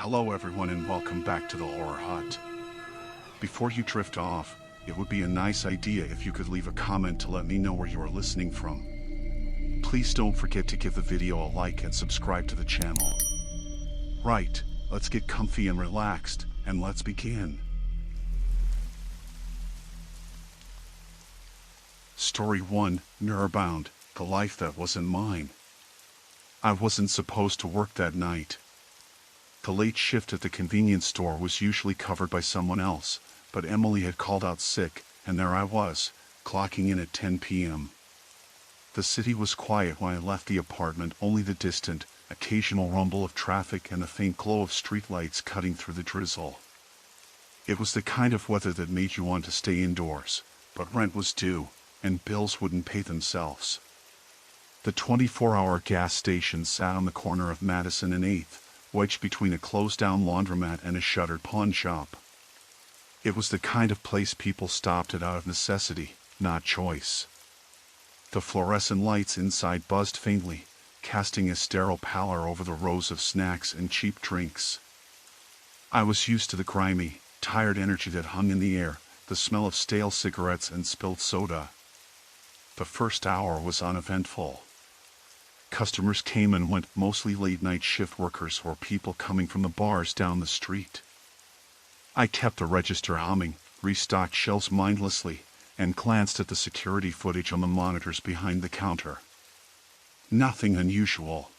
Hello everyone and welcome back to the Horror Hut. Before you drift off, it would be a nice idea if you could leave a comment to let me know where you are listening from. Please don't forget to give the video a like and subscribe to the channel. Right, let's get comfy and relaxed, and let's begin. Story 1, Nervebound, the life that wasn't mine. I wasn't supposed to work that night. The late shift at the convenience store was usually covered by someone else, but Emily had called out sick, and there I was, clocking in at 10 p.m. The city was quiet when I left the apartment, only the distant, occasional rumble of traffic and the faint glow of streetlights cutting through the drizzle. It was the kind of weather that made you want to stay indoors, but rent was due, and bills wouldn't pay themselves. The 24-hour gas station sat on the corner of Madison and 8th, wedged between a closed-down laundromat and a shuttered pawn shop. It was the kind of place people stopped at out of necessity, not choice. The fluorescent lights inside buzzed faintly, casting a sterile pallor over the rows of snacks and cheap drinks. I was used to the grimy, tired energy that hung in the air, the smell of stale cigarettes and spilled soda. The first hour was uneventful. Customers came and went, mostly late-night shift workers or people coming from the bars down the street. I kept the register humming, restocked shelves mindlessly, and glanced at the security footage on the monitors behind the counter. Nothing unusual.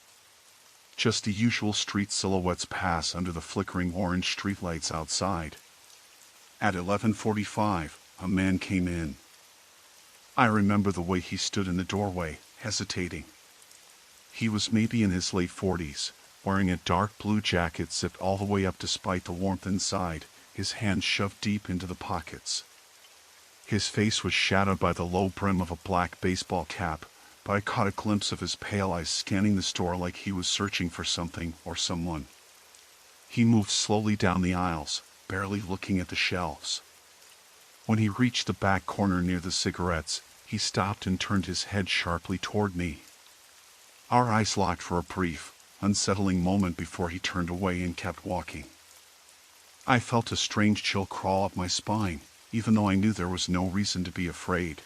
Just the usual street silhouettes pass under the flickering orange streetlights outside. At 11:45, a man came in. I remember the way he stood in the doorway, hesitating. He was maybe in his late 40s, wearing a dark blue jacket zipped all the way up despite the warmth inside, his hands shoved deep into the pockets. His face was shadowed by the low brim of a black baseball cap, but I caught a glimpse of his pale eyes scanning the store like he was searching for something or someone. He moved slowly down the aisles, barely looking at the shelves. When he reached the back corner near the cigarettes, he stopped and turned his head sharply toward me. Our eyes locked for a brief, unsettling moment before he turned away and kept walking. I felt a strange chill crawl up my spine, even though I knew there was no reason to be afraid.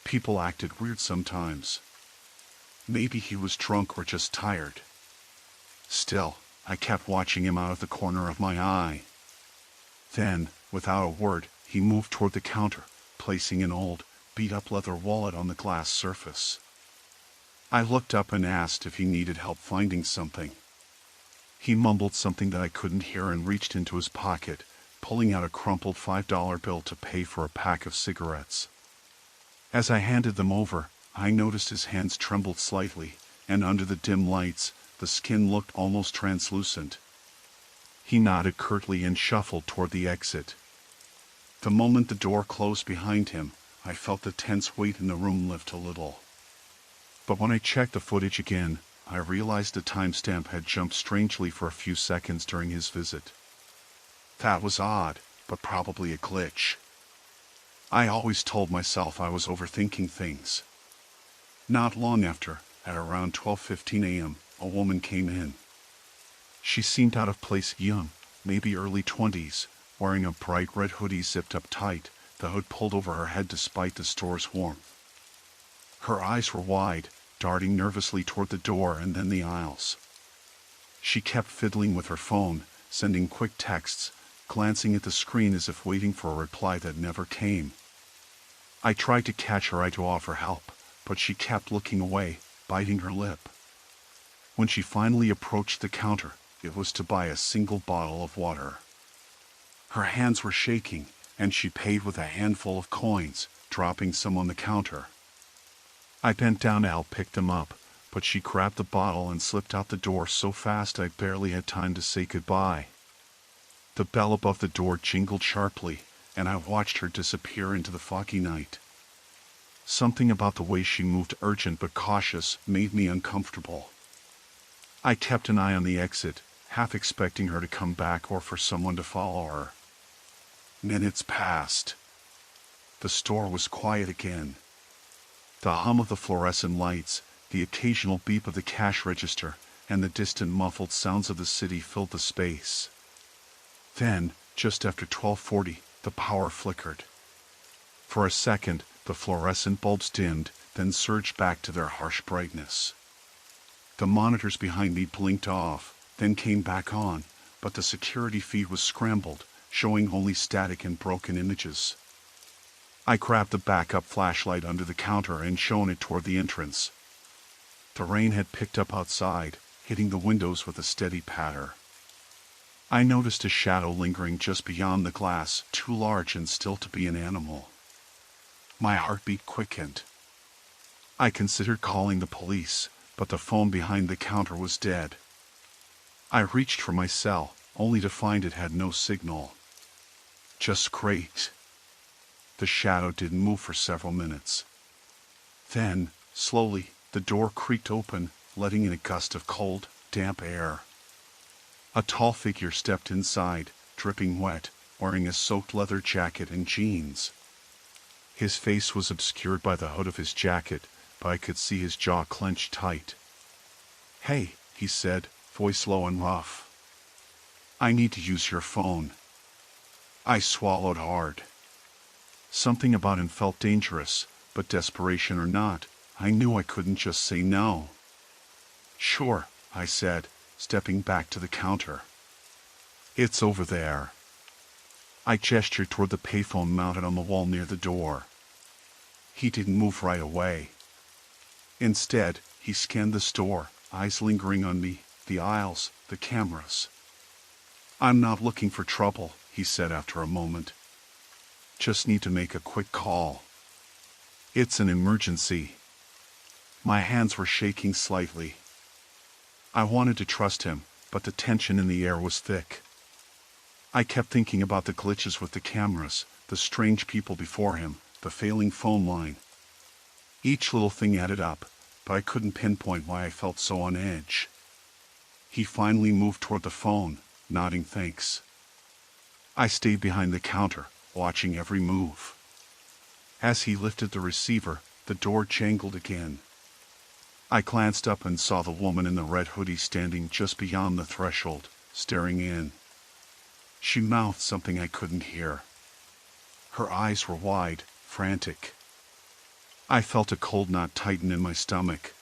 People acted weird sometimes. Maybe he was drunk or just tired. Still, I kept watching him out of the corner of my eye. Then, without a word, he moved toward the counter, placing an old, beat-up leather wallet on the glass surface. I looked up and asked if he needed help finding something. He mumbled something that I couldn't hear and reached into his pocket, pulling out a crumpled $5 bill to pay for a pack of cigarettes. As I handed them over, I noticed his hands trembled slightly, and under the dim lights, the skin looked almost translucent. He nodded curtly and shuffled toward the exit. The moment the door closed behind him, I felt the tense weight in the room lift a little. But when I checked the footage again, I realized the timestamp had jumped strangely for a few seconds during his visit. That was odd, but probably a glitch. I always told myself I was overthinking things. Not long after, at around 12:15 a.m., a woman came in. She seemed out of place, young, maybe early 20s, wearing a bright red hoodie zipped up tight, the hood pulled over her head despite the store's warmth. Her eyes were wide, darting nervously toward the door and then the aisles. She kept fiddling with her phone, sending quick texts, glancing at the screen as if waiting for a reply that never came. I tried to catch her eye to offer help, but she kept looking away, biting her lip. When she finally approached the counter, it was to buy a single bottle of water. Her hands were shaking, and she paid with a handful of coins, dropping some on the counter. I bent down to help pick them up, but she grabbed the bottle and slipped out the door so fast I barely had time to say goodbye. The bell above the door jingled sharply, and I watched her disappear into the foggy night. Something about the way she moved, urgent but cautious, made me uncomfortable. I kept an eye on the exit, half expecting her to come back or for someone to follow her. Minutes passed. The store was quiet again. The hum of the fluorescent lights, the occasional beep of the cash register, and the distant muffled sounds of the city filled the space. Then, just after 12:40, the power flickered. For a second, the fluorescent bulbs dimmed, then surged back to their harsh brightness. The monitors behind me blinked off, then came back on, but the security feed was scrambled, showing only static and broken images. I grabbed the backup flashlight under the counter and shone it toward the entrance. The rain had picked up outside, hitting the windows with a steady patter. I noticed a shadow lingering just beyond the glass, too large and still to be an animal. My heartbeat quickened. I considered calling the police, but the phone behind the counter was dead. I reached for my cell, only to find it had no signal. Just great. The shadow didn't move for several minutes. Then, slowly, the door creaked open, letting in a gust of cold, damp air. A tall figure stepped inside, dripping wet, wearing a soaked leather jacket and jeans. His face was obscured by the hood of his jacket, but I could see his jaw clenched tight. "Hey," he said, voice low and rough. "I need to use your phone." I swallowed hard. Something about him felt dangerous, but desperation or not, I knew I couldn't just say no. "Sure," I said, stepping back to the counter. "It's over there." I gestured toward the payphone mounted on the wall near the door. He didn't move right away. Instead, he scanned the store, eyes lingering on me, the aisles, the cameras. "I'm not looking for trouble," he said after a moment. "Just need to make a quick call. It's an emergency." My hands were shaking slightly. I wanted to trust him, but the tension in the air was thick. I kept thinking about the glitches with the cameras, the strange people before him, the failing phone line. Each little thing added up, but I couldn't pinpoint why I felt so on edge. He finally moved toward the phone, nodding thanks. I stayed behind the counter, watching every move. As he lifted the receiver, the door jangled again. I glanced up and saw the woman in the red hoodie standing just beyond the threshold, staring in. She mouthed something I couldn't hear. Her eyes were wide, frantic. I felt a cold knot tighten in my stomach.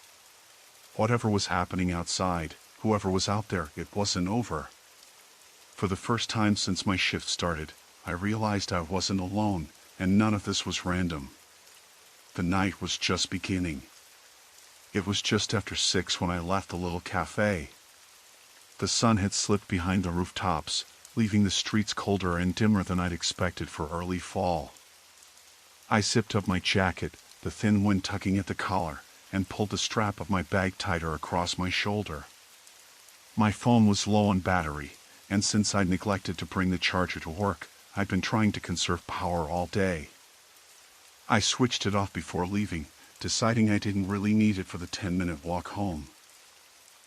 Whatever was happening outside, whoever was out there, it wasn't over. For the first time since my shift started, I realized I wasn't alone, and none of this was random. The night was just beginning. It was just after 6 when I left the little cafe. The sun had slipped behind the rooftops, leaving the streets colder and dimmer than I'd expected for early fall. I zipped up my jacket, the thin wind tugging at the collar, and pulled the strap of my bag tighter across my shoulder. My phone was low on battery, and since I'd neglected to bring the charger to work, I'd been trying to conserve power all day. I switched it off before leaving, deciding I didn't really need it for the 10-minute walk home.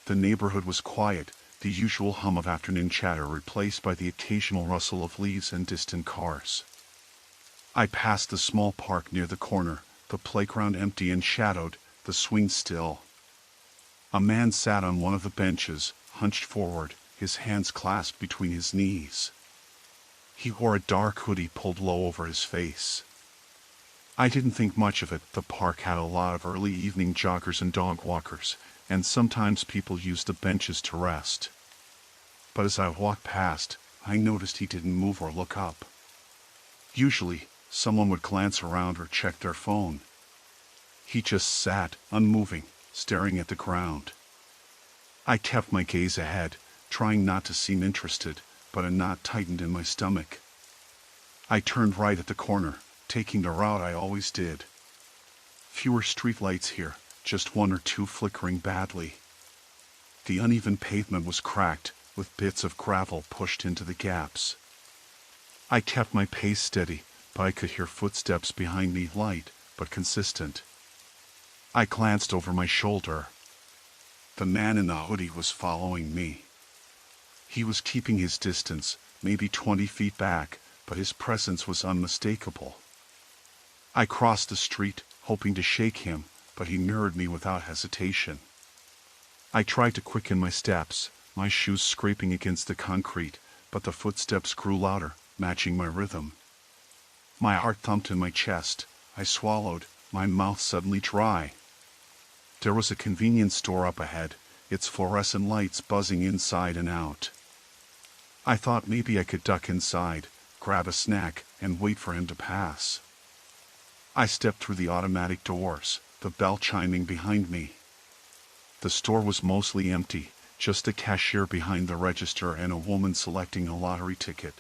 The neighborhood was quiet, the usual hum of afternoon chatter replaced by the occasional rustle of leaves and distant cars. I passed the small park near the corner, the playground empty and shadowed, the swing still. A man sat on one of the benches, hunched forward, his hands clasped between his knees. He wore a dark hoodie pulled low over his face. I didn't think much of it. The park had a lot of early evening joggers and dog walkers, and sometimes people used the benches to rest. But as I walked past, I noticed he didn't move or look up. Usually, someone would glance around or check their phone. He just sat, unmoving, staring at the ground. I kept my gaze ahead, trying not to seem interested, but a knot tightened in my stomach. I turned right at the corner, taking the route I always did. Fewer streetlights here, just 1 or 2 flickering badly. The uneven pavement was cracked, with bits of gravel pushed into the gaps. I kept my pace steady, but I could hear footsteps behind me, light but consistent. I glanced over my shoulder. The man in the hoodie was following me. He was keeping his distance, maybe 20 feet back, but his presence was unmistakable. I crossed the street, hoping to shake him, but he mirrored me without hesitation. I tried to quicken my steps, my shoes scraping against the concrete, but the footsteps grew louder, matching my rhythm. My heart thumped in my chest. I swallowed, my mouth suddenly dry. There was a convenience store up ahead, its fluorescent lights buzzing inside and out. I thought maybe I could duck inside, grab a snack, and wait for him to pass. I stepped through the automatic doors, the bell chiming behind me. The store was mostly empty, just a cashier behind the register and a woman selecting a lottery ticket.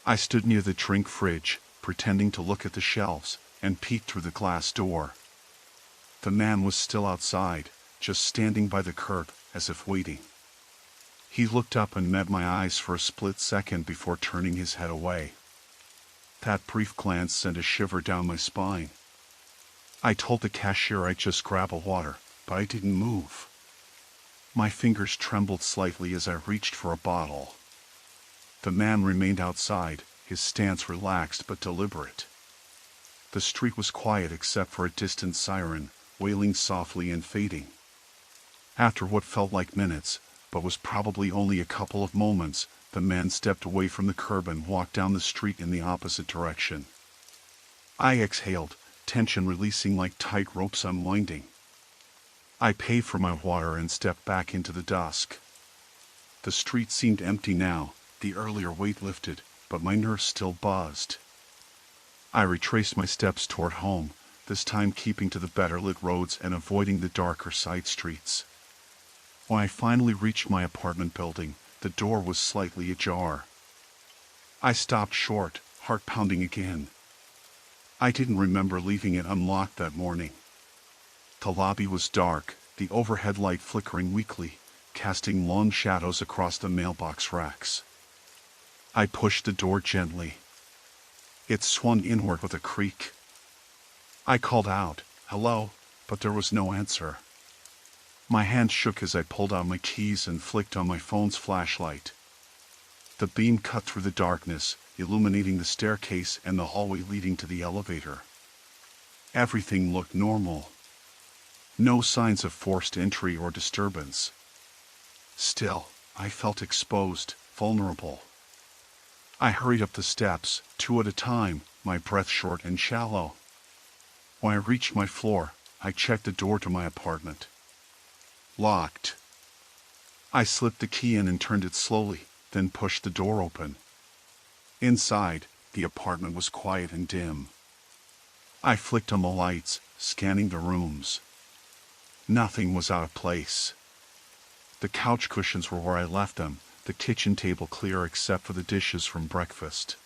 I stood near the drink fridge, pretending to look at the shelves, and peeked through the glass door. The man was still outside, just standing by the curb, as if waiting. He looked up and met my eyes for a split second before turning his head away. That brief glance sent a shiver down my spine. I told the cashier I'd just grab a water, but I didn't move. My fingers trembled slightly as I reached for a bottle. The man remained outside, his stance relaxed but deliberate. The street was quiet except for a distant siren, wailing softly and fading. After what felt like minutes, but was probably only a couple of moments, the man stepped away from the curb and walked down the street in the opposite direction. I exhaled, tension releasing like tight ropes unwinding. I paid for my water and stepped back into the dusk. The street seemed empty now, the earlier weight lifted, but my nerves still buzzed. I retraced my steps toward home, this time keeping to the better lit roads and avoiding the darker side streets. When I finally reached my apartment building, the door was slightly ajar. I stopped short, heart pounding again. I didn't remember leaving it unlocked that morning. The lobby was dark, the overhead light flickering weakly, casting long shadows across the mailbox racks. I pushed the door gently. It swung inward with a creak. I called out, "Hello," but there was no answer. My hand shook as I pulled out my keys and flicked on my phone's flashlight. The beam cut through the darkness, illuminating the staircase and the hallway leading to the elevator. Everything looked normal. No signs of forced entry or disturbance. Still, I felt exposed, vulnerable. I hurried up the steps, 2 at a time, my breath short and shallow. When I reached my floor, I checked the door to my apartment. Locked. I slipped the key in and turned it slowly, then pushed the door open. Inside, the apartment was quiet and dim. I flicked on the lights, scanning the rooms. Nothing was out of place. The couch cushions were where I left them, the kitchen table clear except for the dishes from breakfast.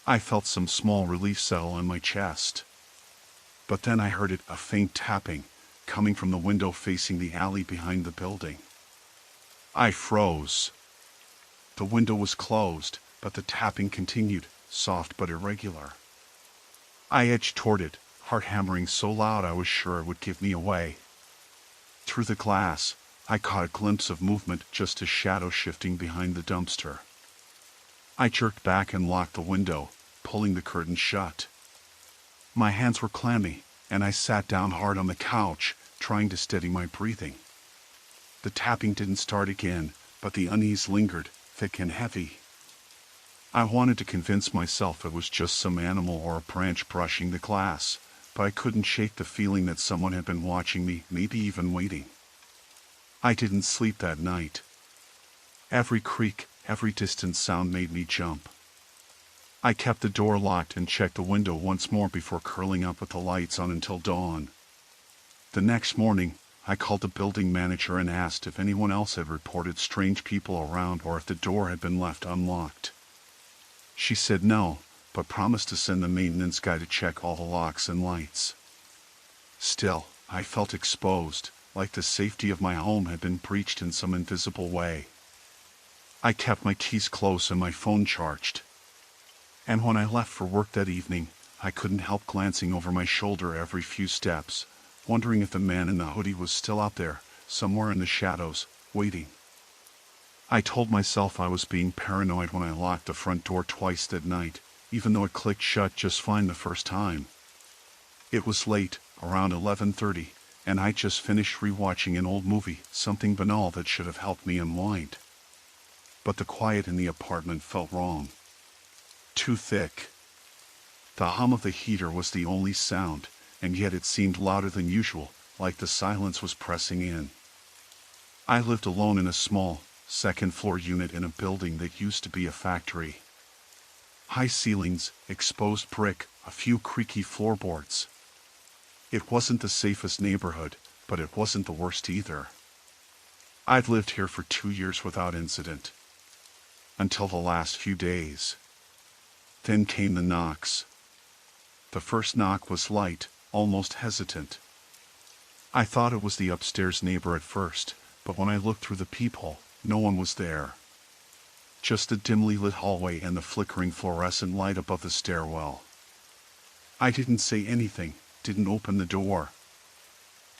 I felt some small relief settle in my chest. But then I heard a faint tapping, coming from the window facing the alley behind the building. I froze. The window was closed, but the tapping continued, soft but irregular. I edged toward it, heart hammering so loud I was sure it would give me away. Through the glass, I caught a glimpse of movement, just a shadow shifting behind the dumpster. I jerked back and locked the window, pulling the curtain shut. My hands were clammy, and I sat down hard on the couch, trying to steady my breathing. The tapping didn't start again, but the unease lingered, thick and heavy. I wanted to convince myself it was just some animal or a branch brushing the glass, but I couldn't shake the feeling that someone had been watching me, maybe even waiting. I didn't sleep that night. Every creak, every distant sound made me jump. I kept the door locked and checked the window once more before curling up with the lights on until dawn. The next morning, I called the building manager and asked if anyone else had reported strange people around or if the door had been left unlocked. She said no, but promised to send the maintenance guy to check all the locks and lights. Still, I felt exposed, like the safety of my home had been breached in some invisible way. I kept my keys close and my phone charged. And when I left for work that evening, I couldn't help glancing over my shoulder every few steps, wondering if the man in the hoodie was still out there, somewhere in the shadows, waiting. I told myself I was being paranoid when I locked the front door twice that night, even though it clicked shut just fine the first time. It was late, around 11:30, and I just finished rewatching an old movie, something banal that should have helped me unwind. But the quiet in the apartment felt wrong. Too thick. The hum of the heater was the only sound, and yet it seemed louder than usual, like the silence was pressing in. I lived alone in a small, second-floor unit in a building that used to be a factory. High ceilings, exposed brick, a few creaky floorboards. It wasn't the safest neighborhood, but it wasn't the worst either. I'd lived here for 2 years without incident. Until the last few days. Then came the knocks. The first knock was light, almost hesitant. I thought it was the upstairs neighbor at first, but when I looked through the peephole, no one was there. Just the dimly lit hallway and the flickering fluorescent light above the stairwell. I didn't say anything, didn't open the door.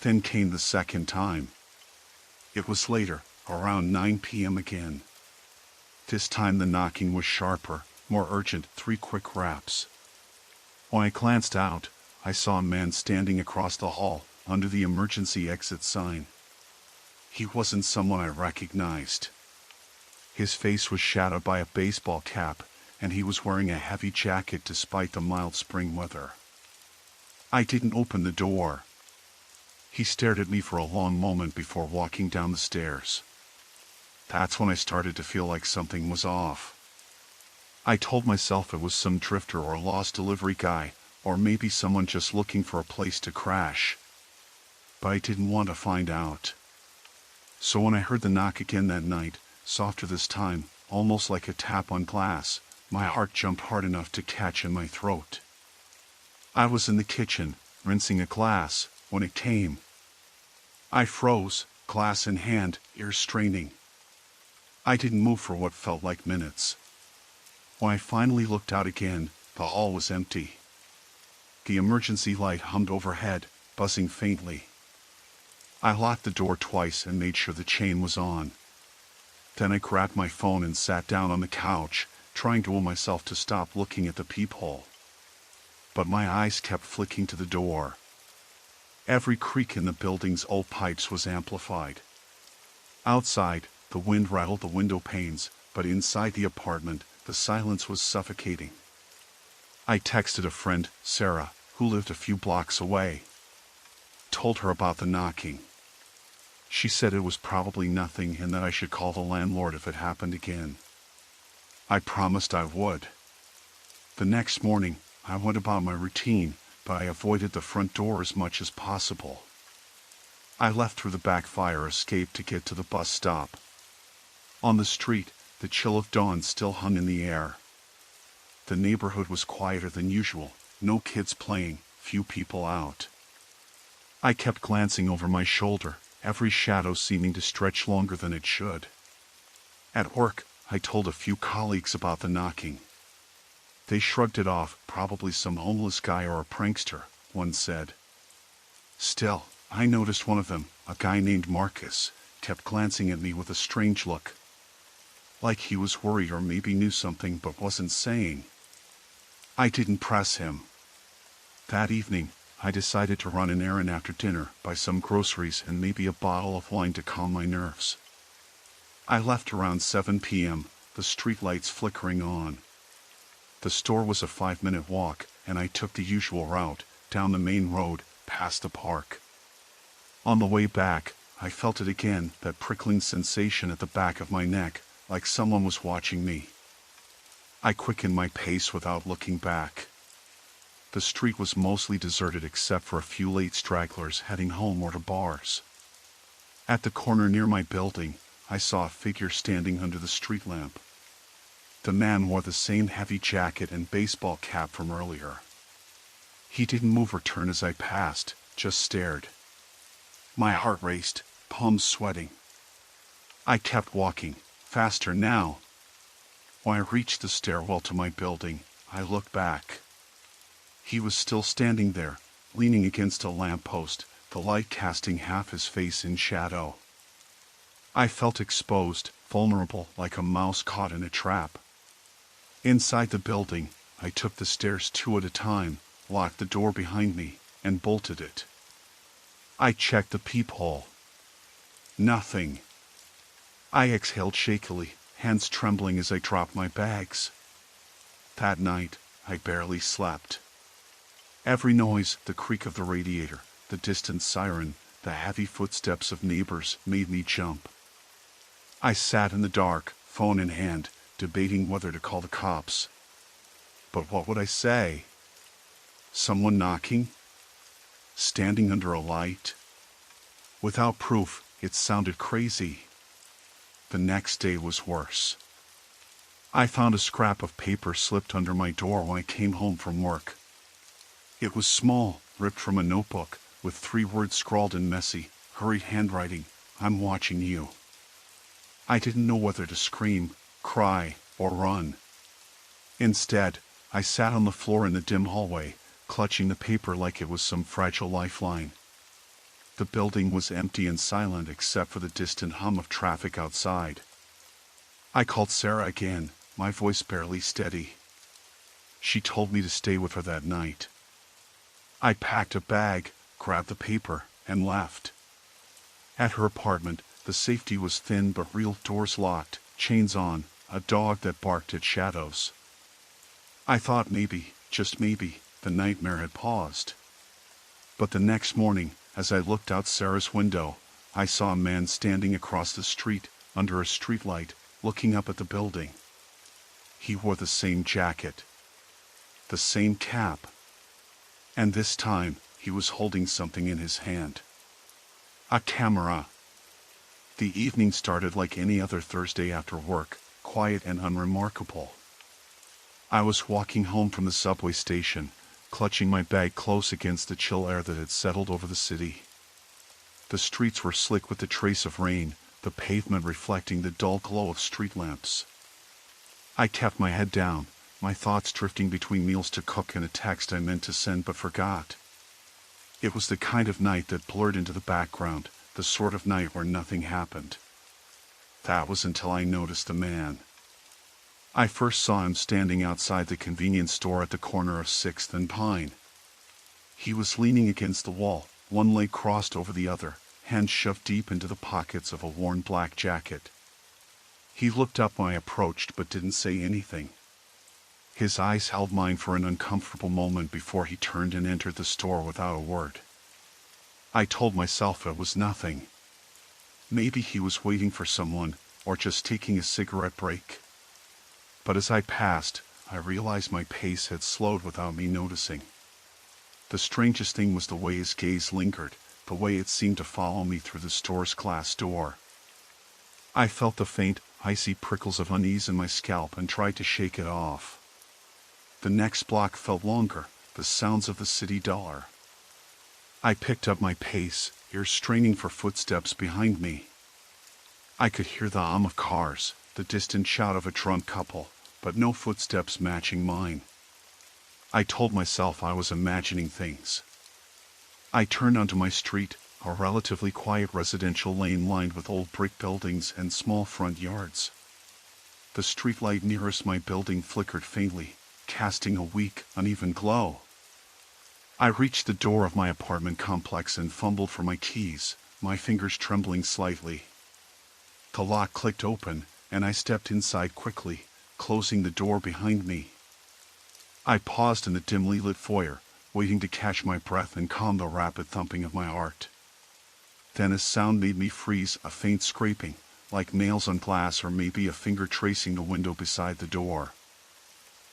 Then came the second time. It was later, around 9 p.m. again. This time the knocking was sharper, more urgent, 3 quick raps. When I glanced out, I saw a man standing across the hall, under the emergency exit sign. He wasn't someone I recognized. His face was shadowed by a baseball cap, and he was wearing a heavy jacket despite the mild spring weather. I didn't open the door. He stared at me for a long moment before walking down the stairs. That's when I started to feel like something was off. I told myself it was some drifter or lost delivery guy, or maybe someone just looking for a place to crash. But I didn't want to find out. So when I heard the knock again that night, softer this time, almost like a tap on glass, my heart jumped hard enough to catch in my throat. I was in the kitchen, rinsing a glass, when it came. I froze, glass in hand, ears straining. I didn't move for what felt like minutes. When I finally looked out again, the hall was empty. The emergency light hummed overhead, buzzing faintly. I locked the door twice and made sure the chain was on. Then I grabbed my phone and sat down on the couch, trying to will myself to stop looking at the peephole. But my eyes kept flicking to the door. Every creak in the building's old pipes was amplified. Outside, the wind rattled the window panes, but inside the apartment, the silence was suffocating. I texted a friend, Sarah, who lived a few blocks away. Told her about the knocking. She said it was probably nothing and that I should call the landlord if it happened again. I promised I would. The next morning, I went about my routine, but I avoided the front door as much as possible. I left through the back fire escape to get to the bus stop. On the street, the chill of dawn still hung in the air. The neighborhood was quieter than usual, no kids playing, few people out. I kept glancing over my shoulder, every shadow seeming to stretch longer than it should. At work, I told a few colleagues about the knocking. They shrugged it off, probably some homeless guy or a prankster, one said. Still, I noticed one of them, a guy named Marcus, kept glancing at me with a strange look. Like he was worried or maybe knew something but wasn't saying. I didn't press him. That evening, I decided to run an errand after dinner, buy some groceries and maybe a bottle of wine to calm my nerves. I left around 7 p.m., the streetlights flickering on. The store was a 5-minute walk, and I took the usual route, down the main road, past the park. On the way back, I felt it again, that prickling sensation at the back of my neck, like someone was watching me. I quickened my pace without looking back. The street was mostly deserted except for a few late stragglers heading home or to bars. At the corner near my building, I saw a figure standing under the street lamp. The man wore the same heavy jacket and baseball cap from earlier. He didn't move or turn as I passed, just stared. My heart raced, palms sweating. I kept walking, faster now. When I reached the stairwell to my building, I looked back. He was still standing there, leaning against a lamppost, the light casting half his face in shadow. I felt exposed, vulnerable, like a mouse caught in a trap. Inside the building, I took the stairs 2 at a time, locked the door behind me, and bolted it. I checked the peephole. Nothing. I exhaled shakily, hands trembling as I dropped my bags. That night, I barely slept. Every noise, the creak of the radiator, the distant siren, the heavy footsteps of neighbors made me jump. I sat in the dark, phone in hand, debating whether to call the cops. But what would I say? Someone knocking? Standing under a light? Without proof, it sounded crazy. The next day was worse. I found a scrap of paper slipped under my door when I came home from work. It was small, ripped from a notebook, with 3 words scrawled in messy, hurried handwriting, "I'm watching you." I didn't know whether to scream, cry, or run. Instead, I sat on the floor in the dim hallway, clutching the paper like it was some fragile lifeline. The building was empty and silent except for the distant hum of traffic outside. I called Sarah again, my voice barely steady. She told me to stay with her that night. I packed a bag, grabbed the paper, and left. At her apartment, the safety was thin but real, doors locked, chains on, a dog that barked at shadows. I thought maybe, just maybe, the nightmare had paused. But the next morning, as I looked out Sarah's window, I saw a man standing across the street, under a streetlight, looking up at the building. He wore the same jacket, the same cap, and this time, he was holding something in his hand. A camera. The evening started like any other Thursday after work, quiet and unremarkable. I was walking home from the subway station, clutching my bag close against the chill air that had settled over the city. The streets were slick with the trace of rain, the pavement reflecting the dull glow of street lamps. I kept my head down, my thoughts drifting between meals to cook and a text I meant to send but forgot. It was the kind of night that blurred into the background, the sort of night where nothing happened. That was until I noticed the man. I first saw him standing outside the convenience store at the corner of 6th and Pine. He was leaning against the wall, one leg crossed over the other, hands shoved deep into the pockets of a worn black jacket. He looked up when I approached but didn't say anything. His eyes held mine for an uncomfortable moment before he turned and entered the store without a word. I told myself it was nothing. Maybe he was waiting for someone, or just taking a cigarette break. But as I passed, I realized my pace had slowed without me noticing. The strangest thing was the way his gaze lingered, the way it seemed to follow me through the store's glass door. I felt the faint, icy prickles of unease in my scalp and tried to shake it off. The next block felt longer, the sounds of the city duller. I picked up my pace, ears straining for footsteps behind me. I could hear the hum of cars, the distant shout of a drunk couple, but no footsteps matching mine. I told myself I was imagining things. I turned onto my street, a relatively quiet residential lane lined with old brick buildings and small front yards. The streetlight nearest my building flickered faintly, casting a weak, uneven glow. I reached the door of my apartment complex and fumbled for my keys, my fingers trembling slightly. The lock clicked open, and I stepped inside quickly, closing the door behind me. I paused in the dimly lit foyer, waiting to catch my breath and calm the rapid thumping of my heart. Then a sound made me freeze, a faint scraping, like nails on glass or maybe a finger tracing the window beside the door.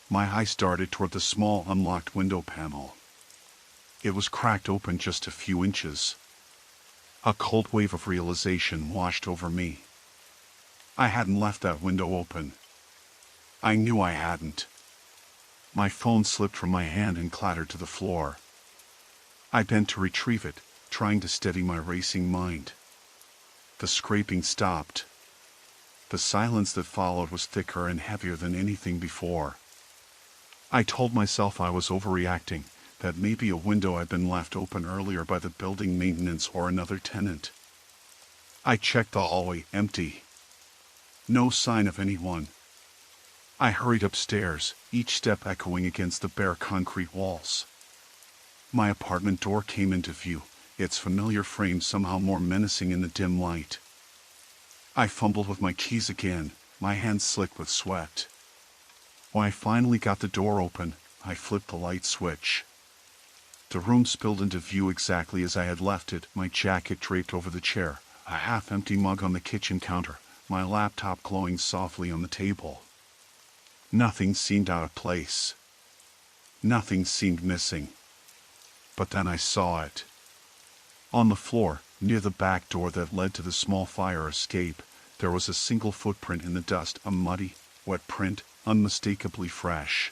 My eyes darted toward the small unlocked window panel. It was cracked open just a few inches. A cold wave of realization washed over me. I hadn't left that window open. I knew I hadn't. My phone slipped from my hand and clattered to the floor. I bent to retrieve it, trying to steady my racing mind. The scraping stopped. The silence that followed was thicker and heavier than anything before. I told myself I was overreacting, that maybe a window had been left open earlier by the building maintenance or another tenant. I checked the hallway, empty. No sign of anyone. I hurried upstairs, each step echoing against the bare concrete walls. My apartment door came into view, its familiar frame somehow more menacing in the dim light. I fumbled with my keys again, my hands slick with sweat. When I finally got the door open, I flipped the light switch. The room spilled into view exactly as I had left it, my jacket draped over the chair, a half-empty mug on the kitchen counter, my laptop glowing softly on the table. Nothing seemed out of place. Nothing seemed missing. But then I saw it. On the floor, near the back door that led to the small fire escape, there was a single footprint in the dust, a muddy, wet print, unmistakably fresh.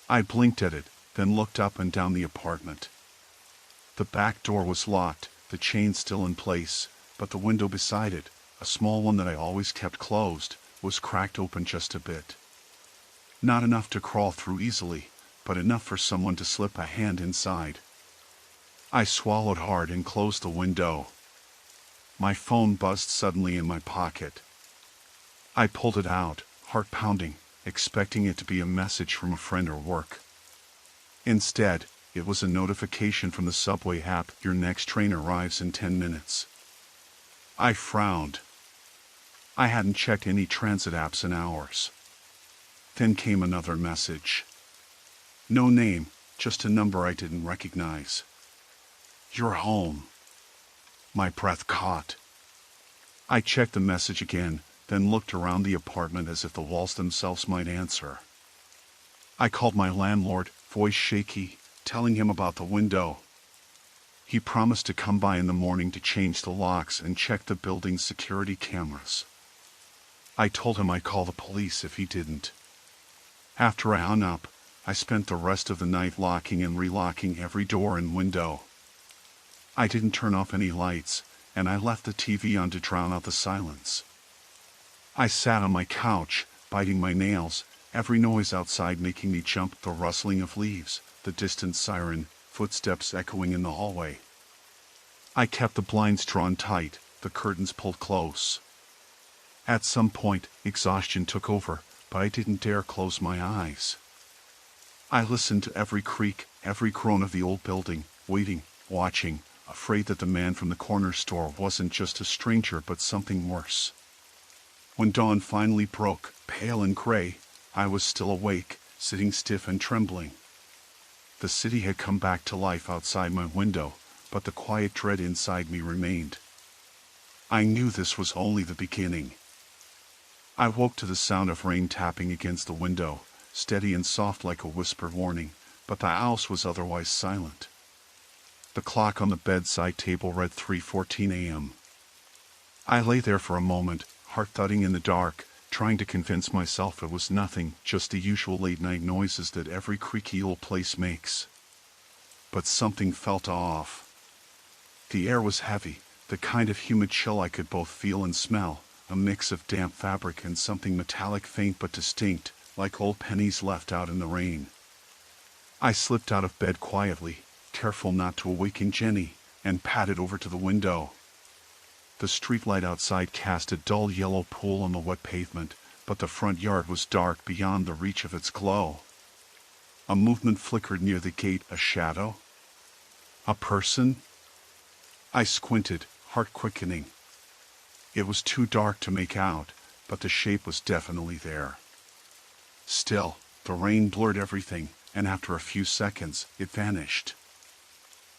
I blinked at it, then looked up and down the apartment. The back door was locked, the chain still in place, but the window beside it, a small one that I always kept closed, was cracked open just a bit. Not enough to crawl through easily, but enough for someone to slip a hand inside. I swallowed hard and closed the window. My phone buzzed suddenly in my pocket. I pulled it out, heart pounding, expecting it to be a message from a friend or work. Instead, it was a notification from the subway app, "Your next train arrives in 10 minutes. I frowned. I hadn't checked any transit apps in hours. Then came another message. No name, just a number I didn't recognize. "You're home." My breath caught. I checked the message again, then looked around the apartment as if the walls themselves might answer. I called my landlord, voice shaky, telling him about the window. He promised to come by in the morning to change the locks and check the building's security cameras. I told him I'd call the police if he didn't. After I hung up, I spent the rest of the night locking and relocking every door and window. I didn't turn off any lights, and I left the TV on to drown out the silence. I sat on my couch, biting my nails, every noise outside making me jump, the rustling of leaves, the distant siren, footsteps echoing in the hallway. I kept the blinds drawn tight, the curtains pulled close. At some point, exhaustion took over, but I didn't dare close my eyes. I listened to every creak, every groan of the old building, waiting, watching, afraid that the man from the corner store wasn't just a stranger but something worse. When dawn finally broke, pale and gray, I was still awake, sitting stiff and trembling. The city had come back to life outside my window, but the quiet dread inside me remained. I knew this was only the beginning. I woke to the sound of rain tapping against the window, steady and soft like a whispered warning, but the house was otherwise silent. The clock on the bedside table read 3:14 a.m. I lay there for a moment, heart thudding in the dark, trying to convince myself it was nothing, just the usual late-night noises that every creaky old place makes. But something felt off. The air was heavy, the kind of humid chill I could both feel and smell, a mix of damp fabric and something metallic faint but distinct, like old pennies left out in the rain. I slipped out of bed quietly, careful not to awaken Jenny, and padded over to the window. The streetlight outside cast a dull yellow pool on the wet pavement, but the front yard was dark beyond the reach of its glow. A movement flickered near the gate, a shadow? A person? I squinted, heart quickening. It was too dark to make out, but the shape was definitely there. Still, the rain blurred everything, and after a few seconds, it vanished.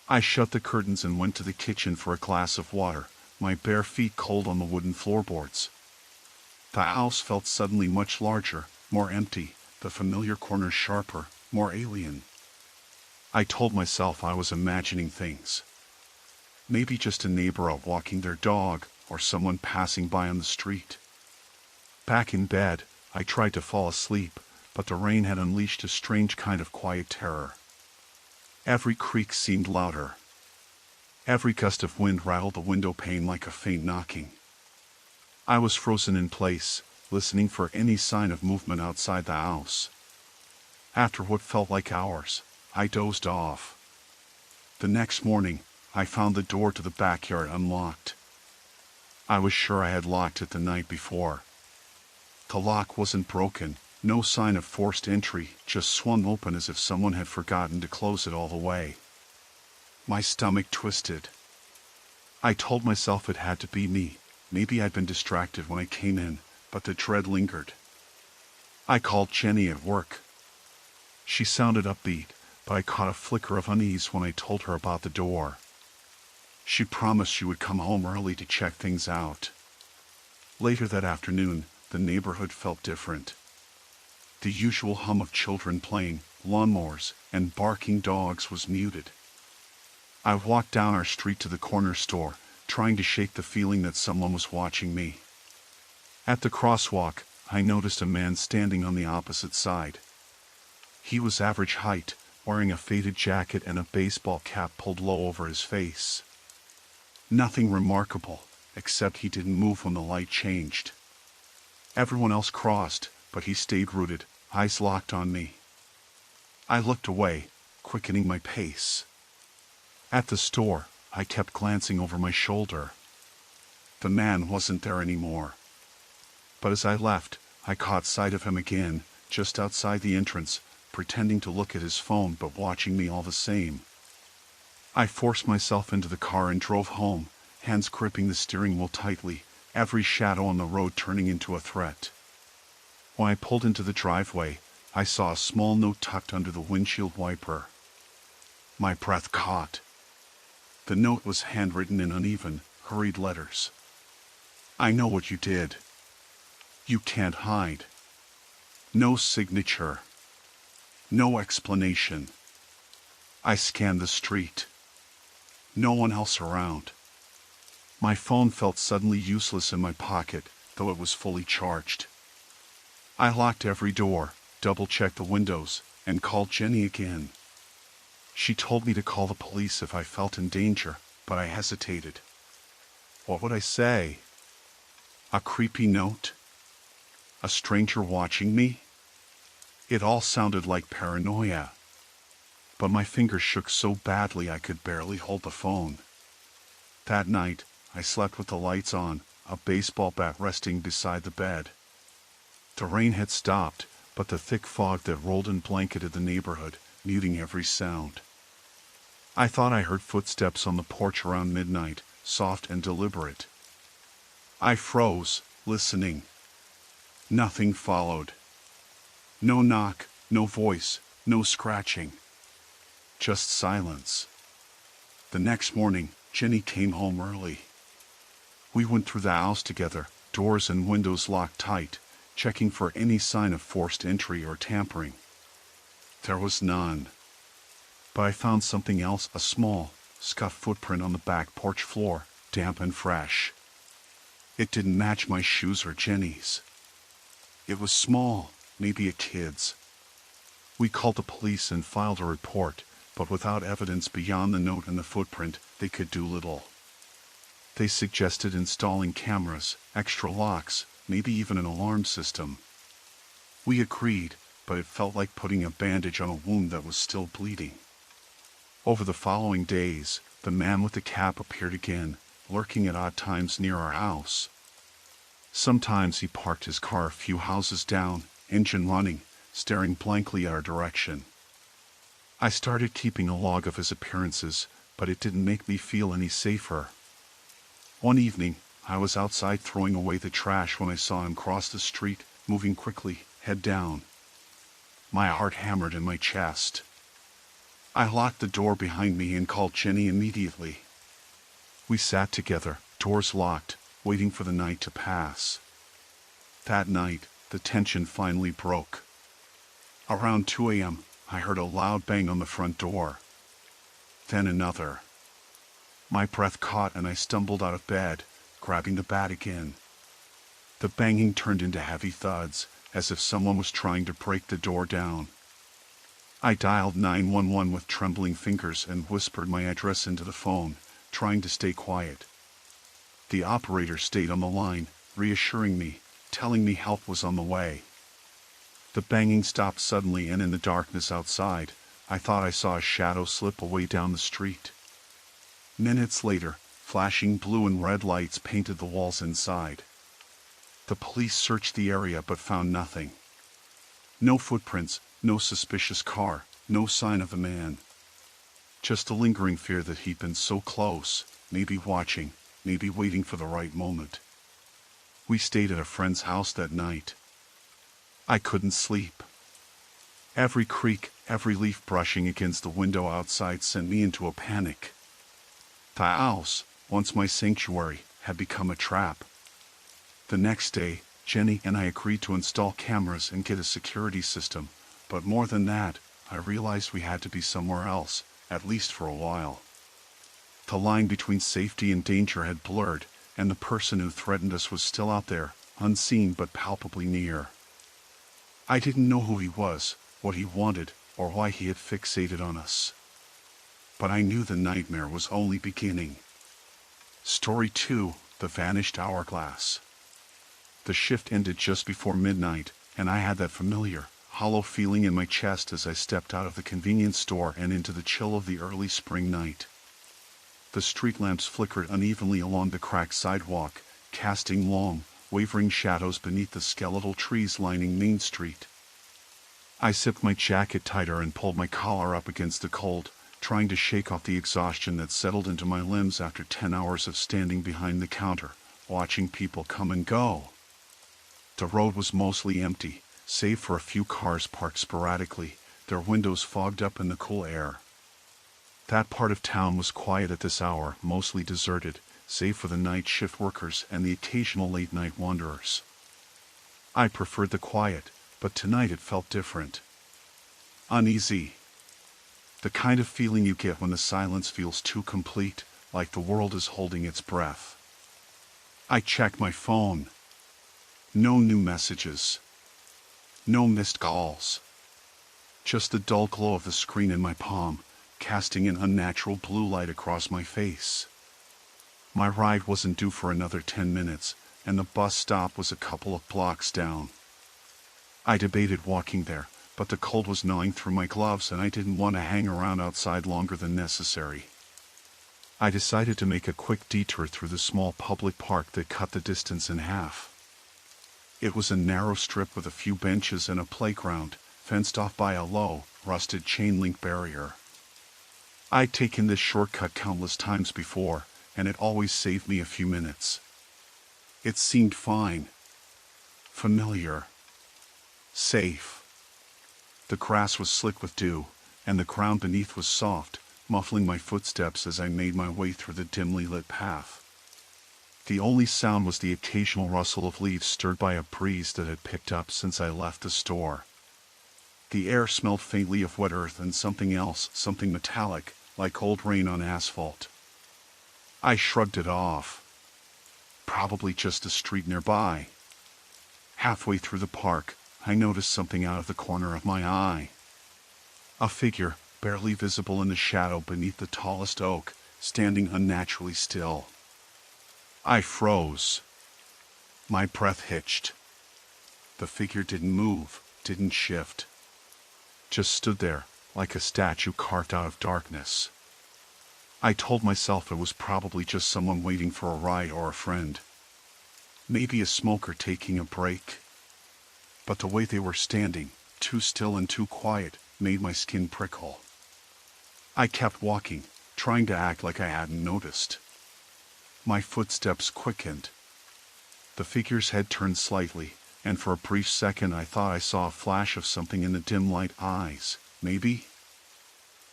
I shut the curtains and went to the kitchen for a glass of water, my bare feet cold on the wooden floorboards. The house felt suddenly much larger, more empty, the familiar corners sharper, more alien. I told myself I was imagining things. Maybe just a neighbor out walking their dog, or someone passing by on the street. Back in bed, I tried to fall asleep, but the rain had unleashed a strange kind of quiet terror. Every creak seemed louder. Every gust of wind rattled the window pane like a faint knocking. I was frozen in place, listening for any sign of movement outside the house. After what felt like hours, I dozed off. The next morning, I found the door to the backyard unlocked. I was sure I had locked it the night before. The lock wasn't broken, no sign of forced entry, just swung open as if someone had forgotten to close it all the way. My stomach twisted. I told myself it had to be me. Maybe I'd been distracted when I came in, but the dread lingered. I called Jenny at work. She sounded upbeat, but I caught a flicker of unease when I told her about the door. She promised she would come home early to check things out. Later that afternoon, the neighborhood felt different. The usual hum of children playing, lawnmowers, and barking dogs was muted. I walked down our street to the corner store, trying to shake the feeling that someone was watching me. At the crosswalk, I noticed a man standing on the opposite side. He was average height, wearing a faded jacket and a baseball cap pulled low over his face. Nothing remarkable, except he didn't move when the light changed. Everyone else crossed, but he stayed rooted, eyes locked on me. I looked away, quickening my pace. At the store, I kept glancing over my shoulder. The man wasn't there anymore. But as I left, I caught sight of him again, just outside the entrance, pretending to look at his phone but watching me all the same. I forced myself into the car and drove home, hands gripping the steering wheel tightly, every shadow on the road turning into a threat. When I pulled into the driveway, I saw a small note tucked under the windshield wiper. My breath caught. The note was handwritten in uneven, hurried letters. I know what you did. You can't hide. No signature. No explanation. I scanned the street. No one else around. My phone felt suddenly useless in my pocket, though it was fully charged. I locked every door, double-checked the windows, and called Jenny again. She told me to call the police if I felt in danger, but I hesitated. What would I say? A creepy note? A stranger watching me? It all sounded like paranoia. But my fingers shook so badly I could barely hold the phone. That night, I slept with the lights on, a baseball bat resting beside the bed. The rain had stopped, but the thick fog that rolled and blanketed the neighborhood, muting every sound. I thought I heard footsteps on the porch around midnight, soft and deliberate. I froze, listening. Nothing followed. No knock, no voice, no scratching. Just silence. The next morning, Jenny came home early. We went through the house together, doors and windows locked tight, checking for any sign of forced entry or tampering. There was none. But I found something else, a small, scuffed footprint on the back porch floor, damp and fresh. It didn't match my shoes or Jenny's. It was small, maybe a kid's. We called the police and filed a report, but without evidence beyond the note and the footprint, they could do little. They suggested installing cameras, extra locks, maybe even an alarm system. We agreed, but it felt like putting a bandage on a wound that was still bleeding. Over the following days, the man with the cap appeared again, lurking at odd times near our house. Sometimes he parked his car a few houses down, engine running, staring blankly at our direction. I started keeping a log of his appearances, but it didn't make me feel any safer. One evening, I was outside throwing away the trash when I saw him cross the street, moving quickly, head down. My heart hammered in my chest. I locked the door behind me and called Jenny immediately. We sat together, doors locked, waiting for the night to pass. That night, the tension finally broke. Around 2 a.m., I heard a loud bang on the front door. Then another. My breath caught and I stumbled out of bed, grabbing the bat again. The banging turned into heavy thuds, as if someone was trying to break the door down. I dialed 911 with trembling fingers and whispered my address into the phone, trying to stay quiet. The operator stayed on the line, reassuring me, telling me help was on the way. The banging stopped suddenly, and in the darkness outside, I thought I saw a shadow slip away down the street. Minutes later, flashing blue and red lights painted the walls inside. The police searched the area but found nothing. No footprints, no suspicious car, no sign of a man. Just a lingering fear that he'd been so close, maybe watching, maybe waiting for the right moment. We stayed at a friend's house that night. I couldn't sleep. Every creak, every leaf brushing against the window outside sent me into a panic. The house, once my sanctuary, had become a trap. The next day, Jenny and I agreed to install cameras and get a security system, but more than that, I realized we had to be somewhere else, at least for a while. The line between safety and danger had blurred, and the person who threatened us was still out there, unseen but palpably near. I didn't know who he was, what he wanted, or why he had fixated on us. But I knew the nightmare was only beginning. Story 2, The Vanished Hourglass. The shift ended just before midnight, and I had that familiar, hollow feeling in my chest as I stepped out of the convenience store and into the chill of the early spring night. The street lamps flickered unevenly along the cracked sidewalk, casting long, wavering shadows beneath the skeletal trees lining Main Street. I zipped my jacket tighter and pulled my collar up against the cold, trying to shake off the exhaustion that settled into my limbs after 10 hours of standing behind the counter, watching people come and go. The road was mostly empty, save for a few cars parked sporadically, their windows fogged up in the cool air. That part of town was quiet at this hour, mostly deserted, save for the night shift workers and the occasional late-night wanderers. I preferred the quiet, but tonight it felt different. Uneasy. The kind of feeling you get when the silence feels too complete, like the world is holding its breath. I checked my phone. No new messages. No missed calls. Just the dull glow of the screen in my palm, casting an unnatural blue light across my face. My ride wasn't due for another 10 minutes, and the bus stop was a couple of blocks down. I debated walking there, but the cold was gnawing through my gloves and I didn't want to hang around outside longer than necessary. I decided to make a quick detour through the small public park that cut the distance in half. It was a narrow strip with a few benches and a playground, fenced off by a low, rusted chain-link barrier. I'd taken this shortcut countless times before, and it always saved me a few minutes. It seemed fine. Familiar. Safe. The grass was slick with dew, and the ground beneath was soft, muffling my footsteps as I made my way through the dimly lit path. The only sound was the occasional rustle of leaves stirred by a breeze that had picked up since I left the store. The air smelled faintly of wet earth and something else, something metallic, like old rain on asphalt. I shrugged it off. Probably just a street nearby. Halfway through the park, I noticed something out of the corner of my eye. A figure, barely visible in the shadow beneath the tallest oak, standing unnaturally still. I froze. My breath hitched. The figure didn't move, didn't shift. Just stood there, like a statue carved out of darkness. I told myself it was probably just someone waiting for a ride or a friend. Maybe a smoker taking a break. But the way they were standing, too still and too quiet, made my skin prickle. I kept walking, trying to act like I hadn't noticed. My footsteps quickened. The figure's head turned slightly, and for a brief second I thought I saw a flash of something in the dim light eyes, maybe?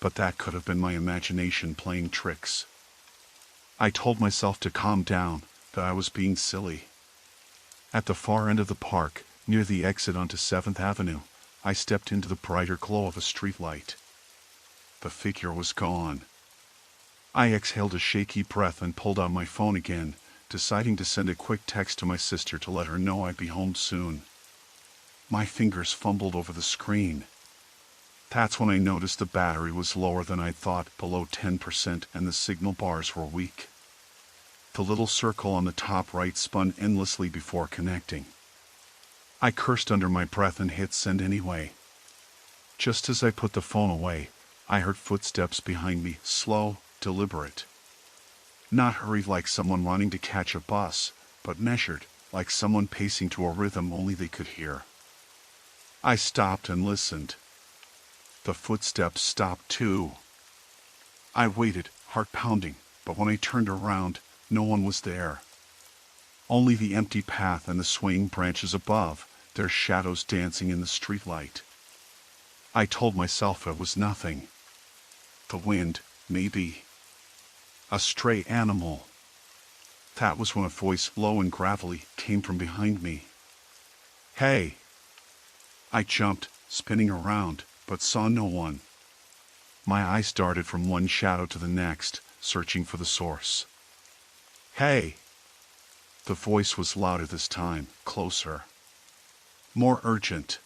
But that could have been my imagination playing tricks. I told myself to calm down, that I was being silly. At the far end of the park, near the exit onto 7th Avenue, I stepped into the brighter glow of a streetlight. The figure was gone. I exhaled a shaky breath and pulled out my phone again, deciding to send a quick text to my sister to let her know I'd be home soon. My fingers fumbled over the screen. That's when I noticed the battery was lower than I'd thought, below 10%, and the signal bars were weak. The little circle on the top right spun endlessly before connecting. I cursed under my breath and hit send anyway. Just as I put the phone away, I heard footsteps behind me, slow, deliberate. Not hurried like someone running to catch a bus, but measured, like someone pacing to a rhythm only they could hear. I stopped and listened. The footsteps stopped too. I waited, heart pounding, but when I turned around, no one was there. Only the empty path and the swaying branches above, their shadows dancing in the streetlight. I told myself it was nothing. The wind, maybe. A stray animal. That was when a voice, low and gravelly, came from behind me. "Hey!" I jumped, spinning around, but saw no one. My eyes darted from one shadow to the next, searching for the source. "Hey!" The voice was louder this time, closer. More urgent.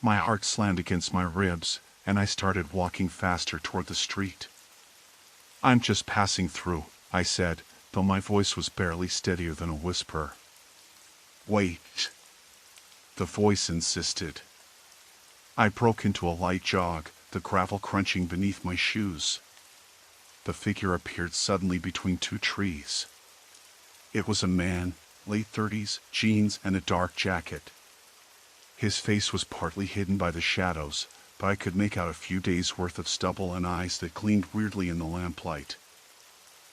My heart slammed against my ribs, and I started walking faster toward the street. "I'm just passing through," I said, though my voice was barely steadier than a whisper. "Wait," the voice insisted. I broke into a light jog, the gravel crunching beneath my shoes. The figure appeared suddenly between two trees. It was a man, late 30s, jeans and a dark jacket. His face was partly hidden by the shadows, but I could make out a few days' worth of stubble and eyes that gleamed weirdly in the lamplight.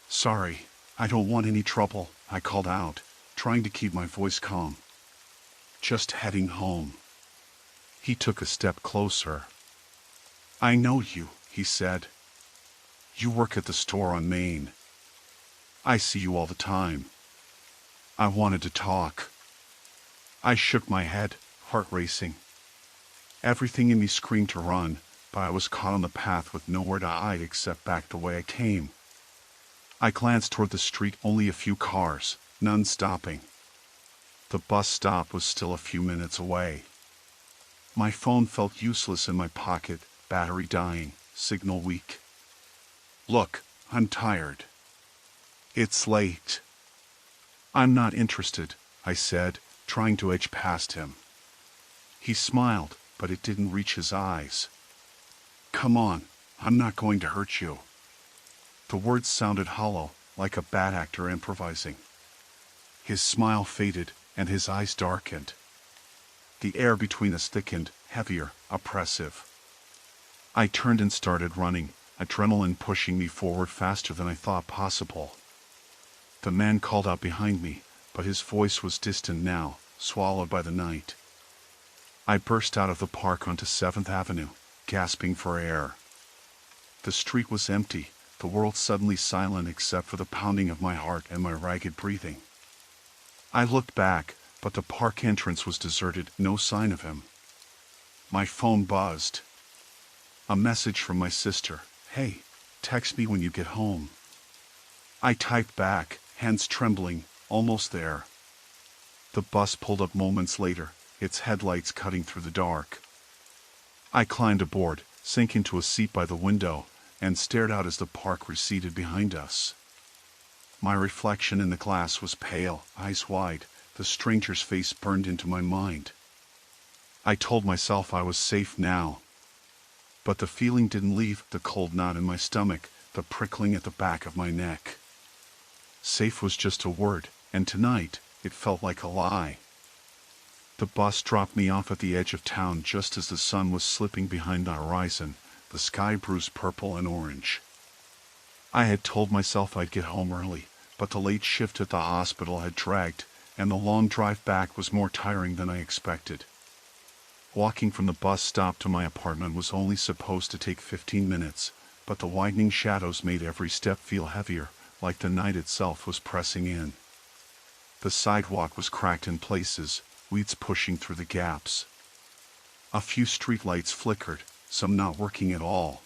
"Sorry, I don't want any trouble," I called out, trying to keep my voice calm. "Just heading home." He took a step closer. "I know you," he said. "You work at the store on Main. I see you all the time." I wanted to talk. I shook my head, heart racing. Everything in me screamed to run, but I was caught on the path with nowhere to hide except back the way I came. I glanced toward the street, only a few cars, none stopping. The bus stop was still a few minutes away. My phone felt useless in my pocket, battery dying, signal weak. "Look, I'm tired. It's late." "I'm not interested," I said, trying to edge past him. He smiled, but it didn't reach his eyes. "Come on, I'm not going to hurt you." The words sounded hollow, like a bad actor improvising. His smile faded, and his eyes darkened. The air between us thickened, heavier, oppressive. I turned and started running, adrenaline pushing me forward faster than I thought possible. The man called out behind me, but his voice was distant now, swallowed by the night. I burst out of the park onto 7th Avenue, gasping for air. The street was empty, the world suddenly silent except for the pounding of my heart and my ragged breathing. I looked back, but the park entrance was deserted, no sign of him. My phone buzzed. A message from my sister. "Hey, text me when you get home." I typed back, hands trembling, almost there. The bus pulled up moments later, its headlights cutting through the dark. I climbed aboard, sank into a seat by the window, and stared out as the park receded behind us. My reflection in the glass was pale, eyes wide, the stranger's face burned into my mind. I told myself I was safe now. But the feeling didn't leave, the cold knot in my stomach, the prickling at the back of my neck. Safe was just a word, and tonight, it felt like a lie. The bus dropped me off at the edge of town just as the sun was slipping behind the horizon, the sky bruised purple and orange. I had told myself I'd get home early, but the late shift at the hospital had dragged, and the long drive back was more tiring than I expected. Walking from the bus stop to my apartment was only supposed to take 15 minutes, but the widening shadows made every step feel heavier, like the night itself was pressing in. The sidewalk was cracked in places, weeds pushing through the gaps. A few streetlights flickered, some not working at all.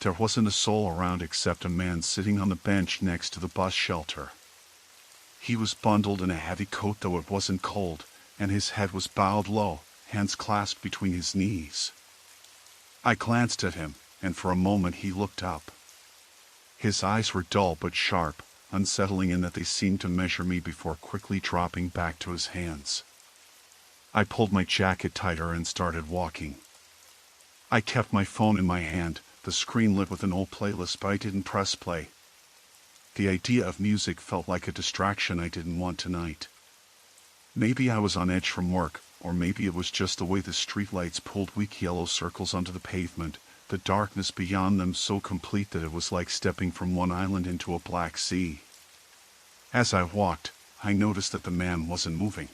There wasn't a soul around except a man sitting on the bench next to the bus shelter. He was bundled in a heavy coat, though it wasn't cold, and his head was bowed low, hands clasped between his knees. I glanced at him, and for a moment he looked up. His eyes were dull but sharp, unsettling in that they seemed to measure me before quickly dropping back to his hands. I pulled my jacket tighter and started walking. I kept my phone in my hand, the screen lit with an old playlist, but I didn't press play. The idea of music felt like a distraction I didn't want tonight. Maybe I was on edge from work, or maybe it was just the way the streetlights pulled weak yellow circles onto the pavement, the darkness beyond them so complete that it was like stepping from one island into a black sea. As I walked, I noticed that the man wasn't moving.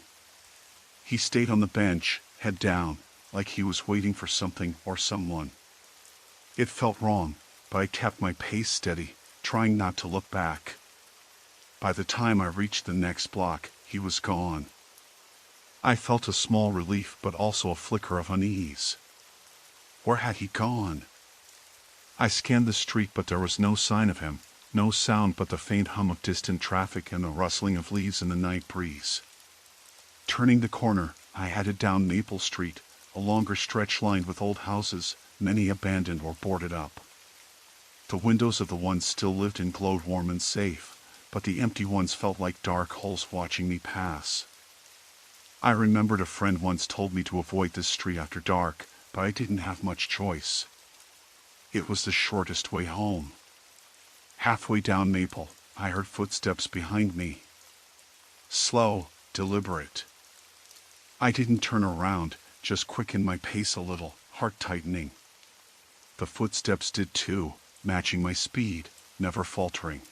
He stayed on the bench, head down, like he was waiting for something or someone. It felt wrong, but I kept my pace steady, trying not to look back. By the time I reached the next block, he was gone. I felt a small relief but also a flicker of unease. Where had he gone? I scanned the street but there was no sign of him, no sound but the faint hum of distant traffic and the rustling of leaves in the night breeze. Turning the corner, I headed down Maple Street, a longer stretch lined with old houses, many abandoned or boarded up. The windows of the ones still lived in glowed warm and safe, but the empty ones felt like dark holes watching me pass. I remembered a friend once told me to avoid this street after dark, but I didn't have much choice. It was the shortest way home. Halfway down Maple, I heard footsteps behind me. Slow, deliberate. I didn't turn around, just quickened my pace a little, heart tightening. The footsteps did too, matching my speed, never faltering.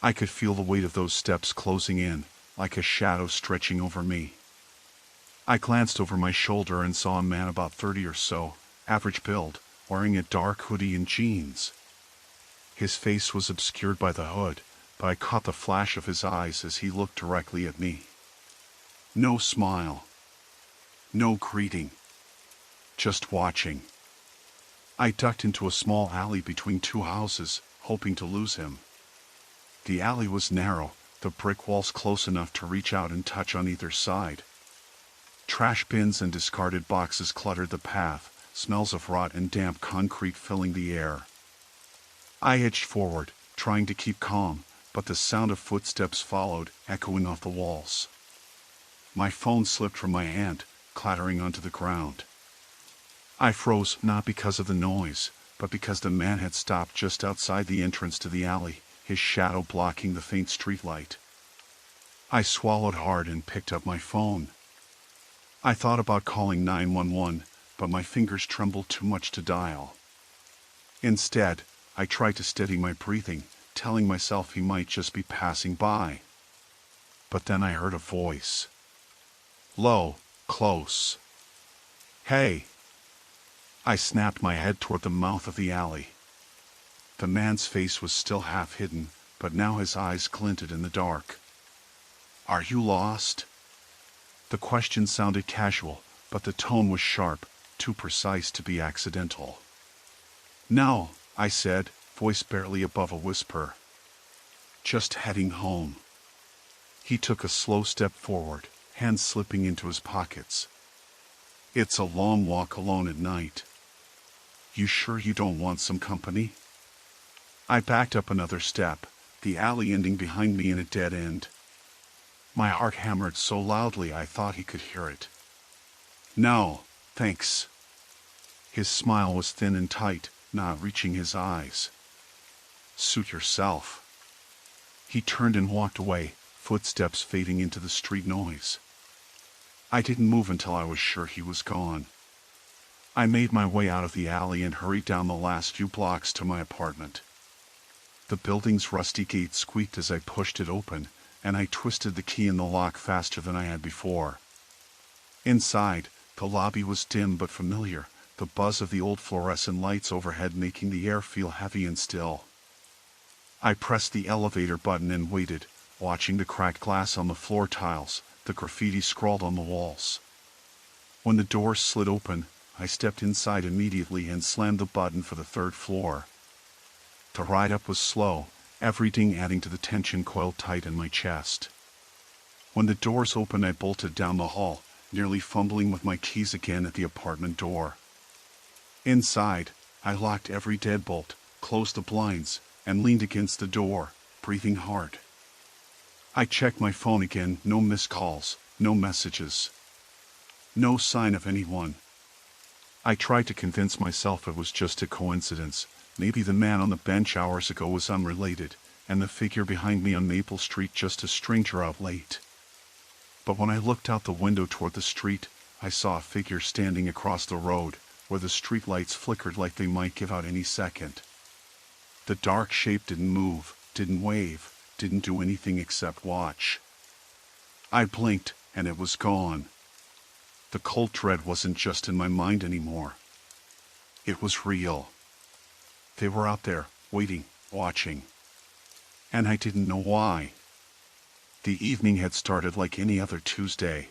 I could feel the weight of those steps closing in, like a shadow stretching over me. I glanced over my shoulder and saw a man about 30 or so, average build, wearing a dark hoodie and jeans. His face was obscured by the hood, but I caught the flash of his eyes as he looked directly at me. No smile. No greeting. Just watching. I ducked into a small alley between two houses, hoping to lose him. The alley was narrow, the brick walls close enough to reach out and touch on either side. Trash bins and discarded boxes cluttered the path, smells of rot and damp concrete filling the air. I edged forward, trying to keep calm, but the sound of footsteps followed, echoing off the walls. My phone slipped from my hand, clattering onto the ground. I froze, not because of the noise, but because the man had stopped just outside the entrance to the alley, his shadow blocking the faint streetlight. I swallowed hard and picked up my phone. I thought about calling 911, but my fingers trembled too much to dial. Instead, I tried to steady my breathing, telling myself he might just be passing by. But then I heard a voice. Low, close. Hey! I snapped my head toward the mouth of the alley. The man's face was still half hidden, but now his eyes glinted in the dark. Are you lost? The question sounded casual, but the tone was sharp, too precise to be accidental. No, I said, voice barely above a whisper. Just heading home. He took a slow step forward, hands slipping into his pockets. It's a long walk alone at night. You sure you don't want some company? I backed up another step, the alley ending behind me in a dead end. My heart hammered so loudly I thought he could hear it. No, thanks. His smile was thin and tight, not reaching his eyes. Suit yourself. He turned and walked away, footsteps fading into the street noise. I didn't move until I was sure he was gone. I made my way out of the alley and hurried down the last few blocks to my apartment. The building's rusty gate squeaked as I pushed it open, and I twisted the key in the lock faster than I had before. Inside, the lobby was dim but familiar, the buzz of the old fluorescent lights overhead making the air feel heavy and still. I pressed the elevator button and waited, watching the cracked glass on the floor tiles, the graffiti scrawled on the walls. When the doors slid open, I stepped inside immediately and slammed the button for the third floor. The ride up was slow, every ding adding to the tension coiled tight in my chest. When the doors opened, I bolted down the hall, nearly fumbling with my keys again at the apartment door. Inside, I locked every deadbolt, closed the blinds, and leaned against the door, breathing hard. I checked my phone again, no missed calls, no messages. No sign of anyone. I tried to convince myself it was just a coincidence. Maybe the man on the bench hours ago was unrelated, and the figure behind me on Maple Street just a stranger out late. But when I looked out the window toward the street, I saw a figure standing across the road, where the streetlights flickered like they might give out any second. The dark shape didn't move, didn't wave, didn't do anything except watch. I blinked, and it was gone. The cold dread wasn't just in my mind anymore. It was real. They were out there, waiting, watching. And I didn't know why. The evening had started like any other Tuesday.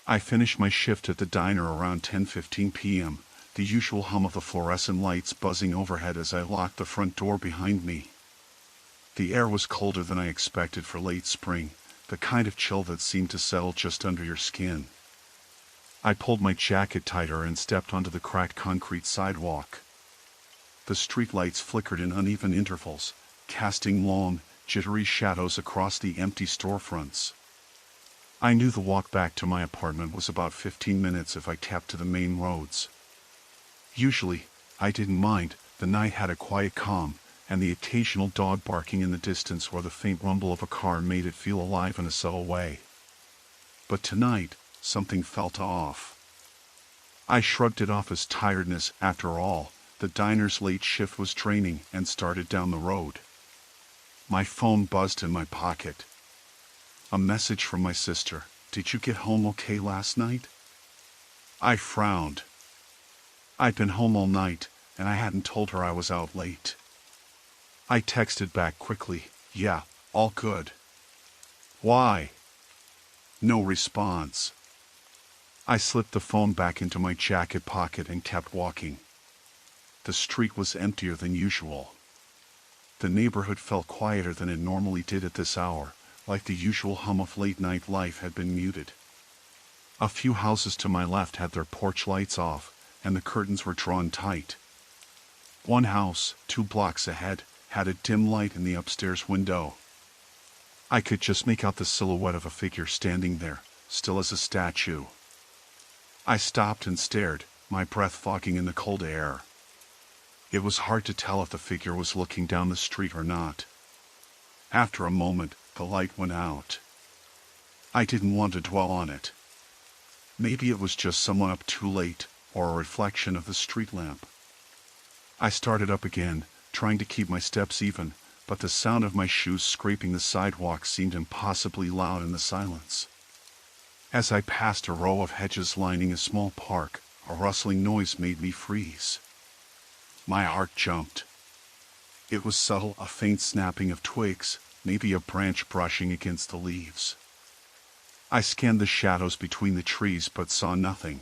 I finished my shift at the diner around 10:15 p.m., the usual hum of the fluorescent lights buzzing overhead as I locked the front door behind me. The air was colder than I expected for late spring, the kind of chill that seemed to settle just under your skin. I pulled my jacket tighter and stepped onto the cracked concrete sidewalk. The streetlights flickered in uneven intervals, casting long, jittery shadows across the empty storefronts. I knew the walk back to my apartment was about 15 minutes if I kept to the main roads. Usually, I didn't mind, the night had a quiet calm, and the occasional dog barking in the distance or the faint rumble of a car made it feel alive in a subtle way. But tonight, something felt off. I shrugged it off as tiredness. After all, the diner's late shift was draining, and started down the road. My phone buzzed in my pocket. A message from my sister. "Did you get home okay last night?" I frowned. I'd been home all night, and I hadn't told her I was out late. I texted back quickly, "Yeah, all good." "Why?" No response. I slipped the phone back into my jacket pocket and kept walking. The street was emptier than usual. The neighborhood felt quieter than it normally did at this hour, like the usual hum of late-night life had been muted. A few houses to my left had their porch lights off, and the curtains were drawn tight. One house, 2 blocks ahead, had a dim light in the upstairs window. I could just make out the silhouette of a figure standing there, still as a statue. I stopped and stared, my breath fogging in the cold air. It was hard to tell if the figure was looking down the street or not. After a moment, the light went out. I didn't want to dwell on it. Maybe it was just someone up too late, or a reflection of the street lamp. I started up again, trying to keep my steps even, but the sound of my shoes scraping the sidewalk seemed impossibly loud in the silence. As I passed a row of hedges lining a small park, a rustling noise made me freeze. My heart jumped. It was subtle, a faint snapping of twigs, maybe a branch brushing against the leaves. I scanned the shadows between the trees but saw nothing.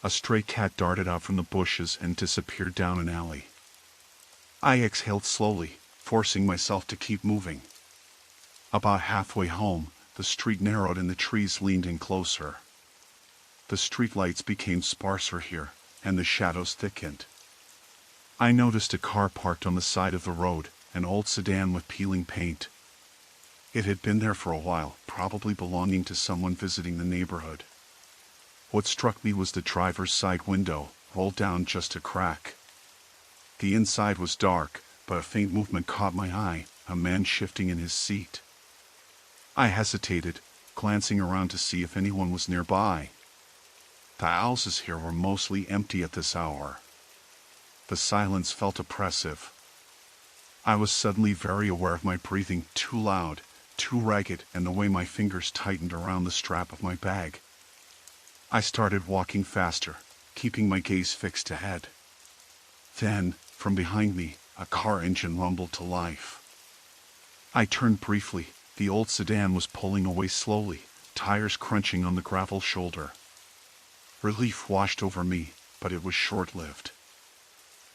A stray cat darted out from the bushes and disappeared down an alley. I exhaled slowly, forcing myself to keep moving. About halfway home, the street narrowed and the trees leaned in closer. The streetlights became sparser here, and the shadows thickened. I noticed a car parked on the side of the road, an old sedan with peeling paint. It had been there for a while, probably belonging to someone visiting the neighborhood. What struck me was the driver's side window, rolled down just a crack. The inside was dark, but a faint movement caught my eye, a man shifting in his seat. I hesitated, glancing around to see if anyone was nearby. The houses here were mostly empty at this hour. The silence felt oppressive. I was suddenly very aware of my breathing, too loud, too ragged, and the way my fingers tightened around the strap of my bag. I started walking faster, keeping my gaze fixed ahead. Then, from behind me, a car engine rumbled to life. I turned briefly. The old sedan was pulling away slowly, tires crunching on the gravel shoulder. Relief washed over me, but it was short-lived.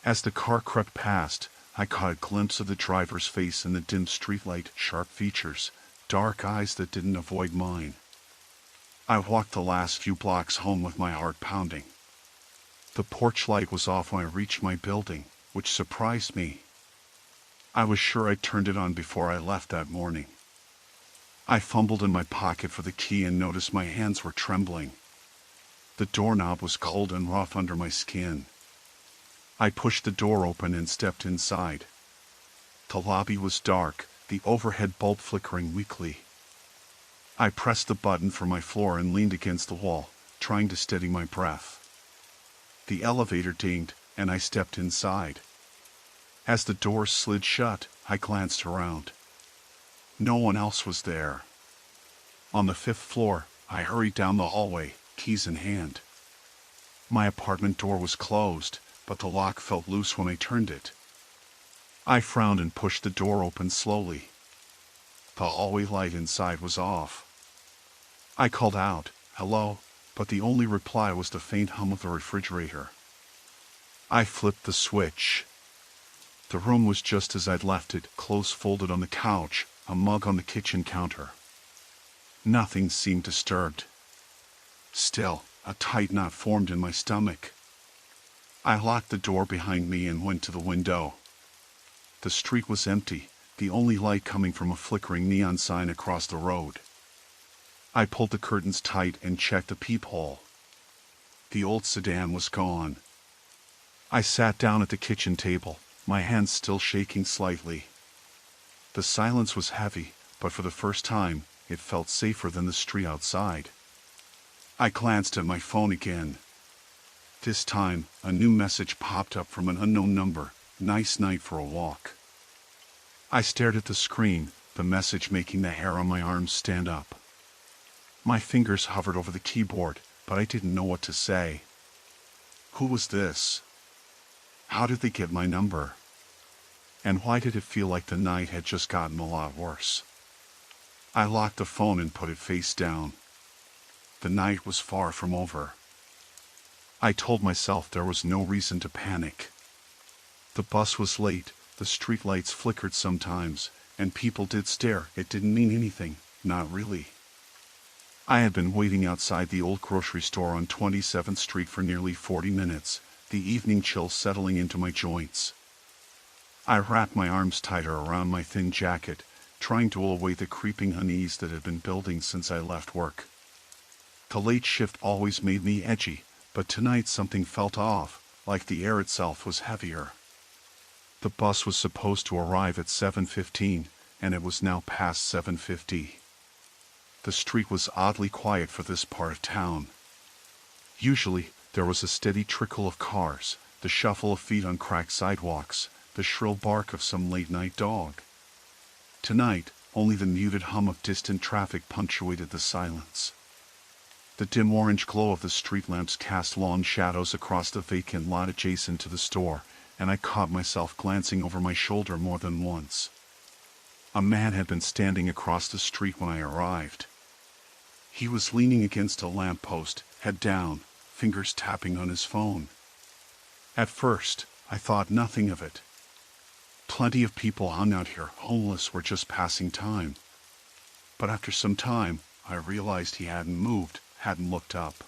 As the car crept past, I caught a glimpse of the driver's face in the dim streetlight, sharp features, dark eyes that didn't avoid mine. I walked the last few blocks home with my heart pounding. The porch light was off when I reached my building, which surprised me. I was sure I'd turned it on before I left that morning. I fumbled in my pocket for the key and noticed my hands were trembling. The doorknob was cold and rough under my skin. I pushed the door open and stepped inside. The lobby was dark, the overhead bulb flickering weakly. I pressed the button for my floor and leaned against the wall, trying to steady my breath. The elevator dinged, and I stepped inside. As the doors slid shut, I glanced around. No one else was there. On the 5th floor, I hurried down the hallway, keys in hand. My apartment door was closed, but the lock felt loose when I turned it. I frowned and pushed the door open slowly. The hallway light inside was off. I called out, "Hello," but the only reply was the faint hum of the refrigerator. I flipped the switch. The room was just as I'd left it, clothes folded on the couch, a mug on the kitchen counter. Nothing seemed disturbed. Still, a tight knot formed in my stomach. I locked the door behind me and went to the window. The street was empty, the only light coming from a flickering neon sign across the road. I pulled the curtains tight and checked the peephole. The old sedan was gone. I sat down at the kitchen table, my hands still shaking slightly. The silence was heavy, but for the first time, it felt safer than the street outside. I glanced at my phone again. This time, a new message popped up from an unknown number, "Nice night for a walk." I stared at the screen, the message making the hair on my arms stand up. My fingers hovered over the keyboard, but I didn't know what to say. Who was this? How did they get my number? And why did it feel like the night had just gotten a lot worse? I locked the phone and put it face down. The night was far from over. I told myself there was no reason to panic. The bus was late, the streetlights flickered sometimes, and people did stare. It didn't mean anything, not really. I had been waiting outside the old grocery store on 27th Street for nearly 40 minutes, the evening chill settling into my joints. I wrapped my arms tighter around my thin jacket, trying to lull away the creeping unease that had been building since I left work. The late shift always made me edgy, but tonight something felt off, like the air itself was heavier. The bus was supposed to arrive at 7:15, and it was now past 7:50. The street was oddly quiet for this part of town. Usually, there was a steady trickle of cars, the shuffle of feet on cracked sidewalks, the shrill bark of some late-night dog. Tonight, only the muted hum of distant traffic punctuated the silence. The dim orange glow of the street lamps cast long shadows across the vacant lot adjacent to the store, and I caught myself glancing over my shoulder more than once. A man had been standing across the street when I arrived. He was leaning against a lamppost, head down, fingers tapping on his phone. At first, I thought nothing of it. Plenty of people hung out here, homeless, were just passing time. But after some time, I realized he hadn't moved, hadn't looked up.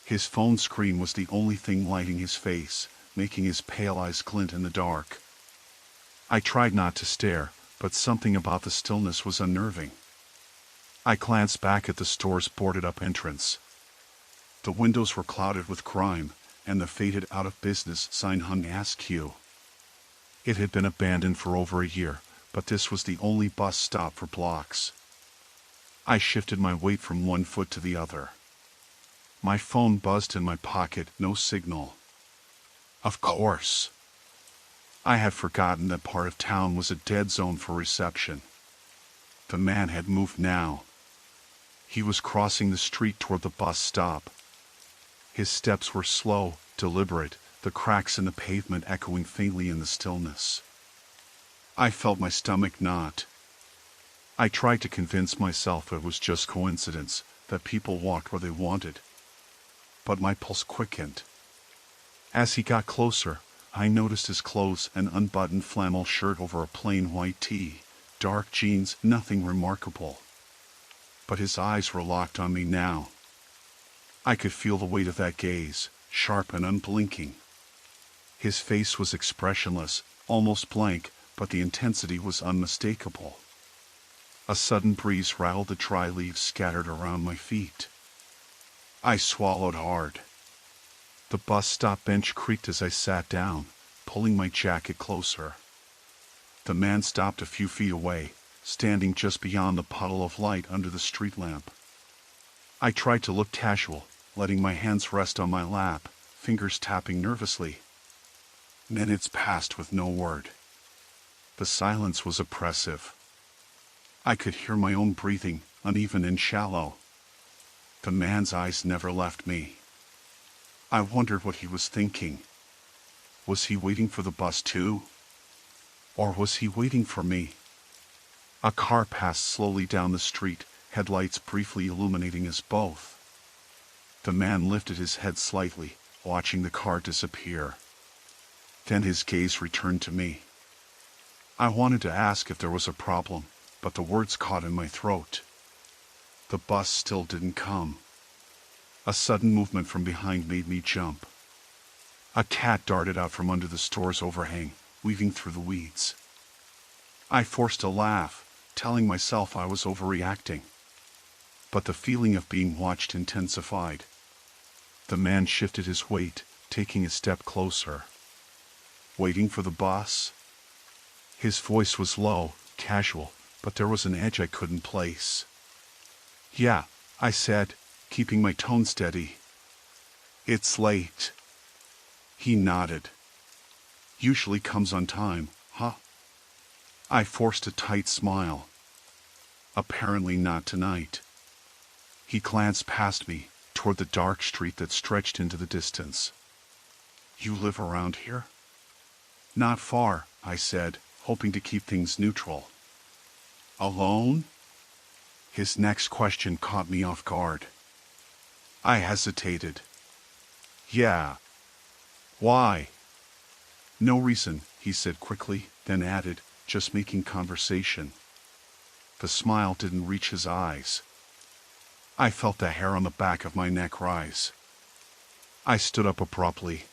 His phone screen was the only thing lighting his face, making his pale eyes glint in the dark. I tried not to stare, but something about the stillness was unnerving. I glanced back at the store's boarded-up entrance. The windows were clouded with grime, and the faded out-of-business sign hung askew. It had been abandoned for over a year, but this was the only bus stop for blocks. I shifted my weight from one foot to the other. My phone buzzed in my pocket, no signal. Of course. I had forgotten that part of town was a dead zone for reception. The man had moved now. He was crossing the street toward the bus stop. His steps were slow, deliberate, the cracks in the pavement echoing faintly in the stillness. I felt my stomach knot. I tried to convince myself it was just coincidence, that people walked where they wanted. But my pulse quickened. As he got closer, I noticed his clothes, an unbuttoned flannel shirt over a plain white tee, dark jeans, nothing remarkable. But his eyes were locked on me now. I could feel the weight of that gaze, sharp and unblinking. His face was expressionless, almost blank, but the intensity was unmistakable. A sudden breeze rattled the dry leaves scattered around my feet. I swallowed hard. The bus stop bench creaked as I sat down, pulling my jacket closer. The man stopped a few feet away, standing just beyond the puddle of light under the street lamp. I tried to look casual, letting my hands rest on my lap, fingers tapping nervously. Minutes passed with no word. The silence was oppressive. I could hear my own breathing, uneven and shallow. The man's eyes never left me. I wondered what he was thinking. Was he waiting for the bus too? Or was he waiting for me? A car passed slowly down the street, headlights briefly illuminating us both. The man lifted his head slightly, watching the car disappear. Then his gaze returned to me. I wanted to ask if there was a problem, but the words caught in my throat. The bus still didn't come. A sudden movement from behind made me jump. A cat darted out from under the store's overhang, weaving through the weeds. I forced a laugh, telling myself I was overreacting. But the feeling of being watched intensified. The man shifted his weight, taking a step closer. Waiting for the bus? His voice was low, casual, but there was an edge I couldn't place. "Yeah," I said, keeping my tone steady. "It's late." He nodded. "Usually comes on time, huh?" I forced a tight smile. "Apparently not tonight." He glanced past me, toward the dark street that stretched into the distance. "You live around here?" "Not far," I said, hoping to keep things neutral. "Alone?" His next question caught me off guard. I hesitated. "Yeah." "Why?" "No reason," he said quickly, then added, "just making conversation." The smile didn't reach his eyes. I felt the hair on the back of my neck rise. I stood up abruptly.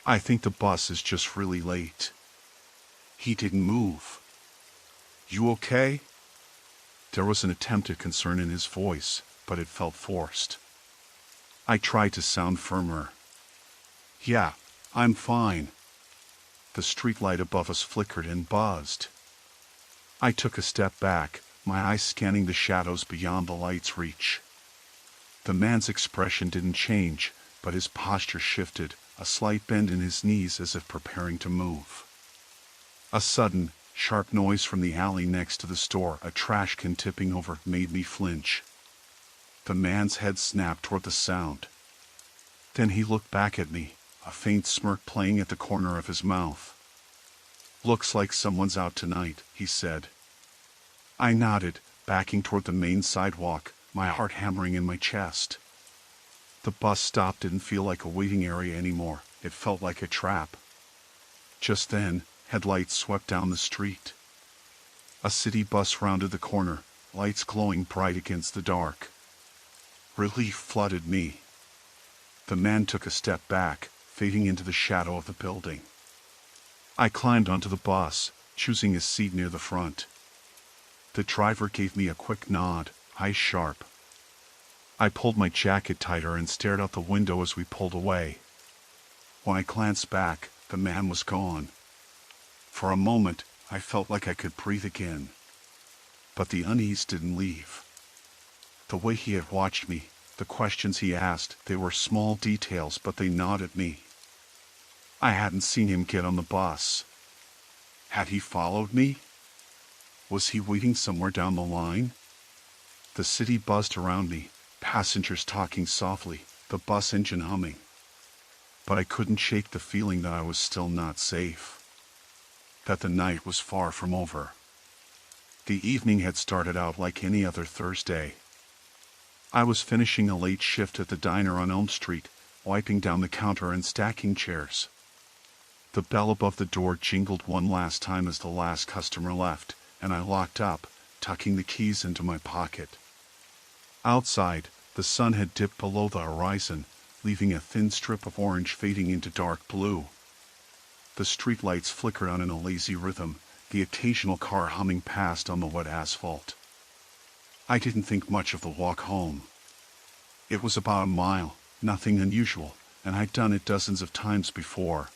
"I think the bus is just really late." He didn't move. "You okay?" There was an attempt at concern in his voice, but it felt forced. I tried to sound firmer. "Yeah, I'm fine." The streetlight above us flickered and buzzed. I took a step back, my eyes scanning the shadows beyond the light's reach. The man's expression didn't change, but his posture shifted, a slight bend in his knees as if preparing to move. A sudden, sharp noise from the alley next to the store, a trash can tipping over, made me flinch. The man's head snapped toward the sound. Then he looked back at me, a faint smirk playing at the corner of his mouth. "Looks like someone's out tonight," he said. I nodded, backing toward the main sidewalk, my heart hammering in my chest. The bus stop didn't feel like a waiting area anymore, it felt like a trap. Just then, headlights swept down the street. A city bus rounded the corner, lights glowing bright against the dark. Relief flooded me. The man took a step back, fading into the shadow of the building. I climbed onto the bus, choosing a seat near the front. The driver gave me a quick nod, eyes sharp. I pulled my jacket tighter and stared out the window as we pulled away. When I glanced back, the man was gone. For a moment, I felt like I could breathe again. But the unease didn't leave. The way he had watched me, the questions he asked, they were small details, but they gnawed at me. I hadn't seen him get on the bus. Had he followed me? Was he waiting somewhere down the line? The city buzzed around me, passengers talking softly, the bus engine humming. But I couldn't shake the feeling that I was still not safe. That the night was far from over. The evening had started out like any other Thursday. I was finishing a late shift at the diner on Elm Street, wiping down the counter and stacking chairs. The bell above the door jingled one last time as the last customer left, and I locked up, tucking the keys into my pocket. Outside, the sun had dipped below the horizon, leaving a thin strip of orange fading into dark blue. The streetlights flickered on in a lazy rhythm, the occasional car humming past on the wet asphalt. I didn't think much of the walk home. It was about a mile, nothing unusual, and I'd done it dozens of times before.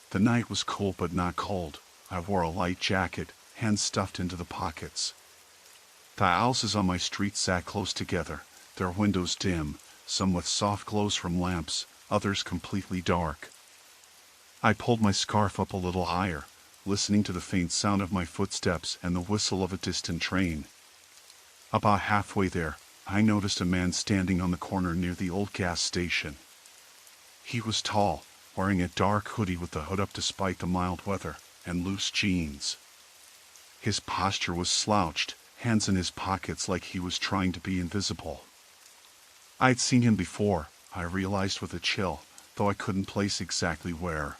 The night was cool but not cold. I wore a light jacket, hands stuffed into the pockets. The houses on my street sat close together, their windows dim, some with soft glows from lamps, others completely dark. I pulled my scarf up a little higher, listening to the faint sound of my footsteps and the whistle of a distant train. About halfway there, I noticed a man standing on the corner near the old gas station. He was tall, wearing a dark hoodie with the hood up despite the mild weather, and loose jeans. His posture was slouched, hands in his pockets like he was trying to be invisible. I'd seen him before, I realized with a chill, though I couldn't place exactly where.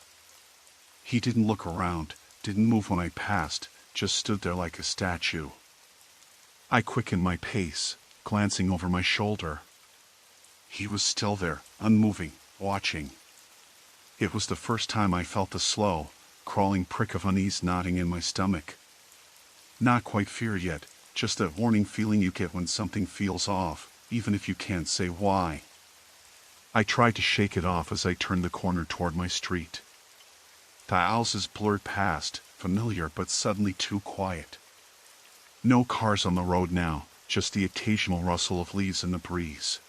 He didn't look around, didn't move when I passed, just stood there like a statue. I quickened my pace, glancing over my shoulder. He was still there, unmoving, watching. It was the first time I felt the slow, crawling prick of unease knotting in my stomach. Not quite fear yet, just that warning feeling you get when something feels off, even if you can't say why. I tried to shake it off as I turned the corner toward my street. The houses blurred past, familiar but suddenly too quiet. No cars on the road now, just the occasional rustle of leaves in the breeze.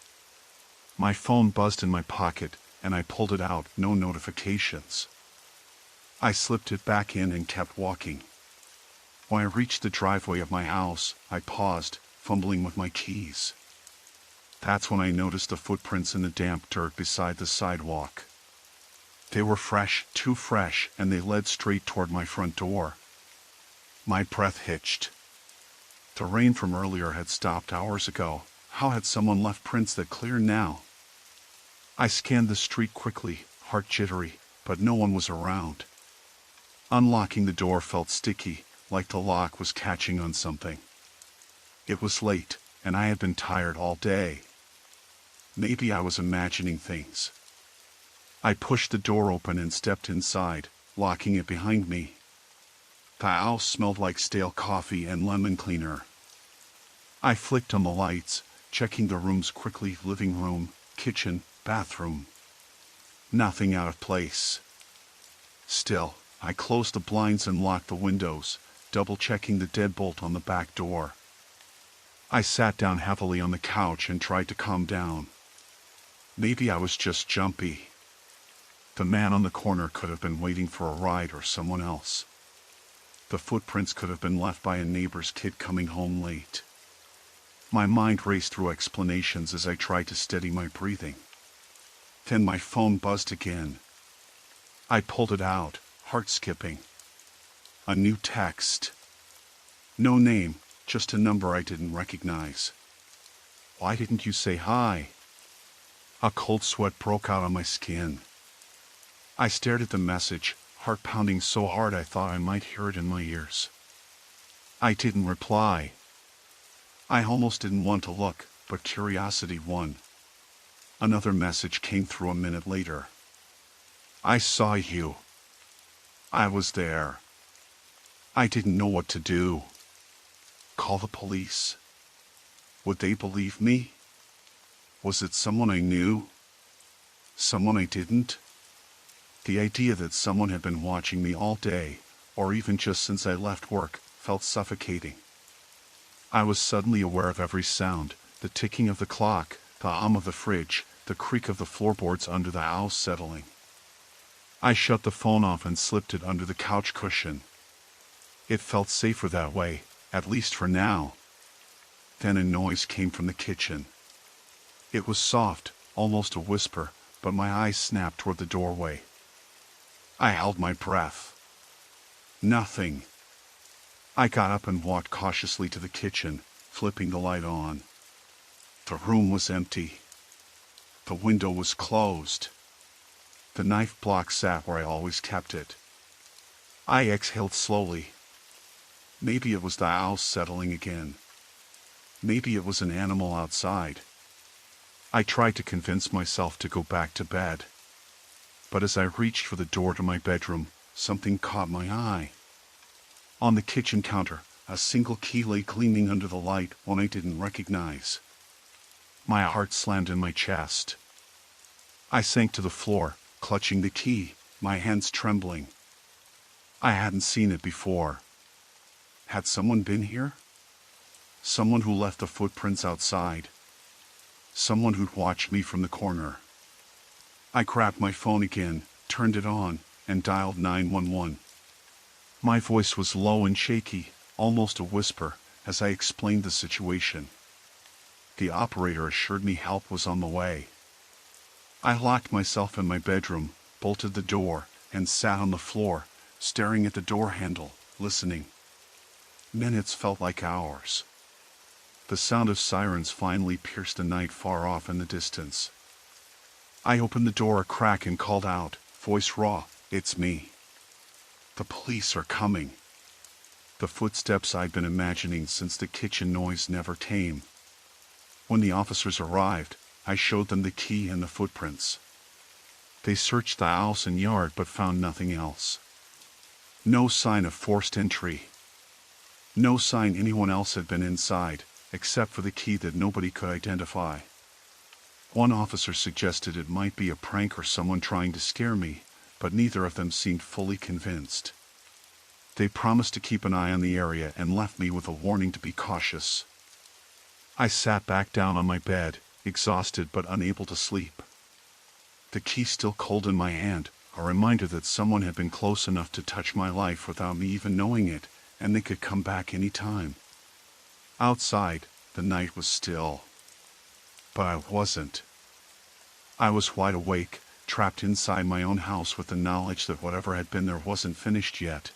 My phone buzzed in my pocket, and I pulled it out, no notifications. I slipped it back in and kept walking. When I reached the driveway of my house, I paused, fumbling with my keys. That's when I noticed the footprints in the damp dirt beside the sidewalk. They were fresh, too fresh, and they led straight toward my front door. My breath hitched. The rain from earlier had stopped hours ago. How had someone left prints that clear now? I scanned the street quickly, heart jittery, but no one was around. Unlocking the door felt sticky, like the lock was catching on something. It was late, and I had been tired all day. Maybe I was imagining things. I pushed the door open and stepped inside, locking it behind me. The house smelled like stale coffee and lemon cleaner. I flicked on the lights, checking the rooms quickly: living room, kitchen, bathroom. Nothing out of place. Still, I closed the blinds and locked the windows, double-checking the deadbolt on the back door. I sat down heavily on the couch and tried to calm down. Maybe I was just jumpy. The man on the corner could have been waiting for a ride or someone else. The footprints could have been left by a neighbor's kid coming home late. My mind raced through explanations as I tried to steady my breathing. Then my phone buzzed again. I pulled it out, heart skipping. A new text. No name, just a number I didn't recognize. Why didn't you say hi? A cold sweat broke out on my skin. I stared at the message, heart pounding so hard I thought I might hear it in my ears. I didn't reply. I almost didn't want to look, but curiosity won. Another message came through a minute later. I saw you. I was there. I didn't know what to do. Call the police. Would they believe me? Was it someone I knew? Someone I didn't? The idea that someone had been watching me all day, or even just since I left work, felt suffocating. I was suddenly aware of every sound: the ticking of the clock, the hum of the fridge, the creak of the floorboards under the house settling. I shut the phone off and slipped it under the couch cushion. It felt safer that way, at least for now. Then a noise came from the kitchen. It was soft, almost a whisper, but my eyes snapped toward the doorway. I held my breath. Nothing. I got up and walked cautiously to the kitchen, flipping the light on. The room was empty. The window was closed. The knife block sat where I always kept it. I exhaled slowly. Maybe it was the house settling again. Maybe it was an animal outside. I tried to convince myself to go back to bed. But as I reached for the door to my bedroom, something caught my eye. On the kitchen counter, a single key lay gleaming under the light, one I didn't recognize. My heart slammed in my chest. I sank to the floor, clutching the key, my hands trembling. I hadn't seen it before. Had someone been here? Someone who left the footprints outside. Someone who'd watched me from the corner. I grabbed my phone again, turned it on, and dialed 911. My voice was low and shaky, almost a whisper, as I explained the situation. The operator assured me help was on the way. I locked myself in my bedroom, bolted the door, and sat on the floor, staring at the door handle, listening. Minutes felt like hours. The sound of sirens finally pierced the night far off in the distance. I opened the door a crack and called out, voice raw, "It's me. The police are coming." The footsteps I'd been imagining since the kitchen noise never came. When the officers arrived, I showed them the key and the footprints. They searched the house and yard but found nothing else. No sign of forced entry. No sign anyone else had been inside, except for the key that nobody could identify. One officer suggested it might be a prank or someone trying to scare me, but neither of them seemed fully convinced. They promised to keep an eye on the area and left me with a warning to be cautious. I sat back down on my bed, exhausted but unable to sleep. The key still cold in my hand, a reminder that someone had been close enough to touch my life without me even knowing it, and they could come back any time. Outside, the night was still. But I wasn't. I was wide awake, trapped inside my own house with the knowledge that whatever had been there wasn't finished yet.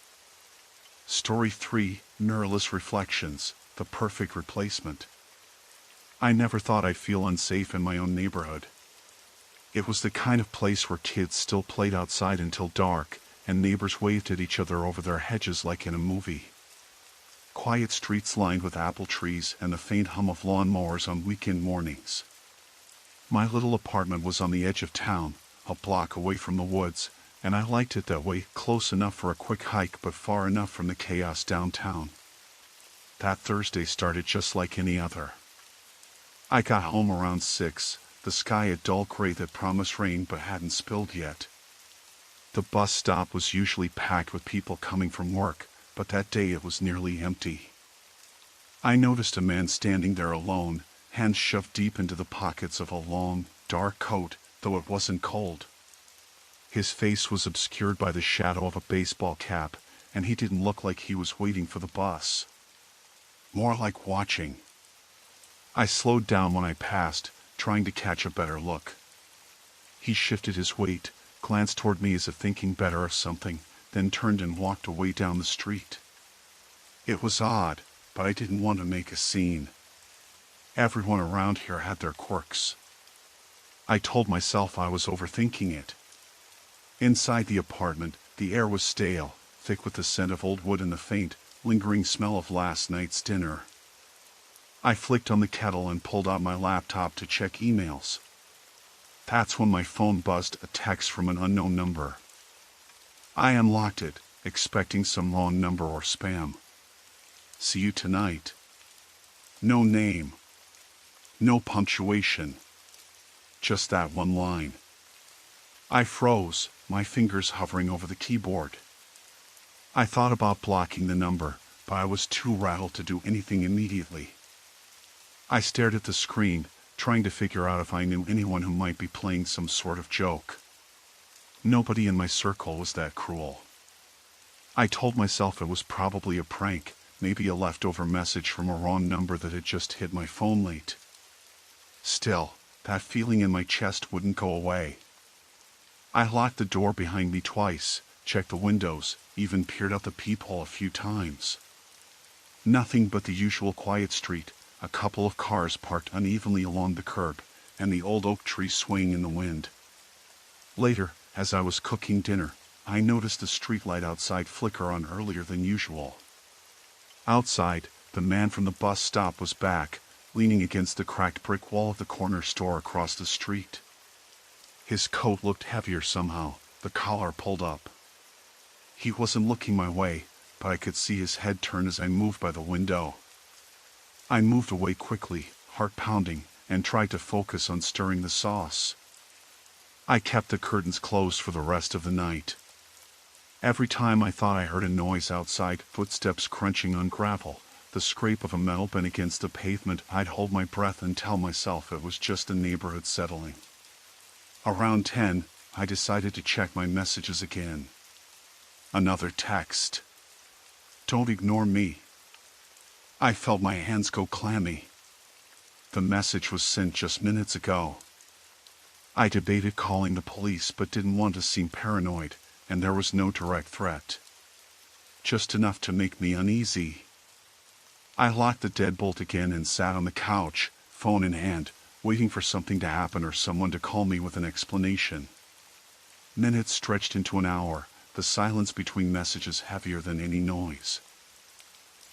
Story 3, Mirrorless Reflections, the perfect replacement. I never thought I'd feel unsafe in my own neighborhood. It was the kind of place where kids still played outside until dark, and neighbors waved at each other over their hedges like in a movie. Quiet streets lined with apple trees and the faint hum of lawnmowers on weekend mornings. My little apartment was on the edge of town, a block away from the woods, and I liked it that way, close enough for a quick hike but far enough from the chaos downtown. That Thursday started just like any other. I got home around 6, the sky a dull gray that promised rain but hadn't spilled yet. The bus stop was usually packed with people coming from work, but that day it was nearly empty. I noticed a man standing there alone, hands shoved deep into the pockets of a long, dark coat, though it wasn't cold. His face was obscured by the shadow of a baseball cap, and he didn't look like he was waiting for the bus. More like watching. I slowed down when I passed, trying to catch a better look. He shifted his weight, glanced toward me as if thinking better of something, then turned and walked away down the street. It was odd, but I didn't want to make a scene. Everyone around here had their quirks. I told myself I was overthinking it. Inside the apartment, the air was stale, thick with the scent of old wood and the faint, lingering smell of last night's dinner. I flicked on the kettle and pulled out my laptop to check emails. That's when my phone buzzed, a text from an unknown number. I unlocked it, expecting some wrong number or spam. See you tonight. No name. No punctuation. Just that one line. I froze, my fingers hovering over the keyboard. I thought about blocking the number, but I was too rattled to do anything immediately. I stared at the screen, trying to figure out if I knew anyone who might be playing some sort of joke. Nobody in my circle was that cruel. I told myself it was probably a prank, maybe a leftover message from a wrong number that had just hit my phone late. Still, that feeling in my chest wouldn't go away. I locked the door behind me twice, checked the windows, even peered out the peephole a few times. Nothing but the usual quiet street, a couple of cars parked unevenly along the curb, and the old oak tree swaying in the wind. Later, as I was cooking dinner, I noticed the streetlight outside flicker on earlier than usual. Outside, the man from the bus stop was back, leaning against the cracked brick wall of the corner store across the street. His coat looked heavier somehow, the collar pulled up. He wasn't looking my way, but I could see his head turn as I moved by the window. I moved away quickly, heart pounding, and tried to focus on stirring the sauce. I kept the curtains closed for the rest of the night. Every time I thought I heard a noise outside, footsteps crunching on gravel, the scrape of a metal bin against the pavement, I'd hold my breath and tell myself it was just the neighborhood settling. Around 10, I decided to check my messages again. Another text. Don't ignore me. I felt my hands go clammy. The message was sent just minutes ago. I debated calling the police but didn't want to seem paranoid, and there was no direct threat. Just enough to make me uneasy. I locked the deadbolt again and sat on the couch, phone in hand, waiting for something to happen or someone to call me with an explanation. Minutes stretched into an hour, the silence between messages heavier than any noise.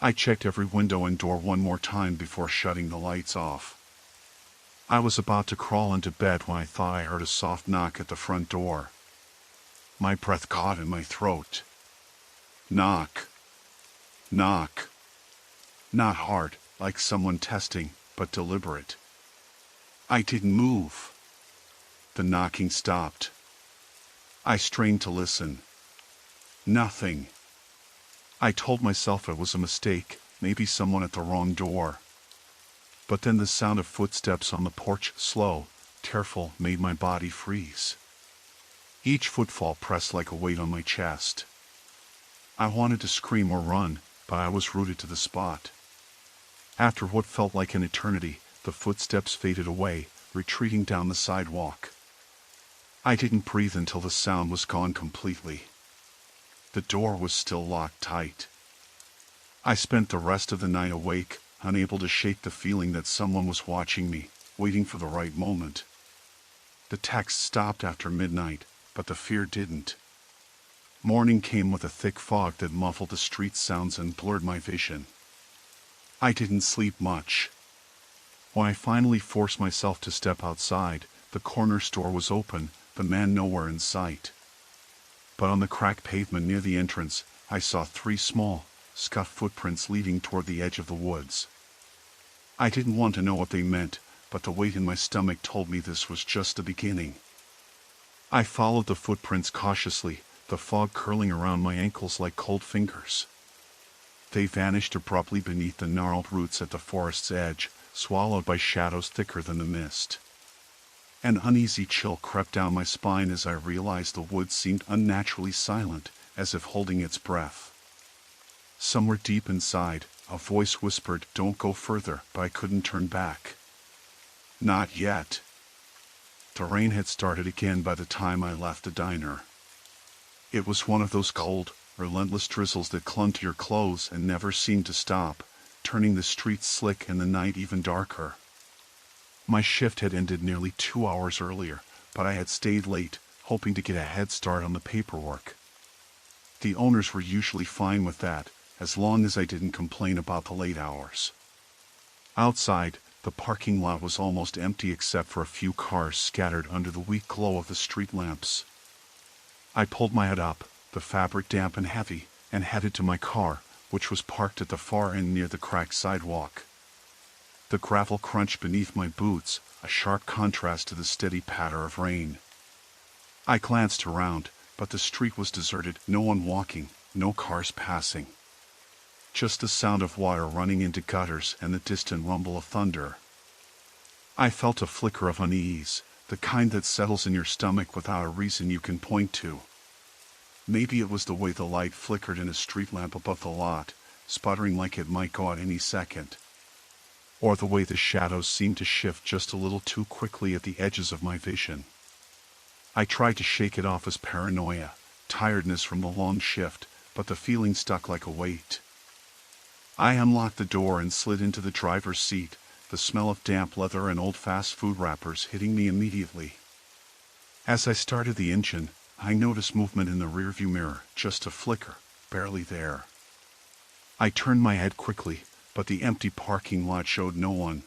I checked every window and door one more time before shutting the lights off. I was about to crawl into bed when I thought I heard a soft knock at the front door. My breath caught in my throat. Knock. Knock. Not hard, like someone testing, but deliberate. I didn't move. The knocking stopped. I strained to listen. Nothing. I told myself it was a mistake, maybe someone at the wrong door. But then the sound of footsteps on the porch, slow, careful, made my body freeze. Each footfall pressed like a weight on my chest. I wanted to scream or run, but I was rooted to the spot. After what felt like an eternity, the footsteps faded away, retreating down the sidewalk. I didn't breathe until the sound was gone completely. The door was still locked tight. I spent the rest of the night awake, unable to shake the feeling that someone was watching me, waiting for the right moment. The text stopped after midnight, but the fear didn't. Morning came with a thick fog that muffled the street sounds and blurred my vision. I didn't sleep much. When I finally forced myself to step outside, the corner store was open, the man nowhere in sight. But on the cracked pavement near the entrance, I saw 3 small, scuffed footprints leading toward the edge of the woods. I didn't want to know what they meant, but the weight in my stomach told me this was just the beginning. I followed the footprints cautiously, the fog curling around my ankles like cold fingers. They vanished abruptly beneath the gnarled roots at the forest's edge, swallowed by shadows thicker than the mist. An uneasy chill crept down my spine as I realized the woods seemed unnaturally silent, as if holding its breath. Somewhere deep inside, a voice whispered, "Don't go further," but I couldn't turn back. Not yet. The rain had started again by the time I left the diner. It was one of those cold, relentless drizzles that clung to your clothes and never seemed to stop, turning the streets slick and the night even darker. My shift had ended nearly 2 hours earlier, but I had stayed late, hoping to get a head start on the paperwork. The owners were usually fine with that, as long as I didn't complain about the late hours. Outside, the parking lot was almost empty except for a few cars scattered under the weak glow of the street lamps. I pulled my head up, the fabric damp and heavy, and headed to my car, which was parked at the far end near the cracked sidewalk. The gravel crunched beneath my boots, a sharp contrast to the steady patter of rain. I glanced around, but the street was deserted, no one walking, no cars passing. Just the sound of water running into gutters and the distant rumble of thunder. I felt a flicker of unease, the kind that settles in your stomach without a reason you can point to. Maybe it was the way the light flickered in a street lamp above the lot, sputtering like it might go out any second. Or the way the shadows seemed to shift just a little too quickly at the edges of my vision. I tried to shake it off as paranoia, tiredness from the long shift, but the feeling stuck like a weight. I unlocked the door and slid into the driver's seat, the smell of damp leather and old fast food wrappers hitting me immediately. As I started the engine, I noticed movement in the rearview mirror, just a flicker, barely there. I turned my head quickly, but the empty parking lot showed no one.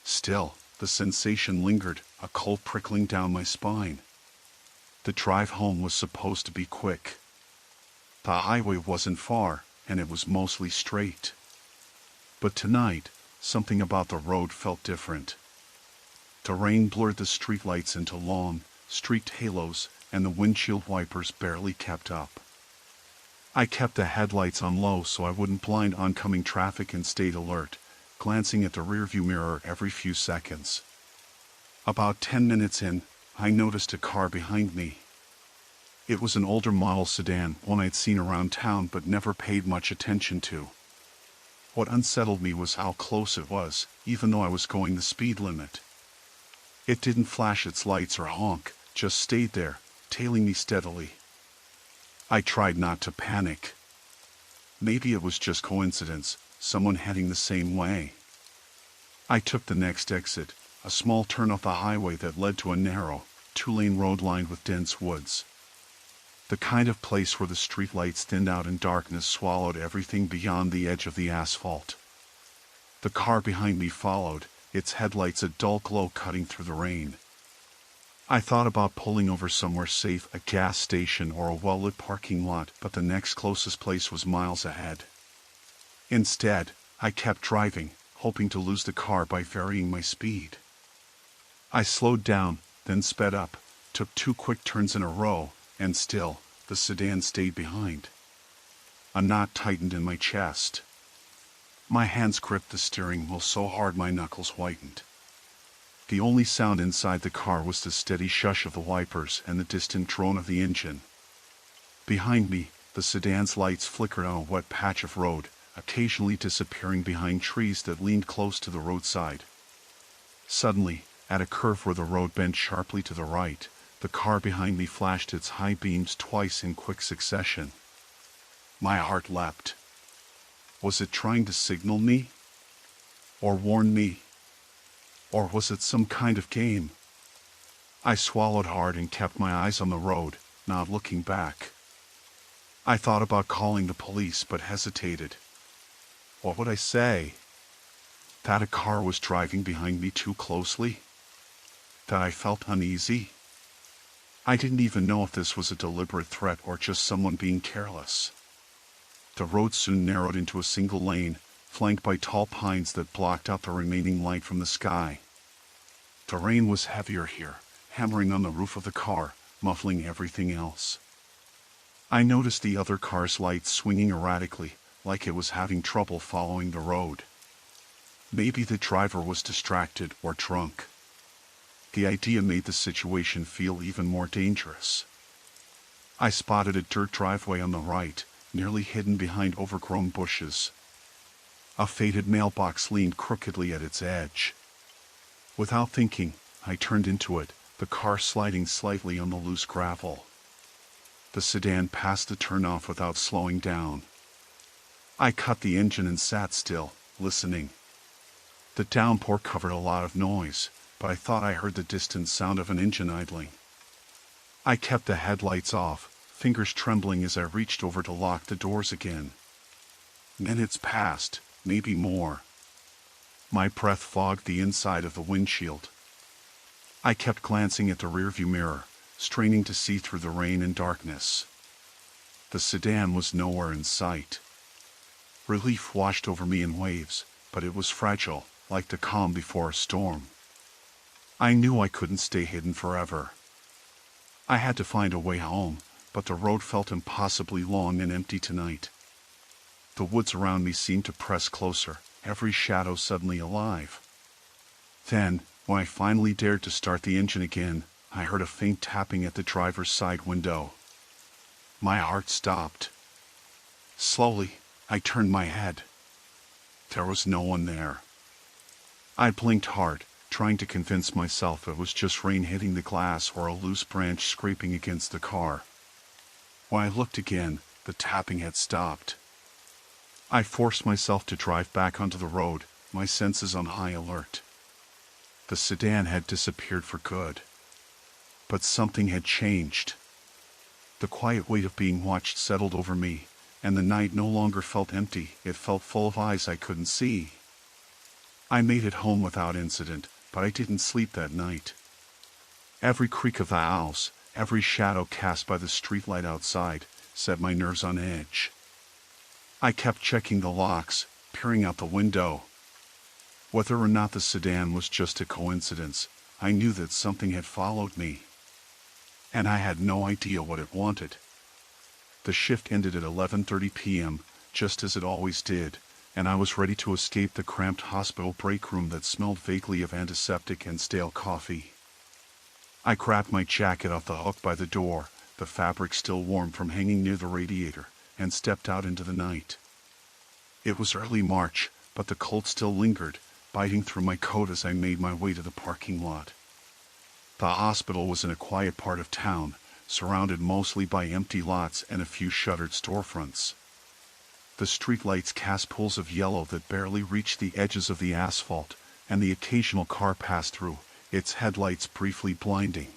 Still, the sensation lingered, a cold prickling down my spine. The drive home was supposed to be quick. The highway wasn't far, and it was mostly straight. But tonight, something about the road felt different. The rain blurred the streetlights into long, streaked halos, and the windshield wipers barely kept up. I kept the headlights on low so I wouldn't blind oncoming traffic and stayed alert, glancing at the rearview mirror every few seconds. About 10 minutes in, I noticed a car behind me. It was an older model sedan, one I'd seen around town but never paid much attention to. What unsettled me was how close it was, even though I was going the speed limit. It didn't flash its lights or honk, just stayed there, tailing me steadily. I tried not to panic. Maybe it was just coincidence, someone heading the same way. I took the next exit, a small turn off the highway that led to a narrow, two-lane road lined with dense woods. The kind of place where the streetlights thinned out and darkness swallowed everything beyond the edge of the asphalt. The car behind me followed, its headlights a dull glow cutting through the rain. I thought about pulling over somewhere safe, a gas station or a well-lit parking lot, but the next closest place was miles ahead. Instead, I kept driving, hoping to lose the car by varying my speed. I slowed down, then sped up, took 2 quick turns in a row, and still, the sedan stayed behind. A knot tightened in my chest. My hands gripped the steering wheel so hard my knuckles whitened. The only sound inside the car was the steady shush of the wipers and the distant drone of the engine. Behind me, the sedan's lights flickered on a wet patch of road, occasionally disappearing behind trees that leaned close to the roadside. Suddenly, at a curve where the road bent sharply to the right, the car behind me flashed its high beams twice in quick succession. My heart leapt. Was it trying to signal me? Or warn me? Or was it some kind of game? I swallowed hard and kept my eyes on the road, not looking back. I thought about calling the police but hesitated. What would I say? That a car was driving behind me too closely? That I felt uneasy? I didn't even know if this was a deliberate threat or just someone being careless. The road soon narrowed into a single lane, flanked by tall pines that blocked out the remaining light from the sky. The rain was heavier here, hammering on the roof of the car, muffling everything else. I noticed the other car's lights swinging erratically, like it was having trouble following the road. Maybe the driver was distracted or drunk. The idea made the situation feel even more dangerous. I spotted a dirt driveway on the right, nearly hidden behind overgrown bushes. A faded mailbox leaned crookedly at its edge. Without thinking, I turned into it, the car sliding slightly on the loose gravel. The sedan passed the turnoff without slowing down. I cut the engine and sat still, listening. The downpour covered a lot of noise, but I thought I heard the distant sound of an engine idling. I kept the headlights off, fingers trembling as I reached over to lock the doors again. Minutes passed, maybe more. My breath fogged the inside of the windshield. I kept glancing at the rearview mirror, straining to see through the rain and darkness. The sedan was nowhere in sight. Relief washed over me in waves, but it was fragile, like the calm before a storm. I knew I couldn't stay hidden forever. I had to find a way home, but the road felt impossibly long and empty tonight. The woods around me seemed to press closer, every shadow suddenly alive. Then, when I finally dared to start the engine again, I heard a faint tapping at the driver's side window. My heart stopped. Slowly, I turned my head. There was no one there. I blinked hard, trying to convince myself it was just rain hitting the glass or a loose branch scraping against the car. When I looked again, the tapping had stopped. I forced myself to drive back onto the road, my senses on high alert. The sedan had disappeared for good. But something had changed. The quiet weight of being watched settled over me, and the night no longer felt empty, it felt full of eyes I couldn't see. I made it home without incident, but I didn't sleep that night. Every creak of the house, every shadow cast by the streetlight outside, set my nerves on edge. I kept checking the locks, peering out the window. Whether or not the sedan was just a coincidence, I knew that something had followed me. And I had no idea what it wanted. The shift ended at 11:30 p.m., just as it always did, and I was ready to escape the cramped hospital break room that smelled vaguely of antiseptic and stale coffee. I grabbed my jacket off the hook by the door, the fabric still warm from hanging near the radiator, and stepped out into the night. It was early March, but the cold still lingered, biting through my coat as I made my way to the parking lot. The hospital was in a quiet part of town, surrounded mostly by empty lots and a few shuttered storefronts. The streetlights cast pools of yellow that barely reached the edges of the asphalt, and the occasional car passed through, its headlights briefly blinding.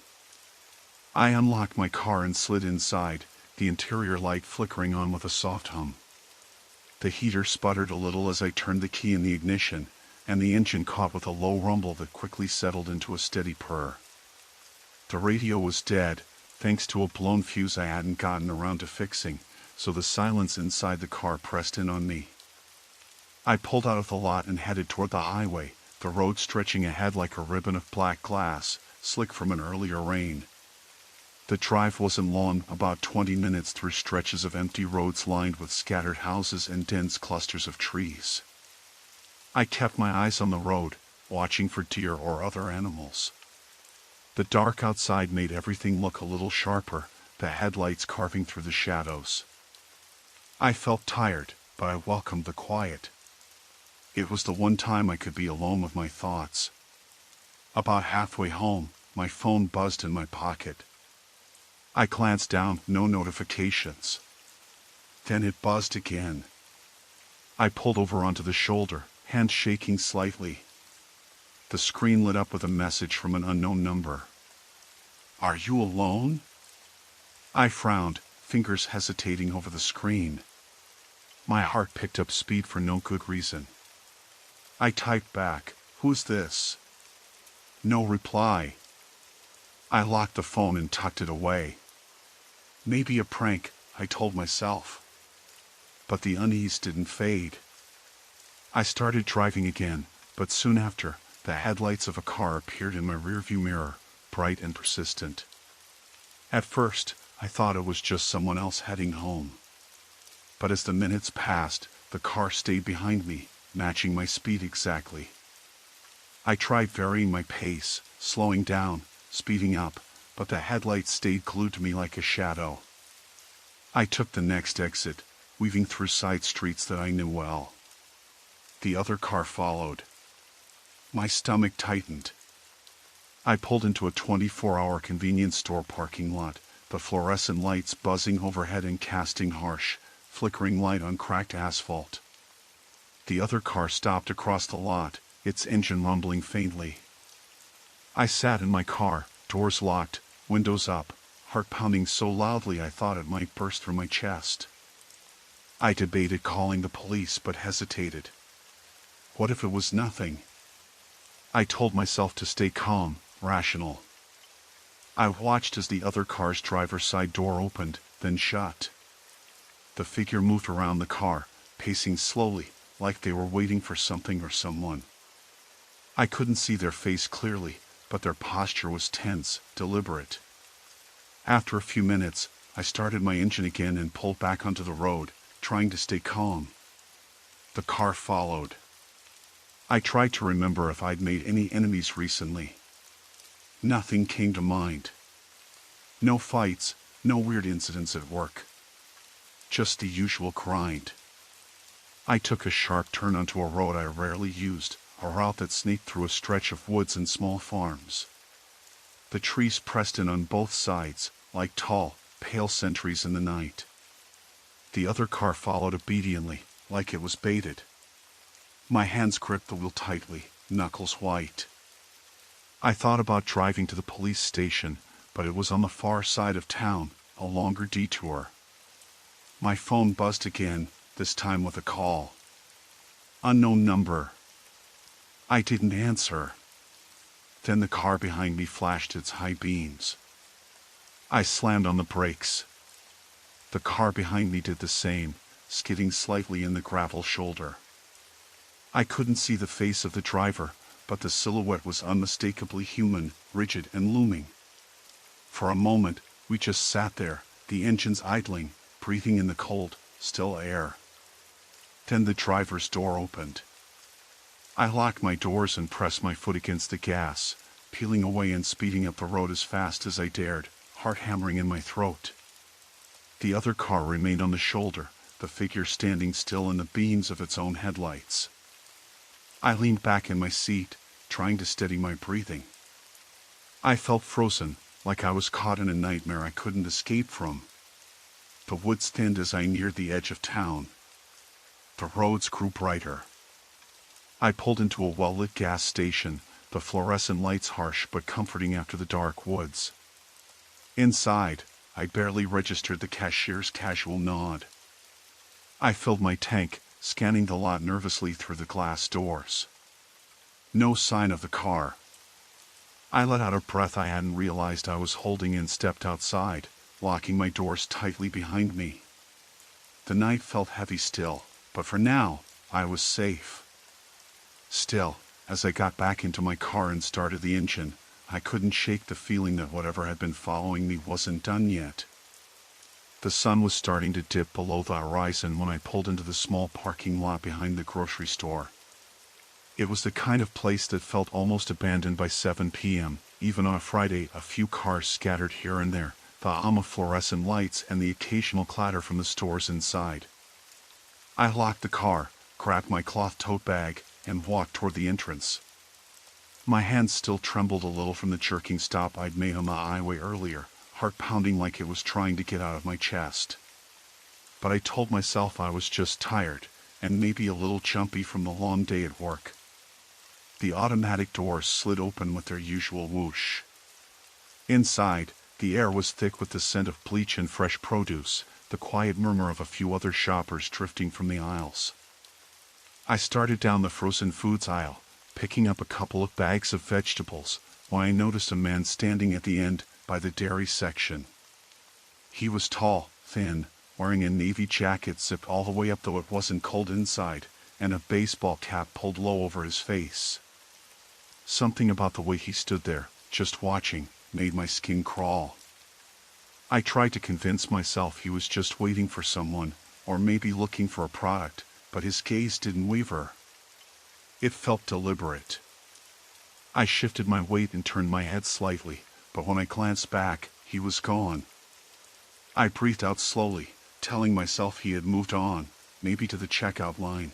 I unlocked my car and slid inside, the interior light flickering on with a soft hum. The heater sputtered a little as I turned the key in the ignition, and the engine caught with a low rumble that quickly settled into a steady purr. The radio was dead, thanks to a blown fuse I hadn't gotten around to fixing, so the silence inside the car pressed in on me. I pulled out of the lot and headed toward the highway, the road stretching ahead like a ribbon of black glass, slick from an earlier rain. The drive wasn't long, about 20 minutes through stretches of empty roads lined with scattered houses and dense clusters of trees. I kept my eyes on the road, watching for deer or other animals. The dark outside made everything look a little sharper, the headlights carving through the shadows. I felt tired, but I welcomed the quiet. It was the one time I could be alone with my thoughts. About halfway home, my phone buzzed in my pocket. I glanced down, no notifications. Then it buzzed again. I pulled over onto the shoulder, hands shaking slightly. The screen lit up with a message from an unknown number. "Are you alone?" I frowned, fingers hesitating over the screen. My heart picked up speed for no good reason. I typed back, "Who's this?" No reply. I locked the phone and tucked it away. Maybe a prank, I told myself. But the unease didn't fade. I started driving again, but soon after, the headlights of a car appeared in my rearview mirror, bright and persistent. At first, I thought it was just someone else heading home. But as the minutes passed, the car stayed behind me, matching my speed exactly. I tried varying my pace, slowing down, speeding up, but the headlights stayed glued to me like a shadow. I took the next exit, weaving through side streets that I knew well. The other car followed. My stomach tightened. I pulled into a 24-hour convenience store parking lot, the fluorescent lights buzzing overhead and casting harsh, flickering light on cracked asphalt. The other car stopped across the lot, its engine rumbling faintly. I sat in my car, doors locked, windows up, heart pounding so loudly I thought it might burst through my chest. I debated calling the police but hesitated. What if it was nothing? I told myself to stay calm, rational. I watched as the other car's driver's side door opened, then shut. The figure moved around the car, pacing slowly, like they were waiting for something or someone. I couldn't see their face clearly, but their posture was tense, deliberate. After a few minutes, I started my engine again and pulled back onto the road, trying to stay calm. The car followed. I tried to remember if I'd made any enemies recently. Nothing came to mind. No fights, no weird incidents at work. Just the usual grind. I took a sharp turn onto a road I rarely used, a route that snaked through a stretch of woods and small farms. The trees pressed in on both sides, like tall, pale sentries in the night. The other car followed obediently, like it was baited. My hands gripped the wheel tightly, knuckles white. I thought about driving to the police station, but it was on the far side of town, a longer detour. My phone buzzed again, this time with a call. Unknown number. I didn't answer. Then the car behind me flashed its high beams. I slammed on the brakes. The car behind me did the same, skidding slightly in the gravel shoulder. I couldn't see the face of the driver, but the silhouette was unmistakably human, rigid and looming. For a moment, we just sat there, the engines idling, breathing in the cold, still air. Then the driver's door opened. I locked my doors and pressed my foot against the gas, peeling away and speeding up the road as fast as I dared, heart hammering in my throat. The other car remained on the shoulder, the figure standing still in the beams of its own headlights. I leaned back in my seat, trying to steady my breathing. I felt frozen, like I was caught in a nightmare I couldn't escape from. The woods thinned as I neared the edge of town. The roads grew brighter. I pulled into a well-lit gas station, the fluorescent lights harsh but comforting after the dark woods. Inside, I barely registered the cashier's casual nod. I filled my tank, scanning the lot nervously through the glass doors. No sign of the car. I let out a breath I hadn't realized I was holding and stepped outside, locking my doors tightly behind me. The night felt heavy still, but for now, I was safe. Still, as I got back into my car and started the engine, I couldn't shake the feeling that whatever had been following me wasn't done yet. The sun was starting to dip below the horizon when I pulled into the small parking lot behind the grocery store. It was the kind of place that felt almost abandoned by 7 p.m., even on a Friday. A few cars scattered here and there, the fluorescent lights and the occasional clatter from the stores inside. I locked the car, grabbed my cloth tote bag, and walked toward the entrance. My hands still trembled a little from the jerking stop I'd made on the highway earlier, heart pounding like it was trying to get out of my chest. But I told myself I was just tired, and maybe a little jumpy from the long day at work. The automatic doors slid open with their usual whoosh. Inside, the air was thick with the scent of bleach and fresh produce, the quiet murmur of a few other shoppers drifting from the aisles. I started down the frozen foods aisle, picking up a couple of bags of vegetables, when I noticed a man standing at the end, by the dairy section. He was tall, thin, wearing a navy jacket zipped all the way up though it wasn't cold inside, and a baseball cap pulled low over his face. Something about the way he stood there, just watching, made my skin crawl. I tried to convince myself he was just waiting for someone, or maybe looking for a product, but his gaze didn't waver. It felt deliberate. I shifted my weight and turned my head slightly, but when I glanced back, he was gone. I breathed out slowly, telling myself he had moved on, maybe to the checkout line.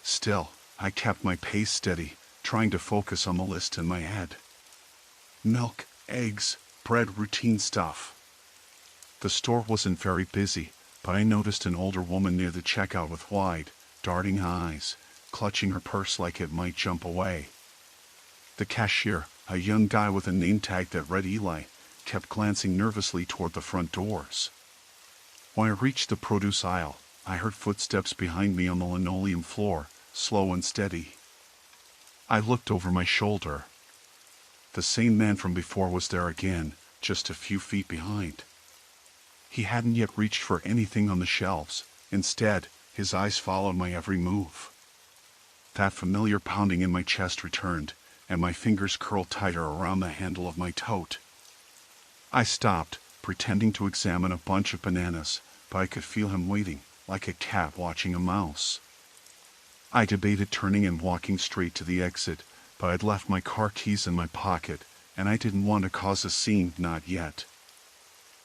Still, I kept my pace steady, trying to focus on the list in my head. Milk, eggs, bread, routine stuff. The store wasn't very busy, but I noticed an older woman near the checkout with wide, darting eyes, clutching her purse like it might jump away. The cashier, a young guy with a name tag that read Eli, kept glancing nervously toward the front doors. When I reached the produce aisle, I heard footsteps behind me on the linoleum floor, slow and steady. I looked over my shoulder. The same man from before was there again, just a few feet behind. He hadn't yet reached for anything on the shelves. Instead, his eyes followed my every move. That familiar pounding in my chest returned, and my fingers curled tighter around the handle of my tote. I stopped, pretending to examine a bunch of bananas, but I could feel him waiting, like a cat watching a mouse. I debated turning and walking straight to the exit, but I'd left my car keys in my pocket, and I didn't want to cause a scene, not yet.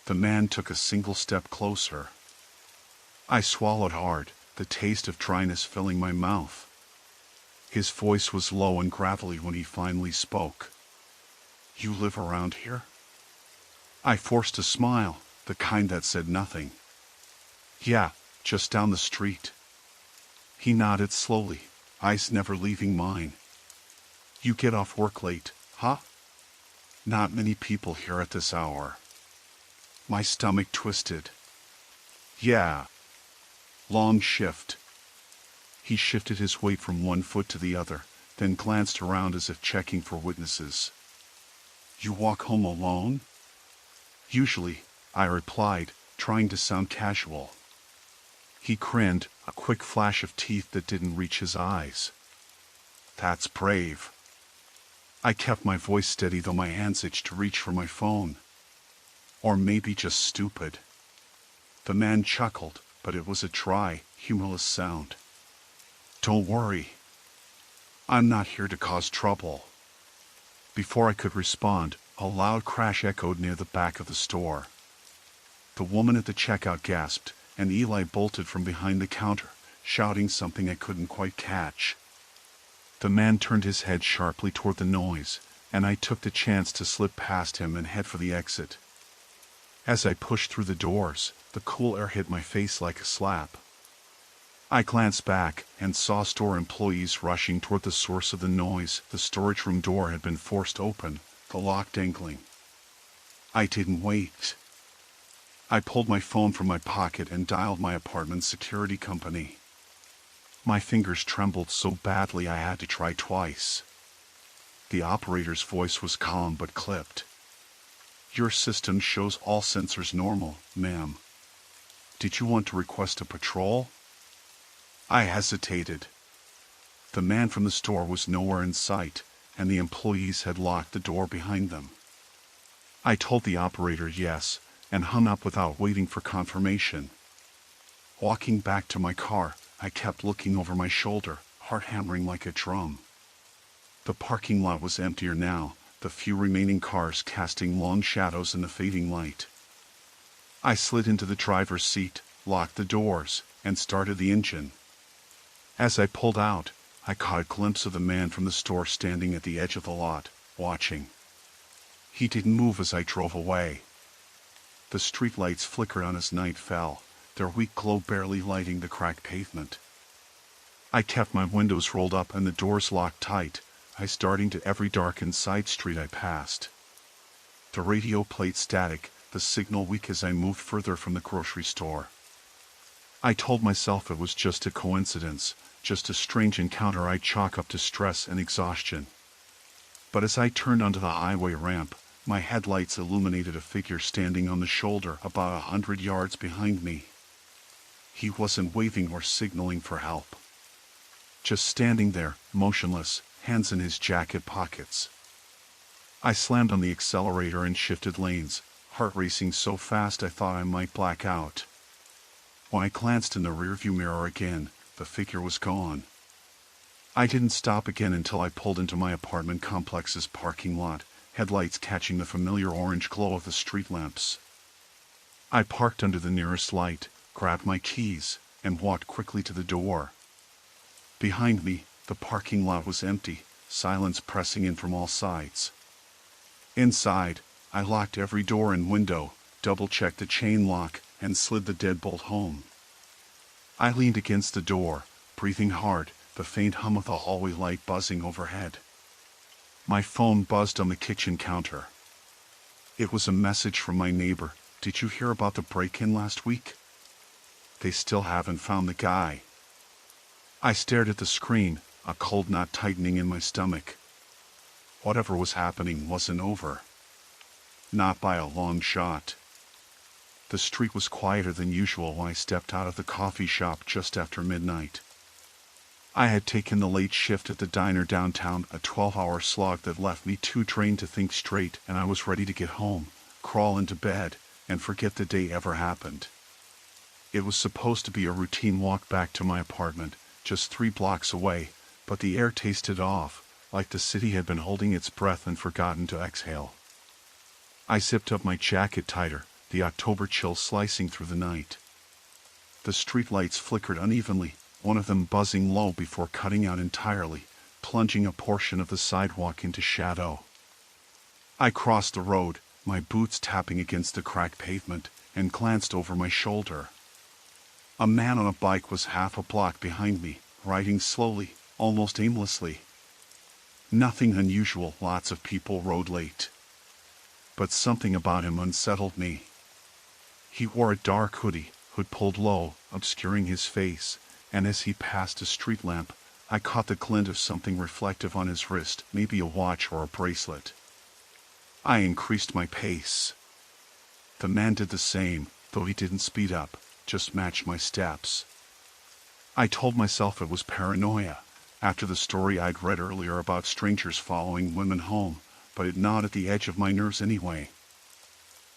The man took a single step closer. I swallowed hard, the taste of dryness filling my mouth. His voice was low and gravelly when he finally spoke. "You live around here?" I forced a smile, the kind that said nothing. "Yeah, just down the street." He nodded slowly, eyes never leaving mine. "You get off work late, huh?" "Not many people here at this hour." My stomach twisted. "Yeah. Long shift." He shifted his weight from one foot to the other, then glanced around as if checking for witnesses. "You walk home alone?" "Usually," I replied, trying to sound casual. He grinned, a quick flash of teeth that didn't reach his eyes. "That's brave." I kept my voice steady though my hands itched to reach for my phone. Or maybe just stupid. The man chuckled, but it was a dry, humorless sound. "Don't worry. I'm not here to cause trouble." Before I could respond, a loud crash echoed near the back of the store. The woman at the checkout gasped, and Eli bolted from behind the counter, shouting something I couldn't quite catch. The man turned his head sharply toward the noise, and I took the chance to slip past him and head for the exit. As I pushed through the doors, the cool air hit my face like a slap. I glanced back and saw store employees rushing toward the source of the noise. The storage room door had been forced open, the lock dangling. I didn't wait. I pulled my phone from my pocket and dialed my apartment security company. My fingers trembled so badly I had to try twice. The operator's voice was calm but clipped. "Your system shows all sensors normal, ma'am. Did you want to request a patrol?" I hesitated. The man from the store was nowhere in sight, and the employees had locked the door behind them. I told the operator yes, and hung up without waiting for confirmation. Walking back to my car, I kept looking over my shoulder, heart hammering like a drum. The parking lot was emptier now, the few remaining cars casting long shadows in the fading light. I slid into the driver's seat, locked the doors, and started the engine. As I pulled out, I caught a glimpse of the man from the store standing at the edge of the lot, watching. He didn't move as I drove away. The streetlights flickered on as night fell, their weak glow barely lighting the cracked pavement. I kept my windows rolled up and the doors locked tight, I starting to every darkened side street I passed. The radio played static, the signal weak as I moved further from the grocery store. I told myself it was just a coincidence, just a strange encounter I'd chalk up to stress and exhaustion. But as I turned onto the highway ramp, my headlights illuminated a figure standing on the shoulder about 100 yards behind me. He wasn't waving or signaling for help. Just standing there, motionless, hands in his jacket pockets. I slammed on the accelerator and shifted lanes, heart racing so fast I thought I might black out. When I glanced in the rearview mirror again, the figure was gone. I didn't stop again until I pulled into my apartment complex's parking lot, headlights catching the familiar orange glow of the street lamps. I parked under the nearest light, grabbed my keys, and walked quickly to the door. Behind me, the parking lot was empty, silence pressing in from all sides. Inside, I locked every door and window, double-checked the chain lock, and slid the deadbolt home. I leaned against the door, breathing hard, the faint hum of the hallway light buzzing overhead. My phone buzzed on the kitchen counter. It was a message from my neighbor. "Did you hear about the break-in last week? They still haven't found the guy." I stared at the screen, a cold knot tightening in my stomach. Whatever was happening wasn't over. Not by a long shot. The street was quieter than usual when I stepped out of the coffee shop just after midnight. I had taken the late shift at the diner downtown, a 12-hour slog that left me too drained to think straight, and I was ready to get home, crawl into bed, and forget the day ever happened. It was supposed to be a routine walk back to my apartment, just 3 blocks away, but the air tasted off, like the city had been holding its breath and forgotten to exhale. I zipped up my jacket tighter, the October chill slicing through the night. The streetlights flickered unevenly, one of them buzzing low before cutting out entirely, plunging a portion of the sidewalk into shadow. I crossed the road, my boots tapping against the cracked pavement, and glanced over my shoulder. A man on a bike was half a block behind me, riding slowly, almost aimlessly. Nothing unusual, lots of people rode late. But something about him unsettled me. He wore a dark hood pulled low, obscuring his face, and as he passed a street lamp, I caught the glint of something reflective on his wrist, maybe a watch or a bracelet. I increased my pace. The man did the same, though he didn't speed up, just matched my steps. I told myself it was paranoia, after the story I'd read earlier about strangers following women home, but it gnawed at the edge of my nerves anyway.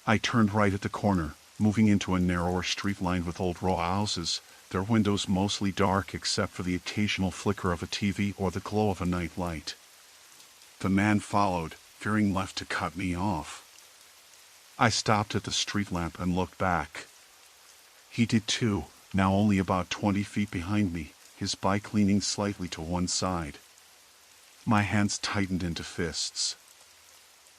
I turned right at the corner, moving into a narrower street lined with old row houses, their windows mostly dark except for the occasional flicker of a TV or the glow of a night light. The man followed, fearing left to cut me off. I stopped at the street lamp and looked back. He did too, now only about 20 feet behind me, his bike leaning slightly to one side. My hands tightened into fists.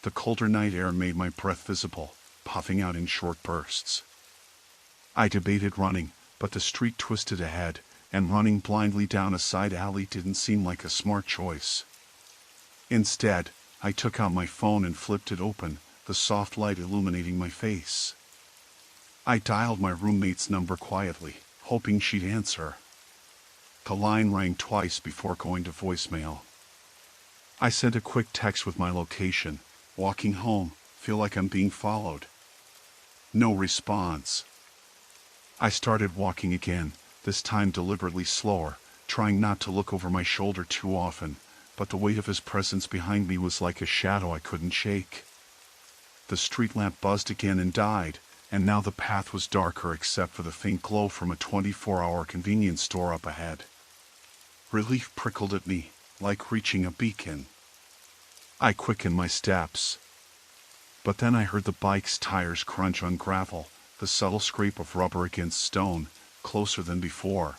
The colder night air made my breath visible, puffing out in short bursts. I debated running, but the street twisted ahead, and running blindly down a side alley didn't seem like a smart choice. Instead, I took out my phone and flipped it open, the soft light illuminating my face. I dialed my roommate's number quietly, hoping she'd answer. The line rang twice before going to voicemail. I sent a quick text with my location. Walking home, feel like I'm being followed. No response. I started walking again, this time deliberately slower, trying not to look over my shoulder too often, but the weight of his presence behind me was like a shadow I couldn't shake. The street lamp buzzed again and died, and now the path was darker except for the faint glow from a 24-hour convenience store up ahead. Relief prickled at me, like reaching a beacon. I quickened my steps. But then I heard the bike's tires crunch on gravel, the subtle scrape of rubber against stone, closer than before.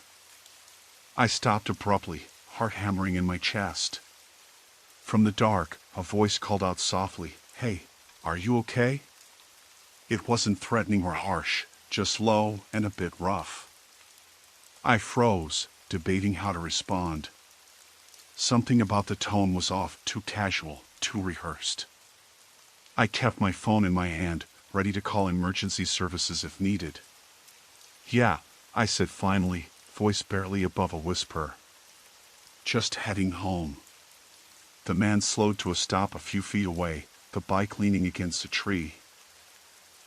I stopped abruptly, heart hammering in my chest. From the dark, a voice called out softly, "Hey, are you okay?" It wasn't threatening or harsh, just low and a bit rough. I froze, debating how to respond. Something about the tone was off, too casual, too rehearsed. I kept my phone in my hand, ready to call emergency services if needed. "Yeah," I said finally, voice barely above a whisper. "Just heading home." The man slowed to a stop a few feet away, the bike leaning against a tree.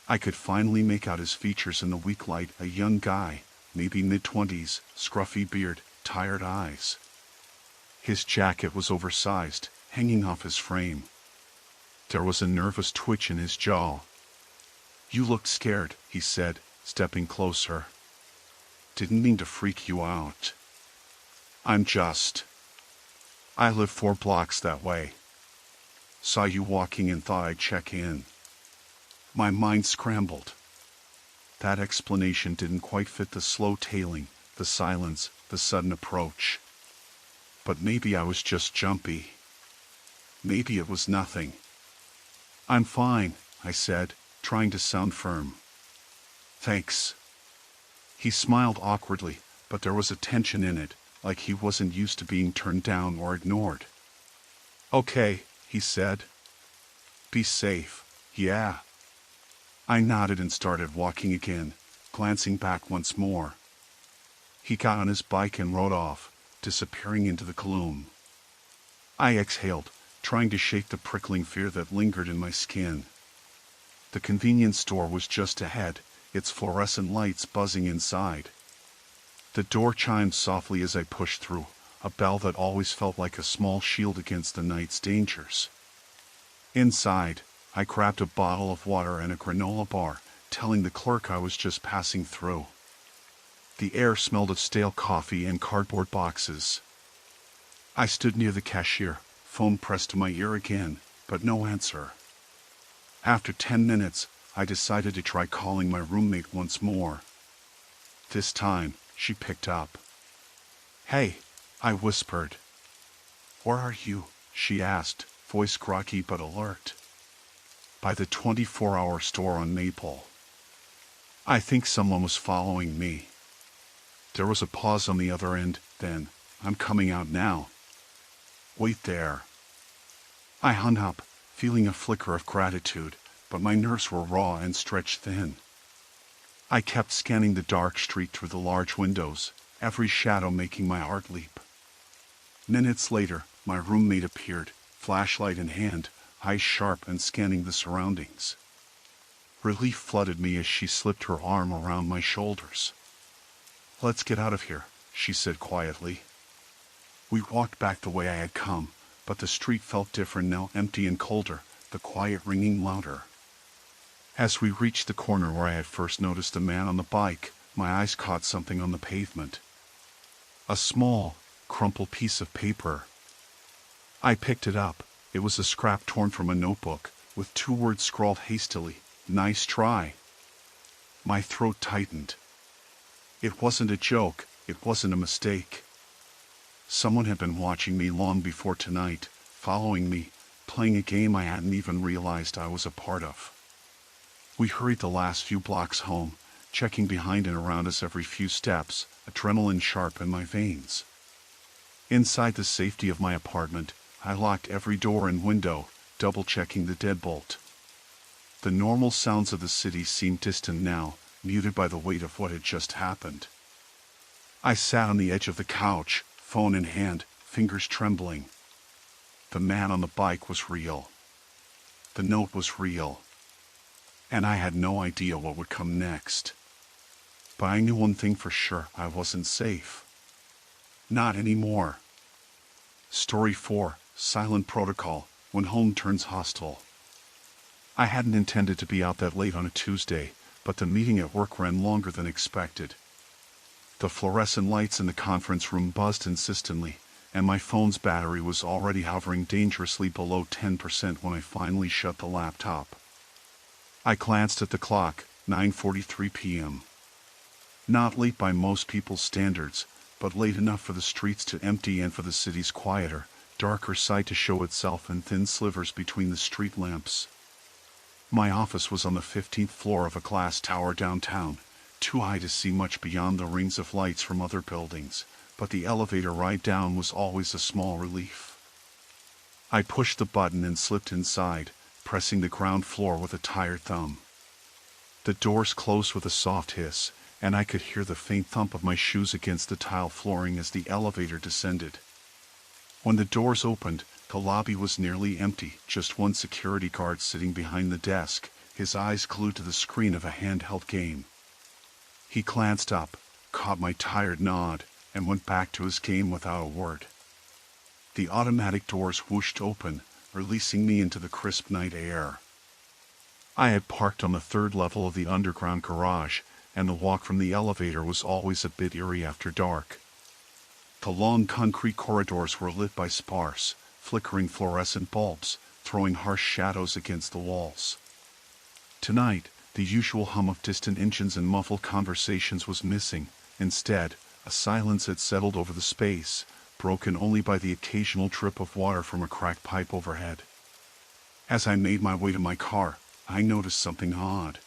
I could finally make out his features in the weak light, a young guy, maybe mid-20s, scruffy beard, tired eyes. His jacket was oversized, hanging off his frame. There was a nervous twitch in his jaw. "You looked scared," he said, stepping closer. "Didn't mean to freak you out. I live 4 blocks that way. Saw you walking and thought I'd check in." My mind scrambled. That explanation didn't quite fit the slow tailing, the silence, the sudden approach. But maybe I was just jumpy. Maybe it was nothing. "I'm fine," I said, trying to sound firm. "Thanks." He smiled awkwardly, but there was a tension in it, like he wasn't used to being turned down or ignored. "Okay," he said. "Be safe." "Yeah." I nodded and started walking again, glancing back once more. He got on his bike and rode off, disappearing into the gloom. I exhaled, trying to shake the prickling fear that lingered in my skin. The convenience store was just ahead, its fluorescent lights buzzing inside. The door chimed softly as I pushed through, a bell that always felt like a small shield against the night's dangers. Inside, I grabbed a bottle of water and a granola bar, telling the clerk I was just passing through. The air smelled of stale coffee and cardboard boxes. I stood near the cashier, phone pressed to my ear again, but no answer. After 10 minutes, I decided to try calling my roommate once more. This time, she picked up. "Hey," I whispered. "Where are you?" she asked, voice groggy but alert. "By the 24-hour store on Maple." I think someone was following me. There was a pause on the other end, then, "I'm coming out now." "Wait there." I hung up, feeling a flicker of gratitude, but my nerves were raw and stretched thin. I kept scanning the dark street through the large windows, every shadow making my heart leap. Minutes later, my roommate appeared, flashlight in hand, eyes sharp and scanning the surroundings. Relief flooded me as she slipped her arm around my shoulders. "Let's get out of here," she said quietly. We walked back the way I had come, but the street felt different now, empty and colder, the quiet ringing louder. As we reached the corner where I had first noticed the man on the bike, my eyes caught something on the pavement. A small, crumpled piece of paper. I picked it up, It was a scrap torn from a notebook, with 2 words scrawled hastily, "Nice try." My throat tightened. It wasn't a joke, it wasn't a mistake. Someone had been watching me long before tonight, following me, playing a game I hadn't even realized I was a part of. We hurried the last few blocks home, checking behind and around us every few steps, adrenaline sharp in my veins. Inside the safety of my apartment, I locked every door and window, double-checking the deadbolt. The normal sounds of the city seemed distant now, muted by the weight of what had just happened. I sat on the edge of the couch, phone in hand, fingers trembling. The man on the bike was real. The note was real. And I had no idea what would come next. But I knew one thing for sure: I wasn't safe. Not anymore. Story 4, Silent Protocol, When Home Turns Hostile. I hadn't intended to be out that late on a Tuesday, but the meeting at work ran longer than expected. The fluorescent lights in the conference room buzzed insistently, and my phone's battery was already hovering dangerously below 10% when I finally shut the laptop. I glanced at the clock, 9:43 p.m. Not late by most people's standards, but late enough for the streets to empty and for the city's quieter, darker side to show itself in thin slivers between the street lamps. My office was on the 15th floor of a glass tower downtown, too high to see much beyond the rings of lights from other buildings, but the elevator ride down was always a small relief. I pushed the button and slipped inside, pressing the ground floor with a tired thumb. The doors closed with a soft hiss, and I could hear the faint thump of my shoes against the tile flooring as the elevator descended. When the doors opened, the lobby was nearly empty, just one security guard sitting behind the desk, his eyes glued to the screen of a handheld game. He glanced up, caught my tired nod, and went back to his game without a word. The automatic doors whooshed open, releasing me into the crisp night air. I had parked on the 3rd level of the underground garage, and the walk from the elevator was always a bit eerie after dark. The long concrete corridors were lit by sparse, flickering fluorescent bulbs, throwing harsh shadows against the walls. Tonight, the usual hum of distant engines and muffled conversations was missing. Instead, a silence had settled over the space, broken only by the occasional drip of water from a cracked pipe overhead. As I made my way to my car, I noticed something odd.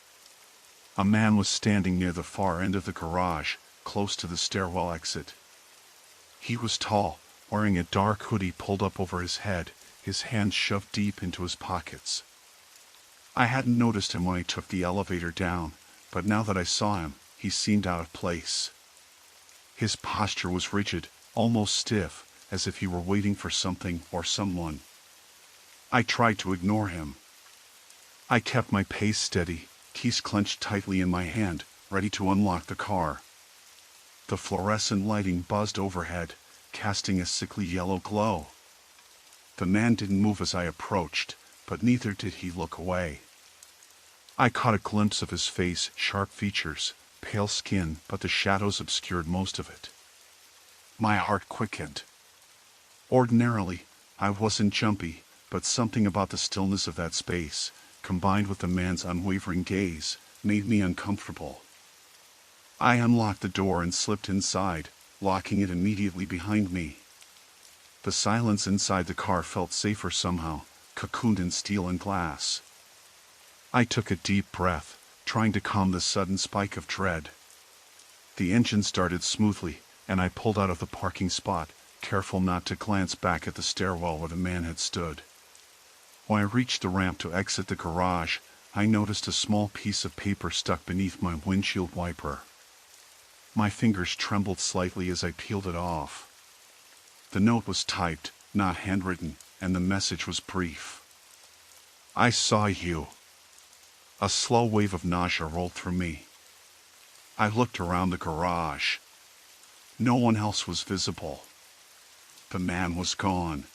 A man was standing near the far end of the garage, close to the stairwell exit. He was tall, wearing a dark hoodie pulled up over his head, his hands shoved deep into his pockets. I hadn't noticed him when I took the elevator down, but now that I saw him, he seemed out of place. His posture was rigid, almost stiff, as if he were waiting for something or someone. I tried to ignore him. I kept my pace steady, keys clenched tightly in my hand, ready to unlock the car. The fluorescent lighting buzzed overhead, casting a sickly yellow glow. The man didn't move as I approached, but neither did he look away. I caught a glimpse of his face, sharp features, pale skin, but the shadows obscured most of it. My heart quickened. Ordinarily, I wasn't jumpy, but something about the stillness of that space, combined with the man's unwavering gaze, made me uncomfortable. I unlocked the door and slipped inside, locking it immediately behind me. The silence inside the car felt safer somehow, cocooned in steel and glass. I took a deep breath, trying to calm the sudden spike of dread. The engine started smoothly, and I pulled out of the parking spot, careful not to glance back at the stairwell where the man had stood. When I reached the ramp to exit the garage, I noticed a small piece of paper stuck beneath my windshield wiper. My fingers trembled slightly as I peeled it off. The note was typed, not handwritten, and the message was brief. "I saw you." A slow wave of nausea rolled through me. I looked around the garage. No one else was visible. The man was gone.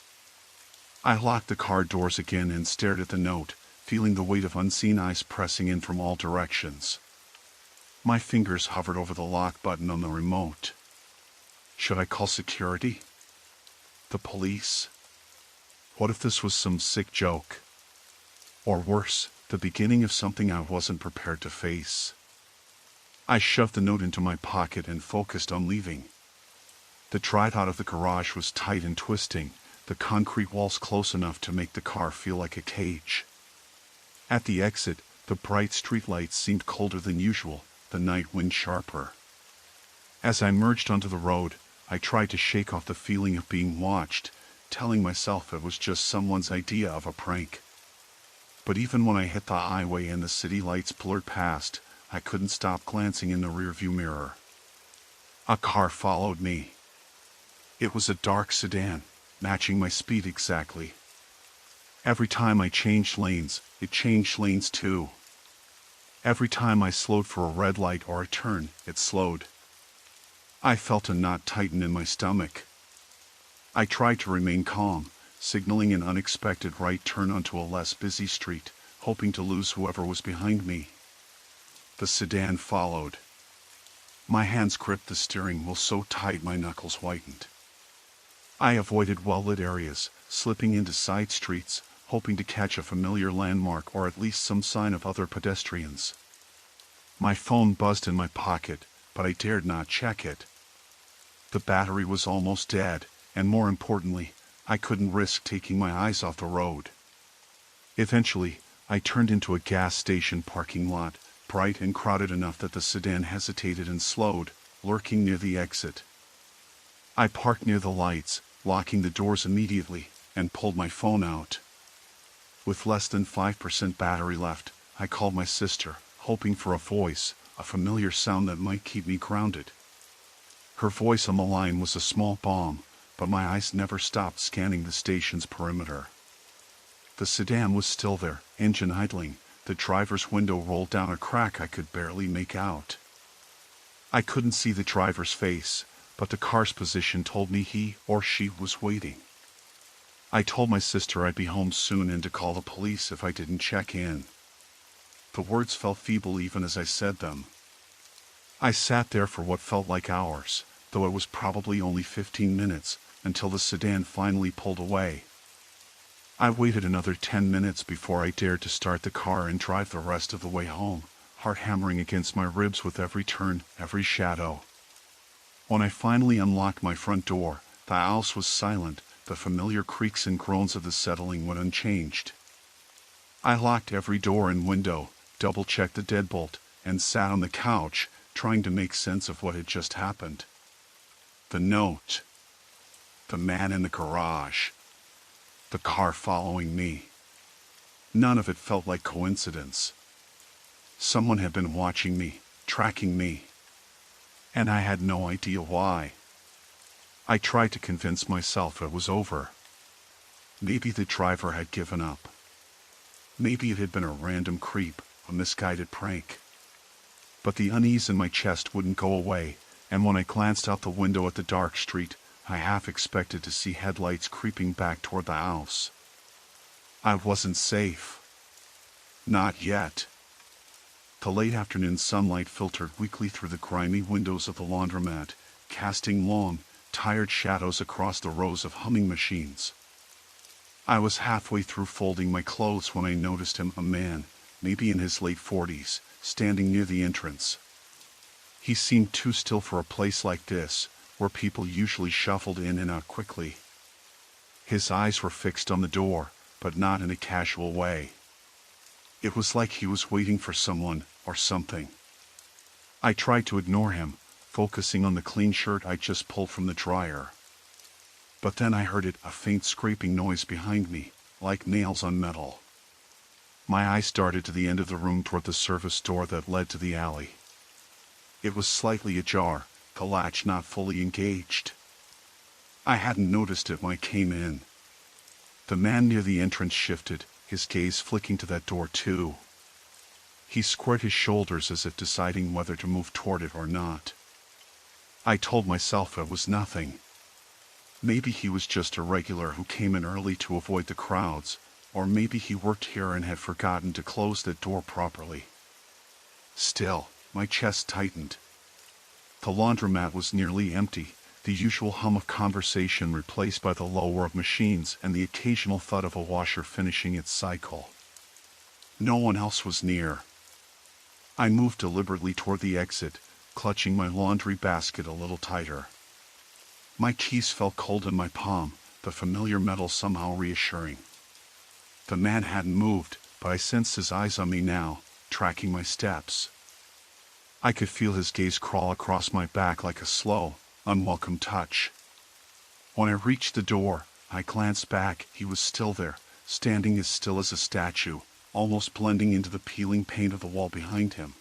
I locked the car doors again and stared at the note, feeling the weight of unseen eyes pressing in from all directions. My fingers hovered over the lock button on the remote. Should I call security? The police? What if this was some sick joke? Or worse, the beginning of something I wasn't prepared to face. I shoved the note into my pocket and focused on leaving. The drive out of the garage was tight and twisting, the concrete walls close enough to make the car feel like a cage. At the exit, the bright streetlights seemed colder than usual, the night wind sharper. As I merged onto the road, I tried to shake off the feeling of being watched, telling myself it was just someone's idea of a prank. But even when I hit the highway and the city lights blurred past, I couldn't stop glancing in the rearview mirror. A car followed me. It was a dark sedan, matching my speed exactly. Every time I changed lanes, it changed lanes too. Every time I slowed for a red light or a turn, it slowed. I felt a knot tighten in my stomach. I tried to remain calm, signaling an unexpected right turn onto a less busy street, hoping to lose whoever was behind me. The sedan followed. My hands gripped the steering wheel so tight my knuckles whitened. I avoided well-lit areas, slipping into side streets, hoping to catch a familiar landmark or at least some sign of other pedestrians. My phone buzzed in my pocket, but I dared not check it. The battery was almost dead, and more importantly, I couldn't risk taking my eyes off the road. Eventually, I turned into a gas station parking lot, bright and crowded enough that the sedan hesitated and slowed, lurking near the exit. I parked near the lights, locking the doors immediately, and pulled my phone out. With less than 5% battery left, I called my sister, hoping for a voice, a familiar sound that might keep me grounded. Her voice on the line was a small bomb, but my eyes never stopped scanning the station's perimeter. The sedan was still there, engine idling, the driver's window rolled down a crack I could barely make out. I couldn't see the driver's face, but the car's position told me he or she was waiting. I told my sister I'd be home soon and to call the police if I didn't check in. The words felt feeble even as I said them. I sat there for what felt like hours, though it was probably only 15 minutes, until the sedan finally pulled away. I waited another 10 minutes before I dared to start the car and drive the rest of the way home, heart hammering against my ribs with every turn, every shadow. When I finally unlocked my front door, the house was silent, the familiar creaks and groans of the settling went unchanged. I locked every door and window, double-checked the deadbolt, and sat on the couch, trying to make sense of what had just happened. The note. The man in the garage. The car following me. None of it felt like coincidence. Someone had been watching me, tracking me. And I had no idea why. I tried to convince myself it was over. Maybe the driver had given up. Maybe it had been a random creep, a misguided prank. But the unease in my chest wouldn't go away, and when I glanced out the window at the dark street, I half expected to see headlights creeping back toward the house. I wasn't safe. Not yet. The late afternoon sunlight filtered weakly through the grimy windows of the laundromat, casting long, tired shadows across the rows of humming machines. I was halfway through folding my clothes when I noticed him, a man, maybe in his late 40s, standing near the entrance. He seemed too still for a place like this, where people usually shuffled in and out quickly. His eyes were fixed on the door, but not in a casual way. It was like he was waiting for someone, or something. I tried to ignore him, focusing on the clean shirt I just pulled from the dryer. But then I heard a faint scraping noise behind me, like nails on metal. My eyes darted to the end of the room toward the service door that led to the alley. It was slightly ajar, the latch not fully engaged. I hadn't noticed it when I came in. The man near the entrance shifted, his gaze flicking to that door too. He squared his shoulders as if deciding whether to move toward it or not. I told myself it was nothing. Maybe he was just a regular who came in early to avoid the crowds, or maybe he worked here and had forgotten to close that door properly. Still, my chest tightened. The laundromat was nearly empty, the usual hum of conversation replaced by the low whir of machines and the occasional thud of a washer finishing its cycle. No one else was near. I moved deliberately toward the exit, clutching my laundry basket a little tighter. My keys felt cold in my palm, the familiar metal somehow reassuring. The man hadn't moved, but I sensed his eyes on me now, tracking my steps. I could feel his gaze crawl across my back like a slow, unwelcome touch. When I reached the door, I glanced back. He was still there, standing as still as a statue, almost blending into the peeling paint of the wall behind him.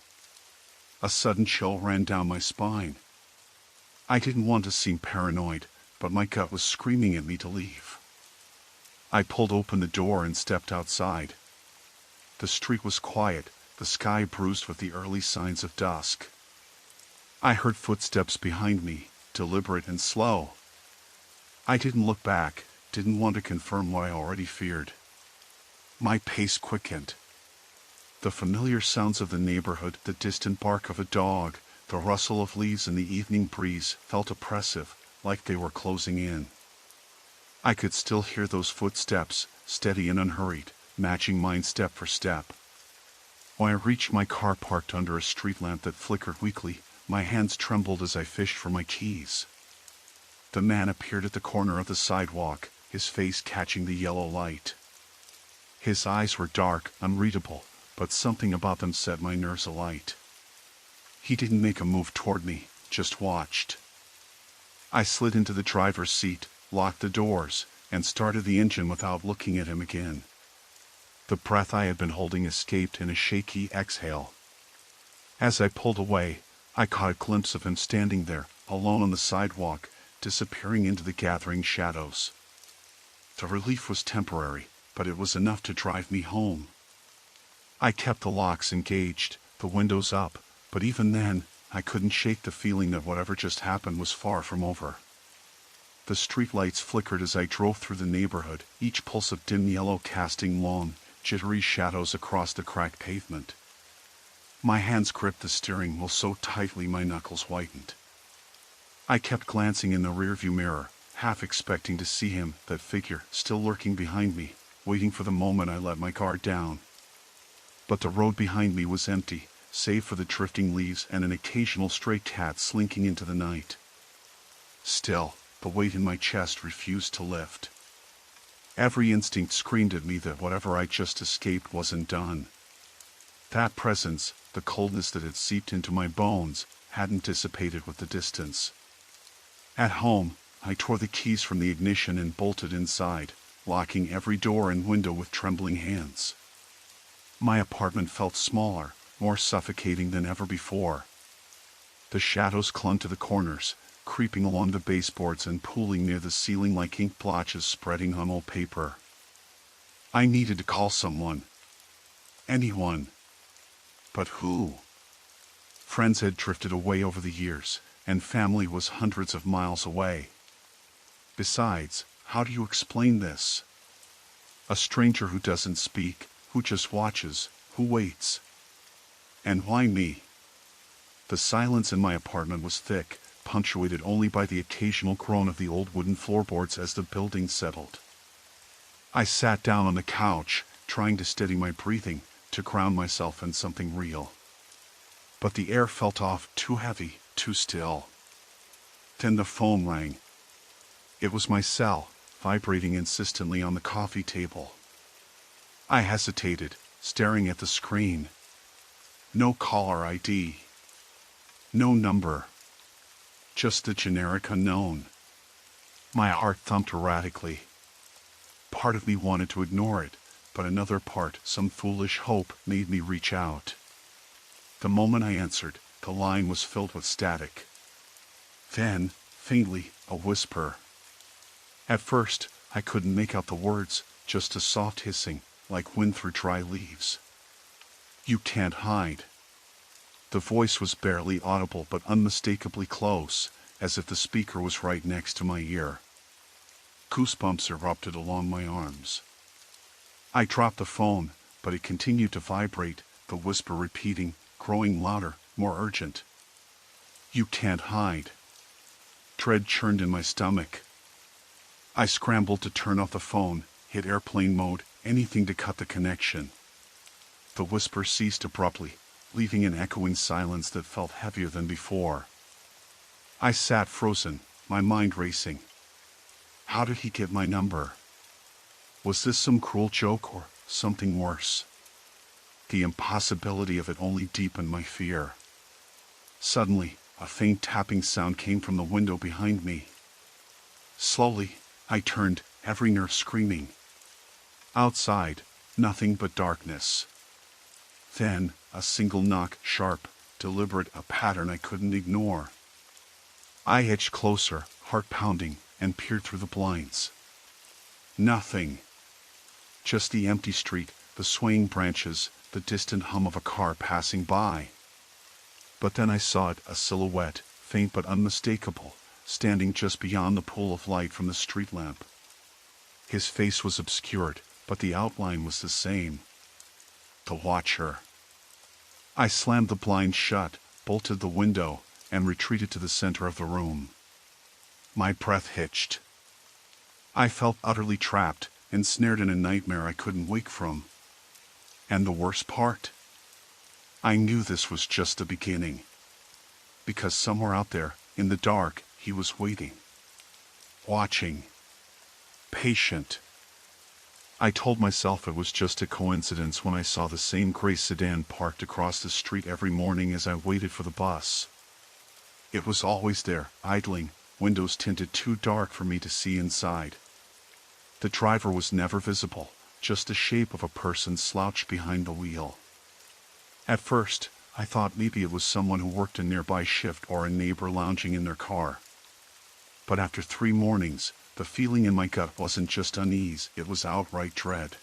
A sudden chill ran down my spine. I didn't want to seem paranoid, but my gut was screaming at me to leave. I pulled open the door and stepped outside. The street was quiet, the sky bruised with the early signs of dusk. I heard footsteps behind me, deliberate and slow. I didn't look back, didn't want to confirm what I already feared. My pace quickened. The familiar sounds of the neighborhood, the distant bark of a dog, the rustle of leaves in the evening breeze felt oppressive, like they were closing in. I could still hear those footsteps, steady and unhurried, matching mine step for step. When I reached my car parked under a street lamp that flickered weakly, my hands trembled as I fished for my keys. The man appeared at the corner of the sidewalk, his face catching the yellow light. His eyes were dark, unreadable, but something about them set my nerves alight. He didn't make a move toward me, just watched. I slid into the driver's seat, locked the doors, and started the engine without looking at him again. The breath I had been holding escaped in a shaky exhale. As I pulled away, I caught a glimpse of him standing there, alone on the sidewalk, disappearing into the gathering shadows. The relief was temporary, but it was enough to drive me home. I kept the locks engaged, the windows up, but even then, I couldn't shake the feeling that whatever just happened was far from over. The streetlights flickered as I drove through the neighborhood, each pulse of dim yellow casting long, jittery shadows across the cracked pavement. My hands gripped the steering wheel so tightly my knuckles whitened. I kept glancing in the rearview mirror, half expecting to see him, that figure, still lurking behind me, waiting for the moment I let my guard down. But the road behind me was empty, save for the drifting leaves and an occasional stray cat slinking into the night. Still, the weight in my chest refused to lift. Every instinct screamed at me that whatever I just escaped wasn't done. That presence, the coldness that had seeped into my bones, hadn't dissipated with the distance. At home, I tore the keys from the ignition and bolted inside, locking every door and window with trembling hands. My apartment felt smaller, more suffocating than ever before. The shadows clung to the corners, creeping along the baseboards and pooling near the ceiling like ink blotches spreading on old paper. I needed to call someone. Anyone. But who? Friends had drifted away over the years, and family was hundreds of miles away. Besides, how do you explain this? A stranger who doesn't speak, who just watches, who waits. And why me? The silence in my apartment was thick, punctuated only by the occasional groan of the old wooden floorboards as the building settled. I sat down on the couch, trying to steady my breathing, to ground myself in something real. But the air felt off, too heavy, too still. Then the phone rang. It was my cell, vibrating insistently on the coffee table. I hesitated, staring at the screen. No caller ID. No number. Just the generic unknown. My heart thumped erratically. Part of me wanted to ignore it, but another part, some foolish hope, made me reach out. The moment I answered, the line was filled with static. Then, faintly, a whisper. At first, I couldn't make out the words, just a soft hissing, like wind through dry leaves. You can't hide. The voice was barely audible but unmistakably close, as if the speaker was right next to my ear. Goosebumps erupted along my arms. I dropped the phone, but it continued to vibrate, the whisper repeating, growing louder, more urgent. You can't hide. Dread churned in my stomach. I scrambled to turn off the phone, hit airplane mode, anything to cut the connection. The whisper ceased abruptly, leaving an echoing silence that felt heavier than before. I sat frozen, my mind racing. How did he get my number? Was this some cruel joke or something worse? The impossibility of it only deepened my fear. Suddenly, a faint tapping sound came from the window behind me. Slowly, I turned, every nerve screaming. Outside, nothing but darkness. Then, a single knock, sharp, deliberate, a pattern I couldn't ignore. I edged closer, heart pounding, and peered through the blinds. Nothing. Just the empty street, the swaying branches, the distant hum of a car passing by. But then I saw it, a silhouette, faint but unmistakable, standing just beyond the pool of light from the street lamp. His face was obscured, but the outline was the same. The Watcher. I slammed the blind shut, bolted the window, and retreated to the center of the room. My breath hitched. I felt utterly trapped, ensnared in a nightmare I couldn't wake from. And the worst part? I knew this was just the beginning. Because somewhere out there, in the dark, he was waiting. Watching. Patient. I told myself it was just a coincidence when I saw the same gray sedan parked across the street every morning as I waited for the bus. It was always there, idling, windows tinted too dark for me to see inside. The driver was never visible, just the shape of a person slouched behind the wheel. At first, I thought maybe it was someone who worked a nearby shift or a neighbor lounging in their car. But after 3 mornings, the feeling in my gut wasn't just unease, it was outright dread.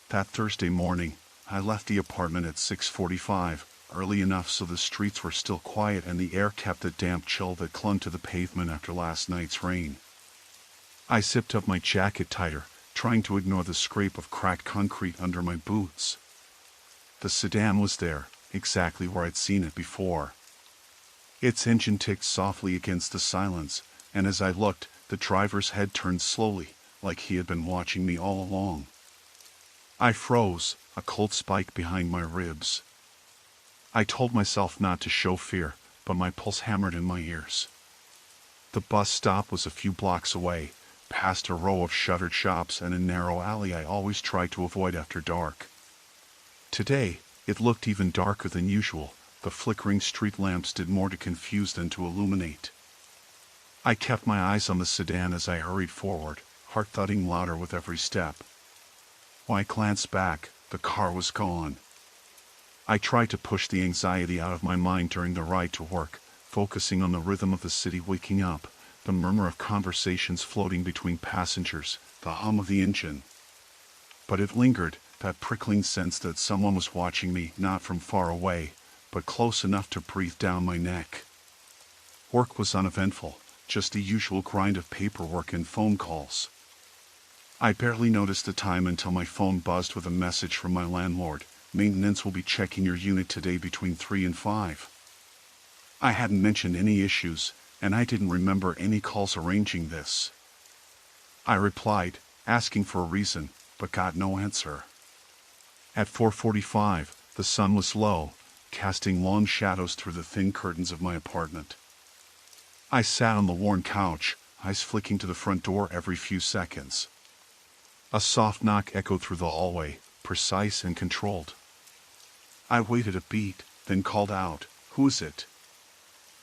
That Thursday morning, I left the apartment at 6:45, early enough so the streets were still quiet and the air kept the damp chill that clung to the pavement after last night's rain. I zipped up my jacket tighter, trying to ignore the scrape of cracked concrete under my boots. The sedan was there, exactly where I'd seen it before. Its engine ticked softly against the silence, and as I looked, the driver's head turned slowly, like he had been watching me all along. I froze, a cold spike behind my ribs. I told myself not to show fear, but my pulse hammered in my ears. The bus stop was a few blocks away, past a row of shuttered shops and a narrow alley I always tried to avoid after dark. Today, it looked even darker than usual. The flickering street lamps did more to confuse than to illuminate. I kept my eyes on the sedan as I hurried forward, heart thudding louder with every step. When I glanced back, the car was gone. I tried to push the anxiety out of my mind during the ride to work, focusing on the rhythm of the city waking up, the murmur of conversations floating between passengers, the hum of the engine. But it lingered, that prickling sense that someone was watching me, not from far away, but close enough to breathe down my neck. Work was uneventful, just the usual grind of paperwork and phone calls. I barely noticed the time until my phone buzzed with a message from my landlord. Maintenance will be checking your unit today between 3 and 5. I hadn't mentioned any issues, and I didn't remember any calls arranging this. I replied, asking for a reason, but got no answer. At 4:45, the sun was low, casting long shadows through the thin curtains of my apartment. I sat on the worn couch, eyes flicking to the front door every few seconds. A soft knock echoed through the hallway, precise and controlled. I waited a beat, then called out, "Who is it?"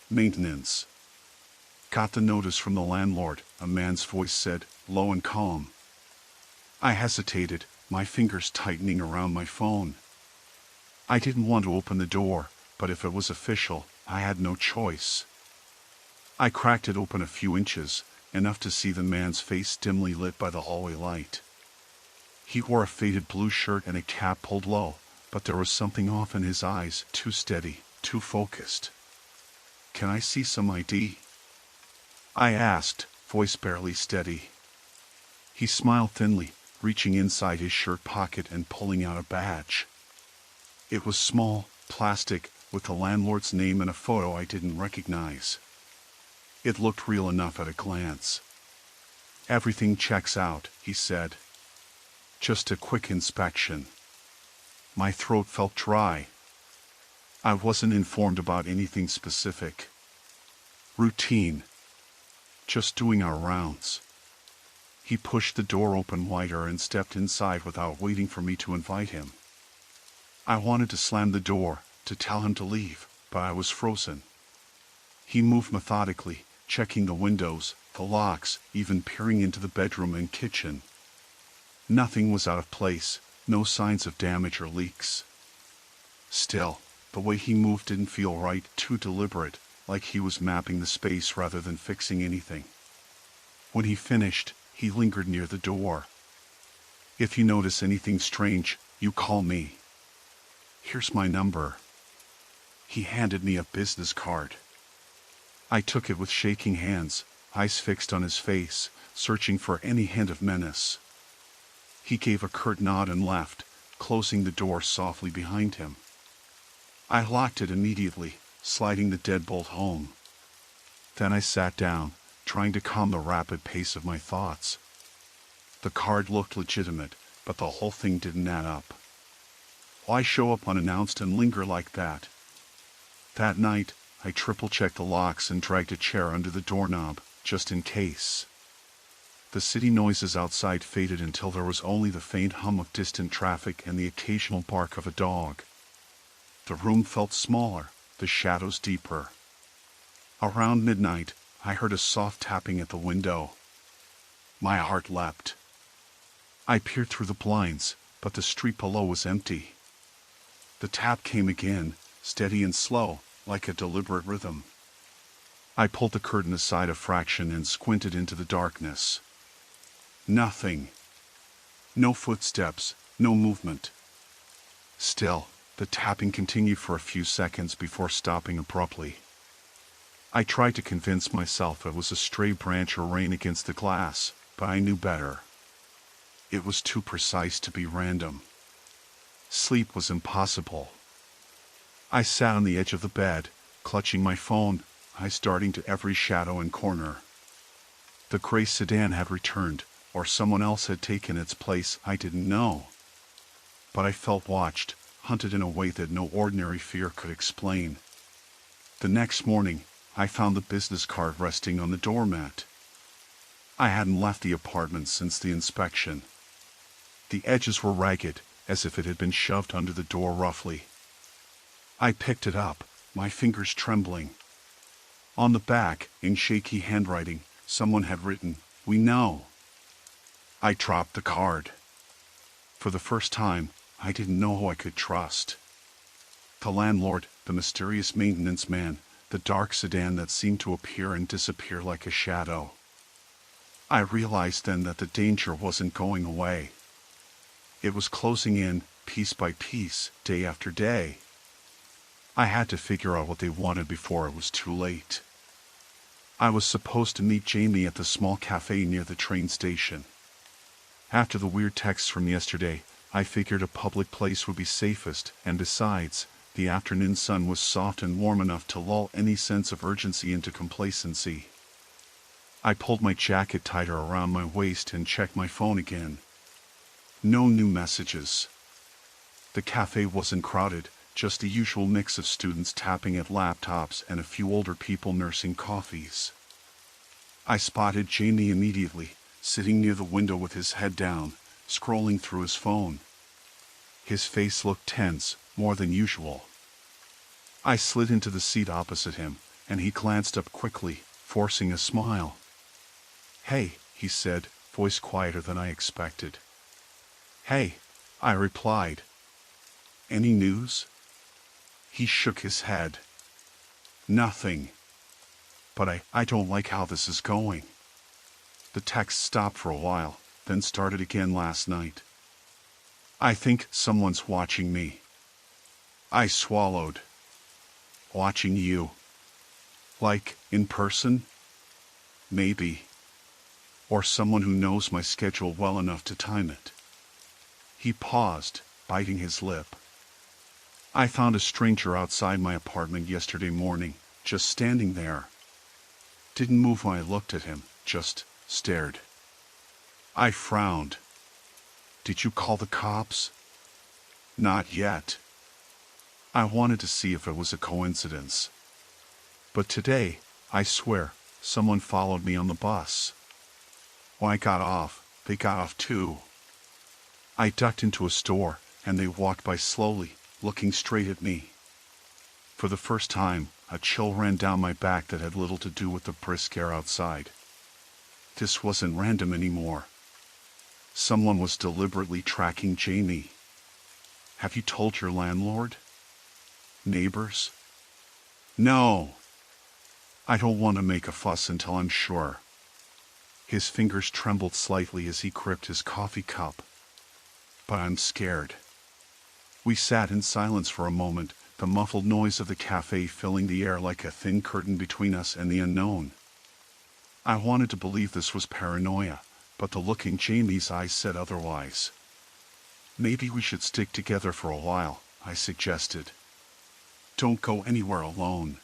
"Maintenance." "Got the notice from the landlord," a man's voice said, low and calm. I hesitated, my fingers tightening around my phone. I didn't want to open the door, but if it was official, I had no choice. I cracked it open a few inches, enough to see the man's face dimly lit by the hallway light. He wore a faded blue shirt and a cap pulled low, but there was something off in his eyes, too steady, too focused. "Can I see some ID?" I asked, voice barely steady. He smiled thinly, reaching inside his shirt pocket and pulling out a badge. It was small, plastic, with the landlord's name and a photo I didn't recognize. It looked real enough at a glance. "Everything checks out," he said. "Just a quick inspection." My throat felt dry. I wasn't informed about anything specific. Routine. Just doing our rounds. He pushed the door open wider and stepped inside without waiting for me to invite him. I wanted to slam the door, to tell him to leave, but I was frozen. He moved methodically, checking the windows, the locks, even peering into the bedroom and kitchen. Nothing was out of place, no signs of damage or leaks. Still, the way he moved didn't feel right, too deliberate, like he was mapping the space rather than fixing anything. When he finished, he lingered near the door. "If you notice anything strange, you call me. Here's my number." He handed me a business card. I took it with shaking hands, eyes fixed on his face, searching for any hint of menace. He gave a curt nod and left, closing the door softly behind him. I locked it immediately, sliding the deadbolt home. Then I sat down, trying to calm the rapid pace of my thoughts. The card looked legitimate, but the whole thing didn't add up. Why show up unannounced and linger like that? That night, I triple-checked the locks and dragged a chair under the doorknob, just in case. The city noises outside faded until there was only the faint hum of distant traffic and the occasional bark of a dog. The room felt smaller, the shadows deeper. Around midnight, I heard a soft tapping at the window. My heart leapt. I peered through the blinds, but the street below was empty. The tap came again, steady and slow, like a deliberate rhythm. I pulled the curtain aside a fraction and squinted into the darkness. Nothing. No footsteps, no movement. Still, the tapping continued for a few seconds before stopping abruptly. I tried to convince myself it was a stray branch or rain against the glass, but I knew better. It was too precise to be random. Sleep was impossible. I sat on the edge of the bed, clutching my phone, eyes darting to every shadow and corner. The gray sedan had returned, or someone else had taken its place, I didn't know. But I felt watched, hunted in a way that no ordinary fear could explain. The next morning, I found the business card resting on the doormat. I hadn't left the apartment since the inspection. The edges were ragged, as if it had been shoved under the door roughly. I picked it up, my fingers trembling. On the back, in shaky handwriting, someone had written, "We know." I dropped the card. For the first time, I didn't know who I could trust. The landlord, the mysterious maintenance man, the dark sedan that seemed to appear and disappear like a shadow. I realized then that the danger wasn't going away. It was closing in, piece by piece, day after day. I had to figure out what they wanted before it was too late. I was supposed to meet Jamie at the small cafe near the train station. After the weird texts from yesterday, I figured a public place would be safest, and besides, the afternoon sun was soft and warm enough to lull any sense of urgency into complacency. I pulled my jacket tighter around my waist and checked my phone again. No new messages. The cafe wasn't crowded, just the usual mix of students tapping at laptops and a few older people nursing coffees. I spotted Jamie immediately, sitting near the window with his head down, scrolling through his phone. His face looked tense, more than usual. I slid into the seat opposite him, and he glanced up quickly, forcing a smile. "Hey," he said, voice quieter than I expected. "Hey," I replied. "Any news?" He shook his head. "Nothing. But I don't like how this is going." The text stopped for a while, then started again last night. "I think someone's watching me." I swallowed. "Watching you? Like, in person? Maybe. Or someone who knows my schedule well enough to time it." He paused, biting his lip. "I found a stranger outside my apartment yesterday morning, just standing there. Didn't move when I looked at him, just stared. I frowned. Did you call the cops? Not yet. I wanted to see if it was a coincidence. But today, I swear, someone followed me on the bus. When I got off, they got off too. I ducked into a store, and they walked by slowly, looking straight at me. For the first time, a chill ran down my back that had little to do with the brisk air outside. This wasn't random anymore. Someone was deliberately tracking Jamie. Have you told your landlord? Neighbors? No. I don't want to make a fuss until I'm sure. His fingers trembled slightly as he gripped his coffee cup. But I'm scared. We sat in silence for a moment, the muffled noise of the cafe filling the air like a thin curtain between us and the unknown. I wanted to believe this was paranoia, but the look in Jamie's eyes said otherwise. Maybe we should stick together for a while, I suggested. Don't go anywhere alone.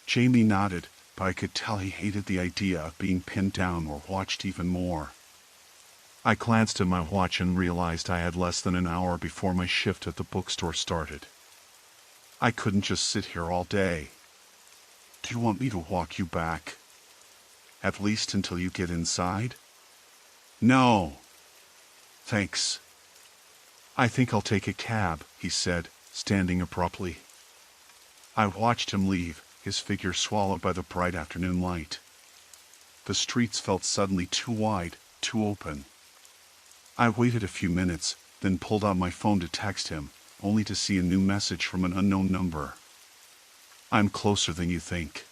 Jamie nodded, but I could tell he hated the idea of being pinned down or watched even more. I glanced at my watch and realized I had less than an hour before my shift at the bookstore started. I couldn't just sit here all day. Do you want me to walk you back? At least until you get inside? No. Thanks. I think I'll take a cab, he said, standing abruptly. I watched him leave, his figure swallowed by the bright afternoon light. The streets felt suddenly too wide, too open. I waited a few minutes, then pulled out my phone to text him, only to see a new message from an unknown number. I'm closer than you think.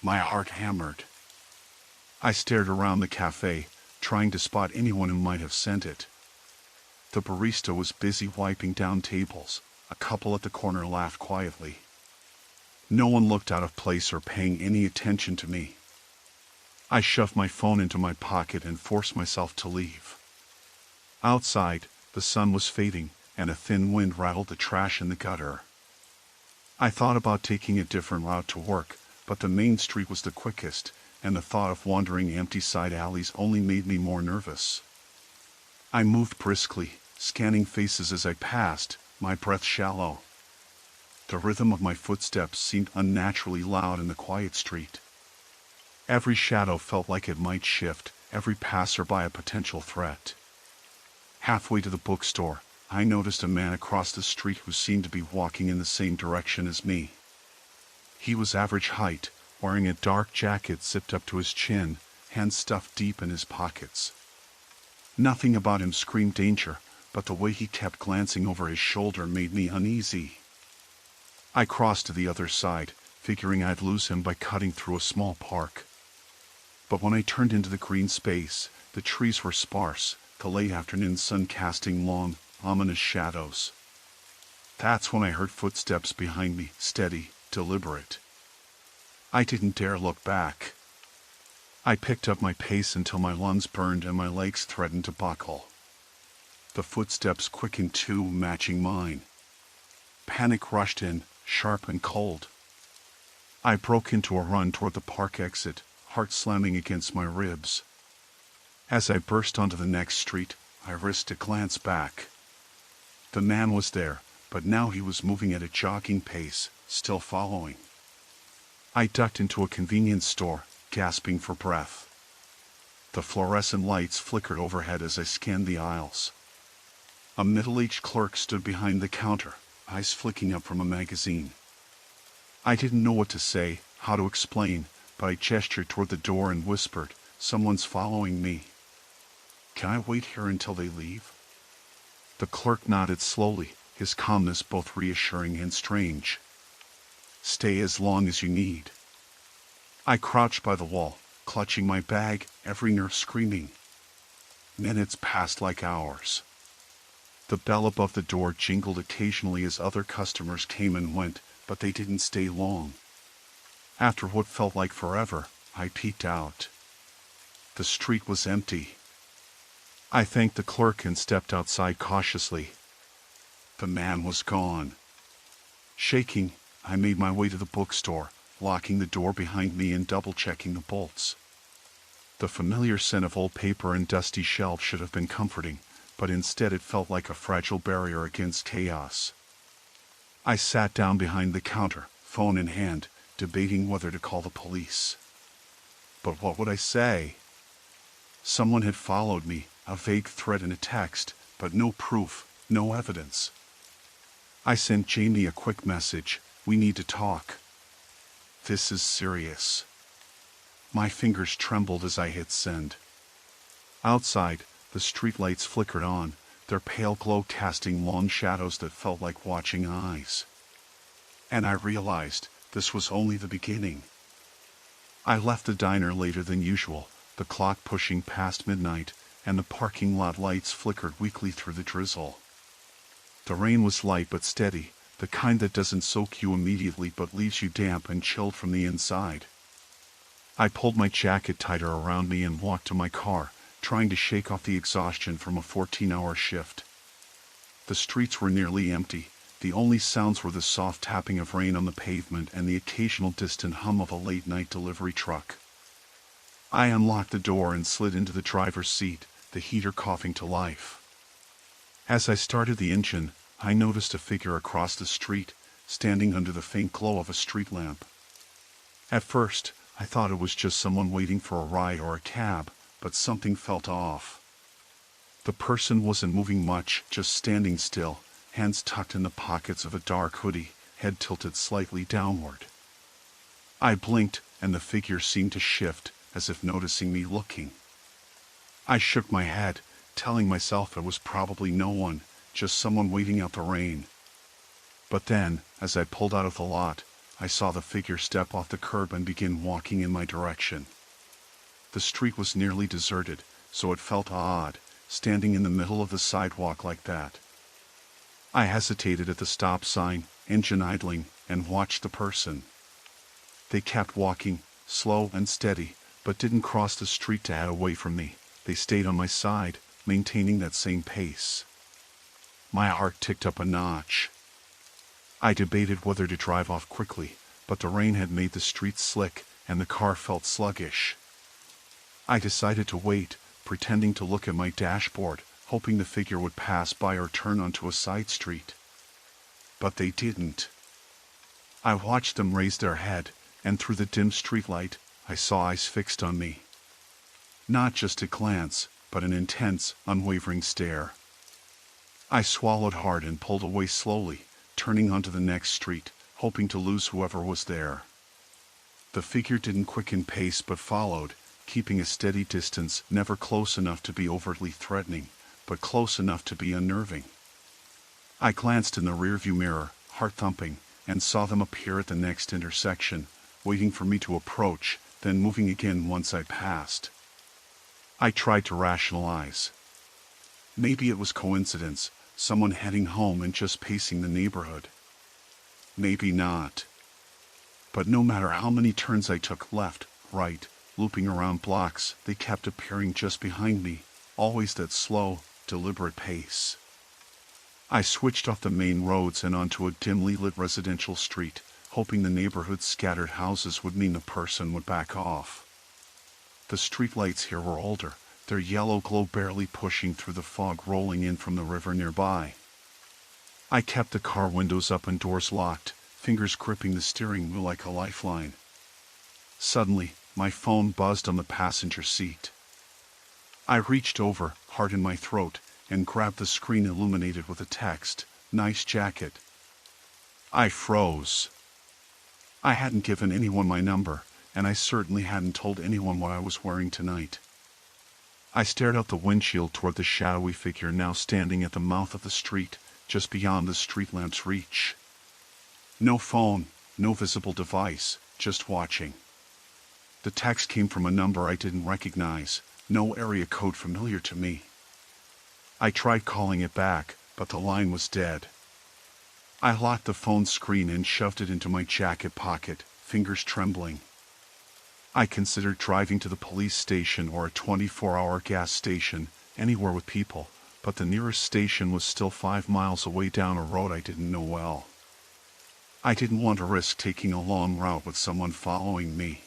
My heart hammered. I stared around the cafe, trying to spot anyone who might have sent it. The barista was busy wiping down tables. A couple at the corner laughed quietly. No one looked out of place or paying any attention to me. I shoved my phone into my pocket and forced myself to leave. Outside, the sun was fading, and a thin wind rattled the trash in the gutter. I thought about taking a different route to work, but the main street was the quickest, and the thought of wandering empty side alleys only made me more nervous. I moved briskly, scanning faces as I passed, my breath shallow. The rhythm of my footsteps seemed unnaturally loud in the quiet street. Every shadow felt like it might shift, every passerby a potential threat. Halfway to the bookstore, I noticed a man across the street who seemed to be walking in the same direction as me. He was average height, wearing a dark jacket zipped up to his chin, hands stuffed deep in his pockets. Nothing about him screamed danger, but the way he kept glancing over his shoulder made me uneasy. I crossed to the other side, figuring I'd lose him by cutting through a small park. But when I turned into the green space, the trees were sparse, the late afternoon sun casting long, ominous shadows. That's when I heard footsteps behind me, steady, deliberate. I didn't dare look back. I picked up my pace until my lungs burned and my legs threatened to buckle. The footsteps quickened too, matching mine. Panic rushed in, sharp and cold. I broke into a run toward the park exit, heart slamming against my ribs. As I burst onto the next street, I risked a glance back. The man was there, but now he was moving at a jogging pace, still following. I ducked into a convenience store, gasping for breath. The fluorescent lights flickered overhead as I scanned the aisles. A middle-aged clerk stood behind the counter, eyes flicking up from a magazine. I didn't know what to say, how to explain, but I gestured toward the door and whispered, "Someone's following me. Can I wait here until they leave?" The clerk nodded slowly, his calmness both reassuring and strange. "Stay as long as you need." I crouched by the wall, clutching my bag, every nerve screaming. Minutes passed like hours. The bell above the door jingled occasionally as other customers came and went, but they didn't stay long. After what felt like forever, I peeked out. The street was empty. I thanked the clerk and stepped outside cautiously. The man was gone. Shaking, I made my way to the bookstore, locking the door behind me and double-checking the bolts. The familiar scent of old paper and dusty shelves should have been comforting, but instead it felt like a fragile barrier against chaos. I sat down behind the counter, phone in hand, debating whether to call the police. But what would I say? Someone had followed me, a vague threat in a text, but no proof, no evidence. I sent Jamie a quick message, "We need to talk. This is serious." My fingers trembled as I hit send. Outside, the streetlights flickered on, their pale glow casting long shadows that felt like watching eyes. And I realized this was only the beginning. I left the diner later than usual, the clock pushing past midnight, and the parking lot lights flickered weakly through the drizzle. The rain was light but steady, the kind that doesn't soak you immediately but leaves you damp and chilled from the inside. I pulled my jacket tighter around me and walked to my car, trying to shake off the exhaustion from a 14-hour shift. The streets were nearly empty. The only sounds were the soft tapping of rain on the pavement and the occasional distant hum of a late-night delivery truck. I unlocked the door and slid into the driver's seat, the heater coughing to life. As I started the engine, I noticed a figure across the street, standing under the faint glow of a street lamp. At first, I thought it was just someone waiting for a ride or a cab, but something felt off. The person wasn't moving much, just standing still, hands tucked in the pockets of a dark hoodie, head tilted slightly downward. I blinked, and the figure seemed to shift, as if noticing me looking. I shook my head, telling myself it was probably no one, just someone waiting out the rain. But then, as I pulled out of the lot, I saw the figure step off the curb and begin walking in my direction. The street was nearly deserted, so it felt odd, standing in the middle of the sidewalk like that. I hesitated at the stop sign, engine idling, and watched the person. They kept walking, slow and steady, but didn't cross the street to head away from me. They stayed on my side, maintaining that same pace. My heart ticked up a notch. I debated whether to drive off quickly, but the rain had made the streets slick, and the car felt sluggish. I decided to wait, pretending to look at my dashboard, hoping the figure would pass by or turn onto a side street. But they didn't. I watched them raise their head, and through the dim streetlight, I saw eyes fixed on me. Not just a glance, but an intense, unwavering stare. I swallowed hard and pulled away slowly, turning onto the next street, hoping to lose whoever was there. The figure didn't quicken pace but followed, keeping a steady distance, never close enough to be overtly threatening, but close enough to be unnerving. I glanced in the rearview mirror, heart thumping, and saw them appear at the next intersection, waiting for me to approach, then moving again once I passed. I tried to rationalize. Maybe it was coincidence, someone heading home and just pacing the neighborhood. Maybe not. But no matter how many turns I took left, right, looping around blocks, they kept appearing just behind me, always that slow, deliberate pace. I switched off the main roads and onto a dimly lit residential street, hoping the neighborhood's scattered houses would mean the person would back off. The streetlights here were older, their yellow glow barely pushing through the fog rolling in from the river nearby. I kept the car windows up and doors locked, fingers gripping the steering wheel like a lifeline. Suddenly, my phone buzzed on the passenger seat. I reached over, heart in my throat, and grabbed the screen illuminated with a text, "Nice jacket." I froze. I hadn't given anyone my number, and I certainly hadn't told anyone what I was wearing tonight. I stared out the windshield toward the shadowy figure now standing at the mouth of the street, just beyond the street lamp's reach. No phone, no visible device, just watching. The text came from a number I didn't recognize, no area code familiar to me. I tried calling it back, but the line was dead. I locked the phone screen and shoved it into my jacket pocket, fingers trembling. I considered driving to the police station or a 24-hour gas station, anywhere with people, but the nearest station was still 5 miles away down a road I didn't know well. I didn't want to risk taking a long route with someone following me.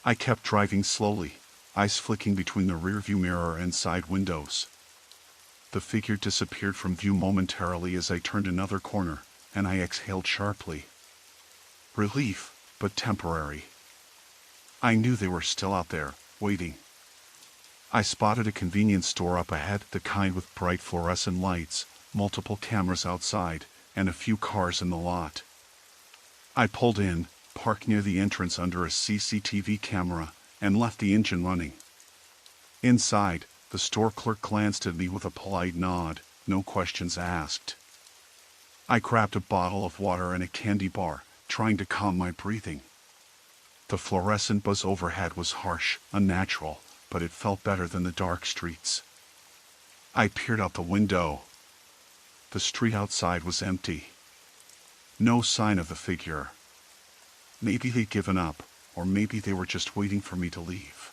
I kept driving slowly, eyes flicking between the rearview mirror and side windows. The figure disappeared from view momentarily as I turned another corner, and I exhaled sharply. Relief, but temporary. I knew they were still out there, waiting. I spotted a convenience store up ahead, the kind with bright fluorescent lights, multiple cameras outside, and a few cars in the lot. I pulled in, parked near the entrance under a CCTV camera, and left the engine running. Inside, the store clerk glanced at me with a polite nod, no questions asked. I grabbed a bottle of water and a candy bar, trying to calm my breathing. The fluorescent buzz overhead was harsh, unnatural, but it felt better than the dark streets. I peered out the window. The street outside was empty. No sign of the figure. Maybe they'd given up, or maybe they were just waiting for me to leave.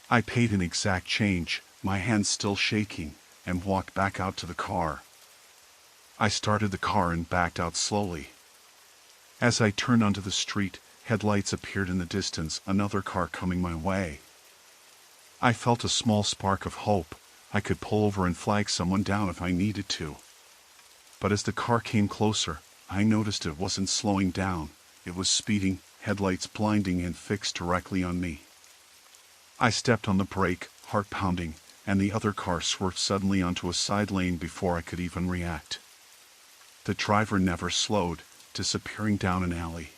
I paid an exact change, my hands still shaking, and walked back out to the car. I started the car and backed out slowly. As I turned onto the street, headlights appeared in the distance, another car coming my way. I felt a small spark of hope. I could pull over and flag someone down if I needed to. But as the car came closer, I noticed it wasn't slowing down. It was speeding, headlights blinding and fixed directly on me. I stepped on the brake, heart pounding, and the other car swerved suddenly onto a side lane before I could even react. The driver never slowed, disappearing down an alley.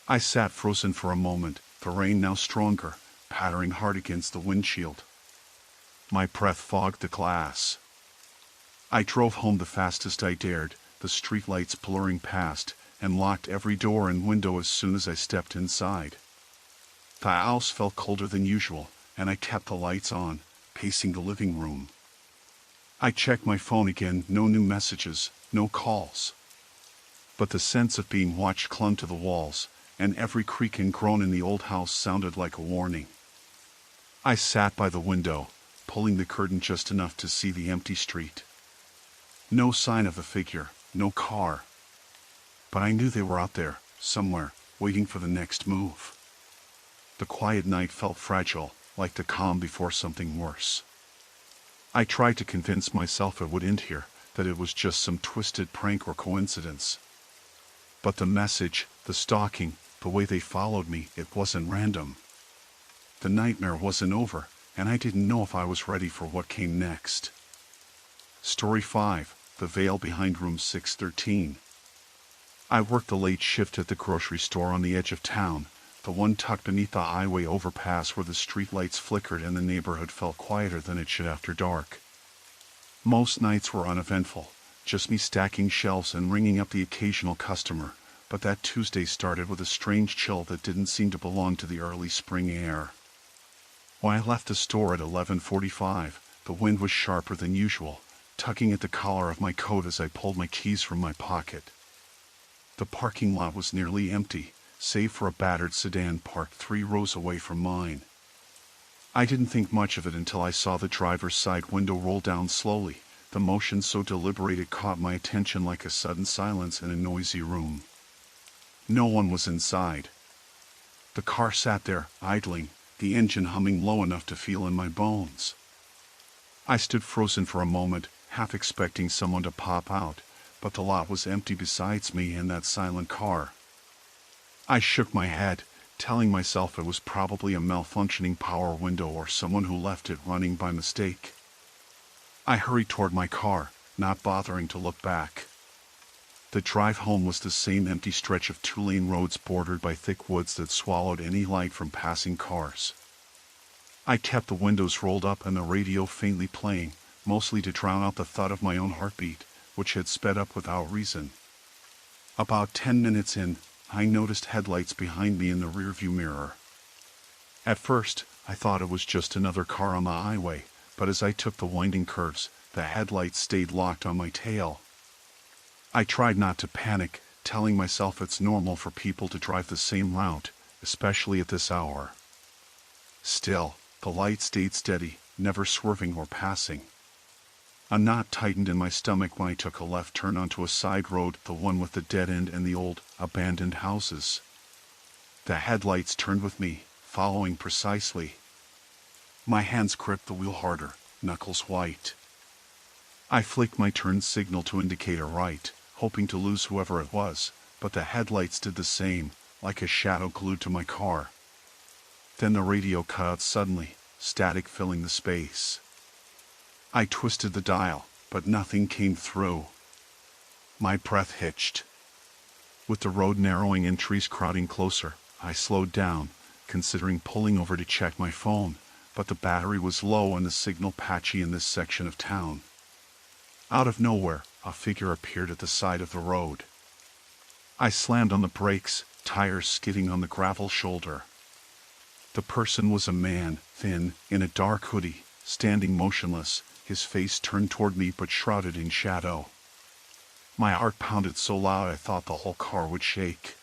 I sat frozen for a moment, the rain now stronger, pattering hard against the windshield. My breath fogged the glass. I drove home the fastest I dared, the streetlights blurring past, and locked every door and window as soon as I stepped inside. The house felt colder than usual, and I kept the lights on, pacing the living room. I checked my phone again, no new messages, no calls. But the sense of being watched clung to the walls, and every creak and groan in the old house sounded like a warning. I sat by the window, pulling the curtain just enough to see the empty street. No sign of a figure, no car. But I knew they were out there, somewhere, waiting for the next move. The quiet night felt fragile, like the calm before something worse. I tried to convince myself it would end here, that it was just some twisted prank or coincidence. But the message, the stalking, the way they followed me, it wasn't random. The nightmare wasn't over, and I didn't know if I was ready for what came next. Story 5, The Veil Behind Room 613. I worked a late shift at the grocery store on the edge of town, the one tucked beneath the highway overpass where the streetlights flickered and the neighborhood felt quieter than it should after dark. Most nights were uneventful, just me stacking shelves and ringing up the occasional customer, but that Tuesday started with a strange chill that didn't seem to belong to the early spring air. When I left the store at 11:45, the wind was sharper than usual, tugging at the collar of my coat as I pulled my keys from my pocket. The parking lot was nearly empty, save for a battered sedan parked 3 rows away from mine. I didn't think much of it until I saw the driver's side window roll down slowly, the motion so deliberate it caught my attention like a sudden silence in a noisy room. No one was inside. The car sat there, idling, the engine humming low enough to feel in my bones. I stood frozen for a moment, half expecting someone to pop out, but the lot was empty besides me and that silent car. I shook my head, telling myself it was probably a malfunctioning power window or someone who left it running by mistake. I hurried toward my car, not bothering to look back. The drive home was the same empty stretch of 2-lane roads bordered by thick woods that swallowed any light from passing cars. I kept the windows rolled up and the radio faintly playing, mostly to drown out the thud of my own heartbeat, which had sped up without reason. About 10 minutes in, I noticed headlights behind me in the rearview mirror. At first, I thought it was just another car on the highway, but as I took the winding curves, the headlights stayed locked on my tail. I tried not to panic, telling myself it's normal for people to drive the same route, especially at this hour. Still, the light stayed steady, never swerving or passing. A knot tightened in my stomach when I took a left turn onto a side road, the one with the dead end and the old, abandoned houses. The headlights turned with me, following precisely. My hands gripped the wheel harder, knuckles white. I flicked my turn signal to indicate a right, hoping to lose whoever it was, but the headlights did the same, like a shadow glued to my car. Then the radio cut out suddenly, static filling the space. I twisted the dial, but nothing came through. My breath hitched. With the road narrowing and trees crowding closer, I slowed down, considering pulling over to check my phone, but the battery was low and the signal patchy in this section of town. Out of nowhere, a figure appeared at the side of the road. I slammed on the brakes, tires skidding on the gravel shoulder. The person was a man, thin, in a dark hoodie, standing motionless, his face turned toward me but shrouded in shadow. My heart pounded so loud I thought the whole car would shake.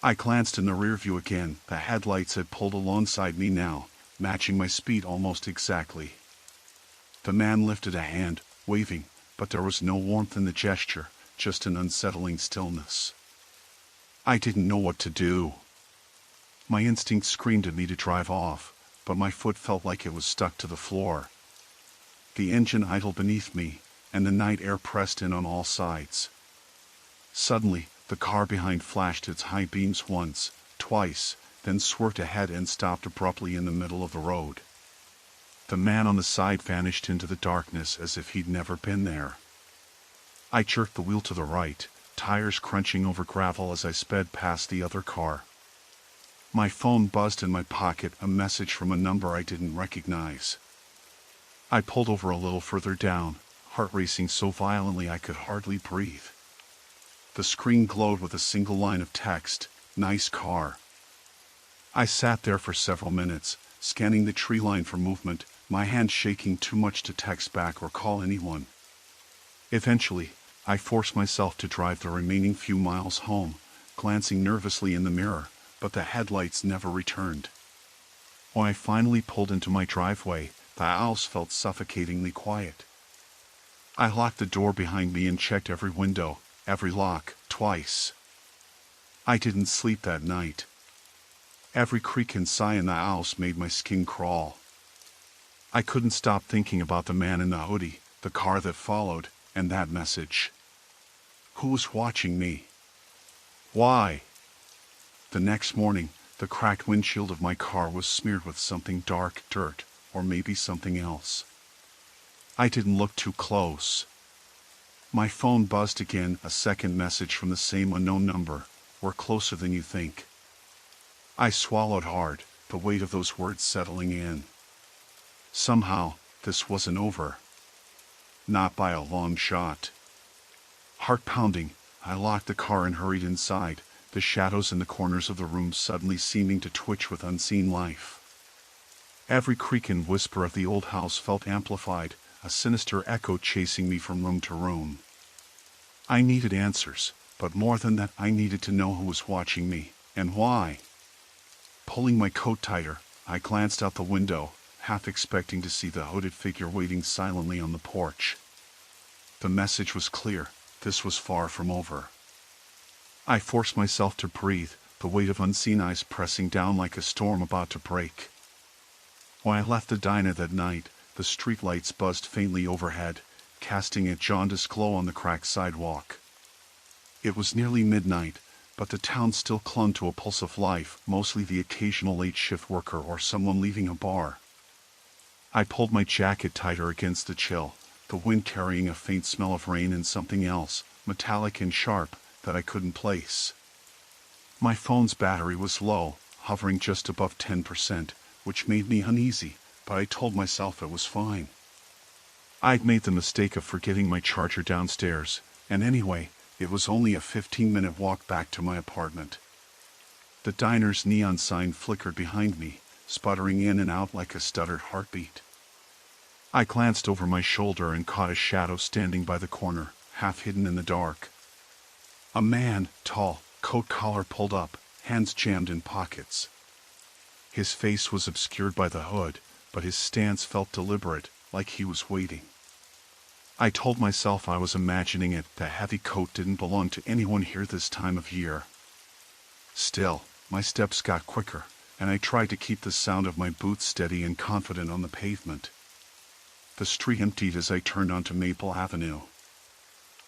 I glanced in the rear view again. The headlights had pulled alongside me now, matching my speed almost exactly. The man lifted a hand, waving, but there was no warmth in the gesture, just an unsettling stillness. I didn't know what to do. My instinct screamed at me to drive off, but my foot felt like it was stuck to the floor. The engine idled beneath me, and the night air pressed in on all sides. Suddenly, the car behind flashed its high beams once, twice, then swerved ahead and stopped abruptly in the middle of the road. The man on the side vanished into the darkness as if he'd never been there. I jerked the wheel to the right, tires crunching over gravel as I sped past the other car. My phone buzzed in my pocket, a message from a number I didn't recognize. I pulled over a little further down, heart racing so violently I could hardly breathe. The screen glowed with a single line of text, "Nice car." I sat there for several minutes, scanning the tree line for movement, my hands shaking too much to text back or call anyone. Eventually, I forced myself to drive the remaining few miles home, glancing nervously in the mirror, but the headlights never returned. When I finally pulled into my driveway, the house felt suffocatingly quiet. I locked the door behind me and checked every window, every lock, twice. I didn't sleep that night. Every creak and sigh in the house made my skin crawl. I couldn't stop thinking about the man in the hoodie, the car that followed, and that message. Who was watching me? Why? The next morning, the cracked windshield of my car was smeared with something dark, dirt, or maybe something else. I didn't look too close. My phone buzzed again, a second message from the same unknown number. "We're closer than you think." I swallowed hard, the weight of those words settling in. Somehow, this wasn't over. Not by a long shot. Heart pounding, I locked the car and hurried inside, the shadows in the corners of the room suddenly seeming to twitch with unseen life. Every creak and whisper of the old house felt amplified, a sinister echo chasing me from room to room. I needed answers, but more than that, I needed to know who was watching me, and why. Pulling my coat tighter, I glanced out the window, half expecting to see the hooded figure waiting silently on the porch. The message was clear, this was far from over. I forced myself to breathe, the weight of unseen eyes pressing down like a storm about to break. When I left the diner that night, the streetlights buzzed faintly overhead, casting a jaundiced glow on the cracked sidewalk. It was nearly midnight, but the town still clung to a pulse of life, mostly the occasional late shift worker or someone leaving a bar. I pulled my jacket tighter against the chill, the wind carrying a faint smell of rain and something else, metallic and sharp, that I couldn't place. My phone's battery was low, hovering just above 10%, which made me uneasy, but I told myself it was fine. I'd made the mistake of forgetting my charger downstairs, and anyway, it was only a 15-minute walk back to my apartment. The diner's neon sign flickered behind me, sputtering in and out like a stuttered heartbeat. I glanced over my shoulder and caught a shadow standing by the corner, half hidden in the dark. A man, tall, coat collar pulled up, hands jammed in pockets. His face was obscured by the hood, but his stance felt deliberate, like he was waiting. I told myself I was imagining it. The heavy coat didn't belong to anyone here this time of year. Still, my steps got quicker, and I tried to keep the sound of my boots steady and confident on the pavement. The street emptied as I turned onto Maple Avenue.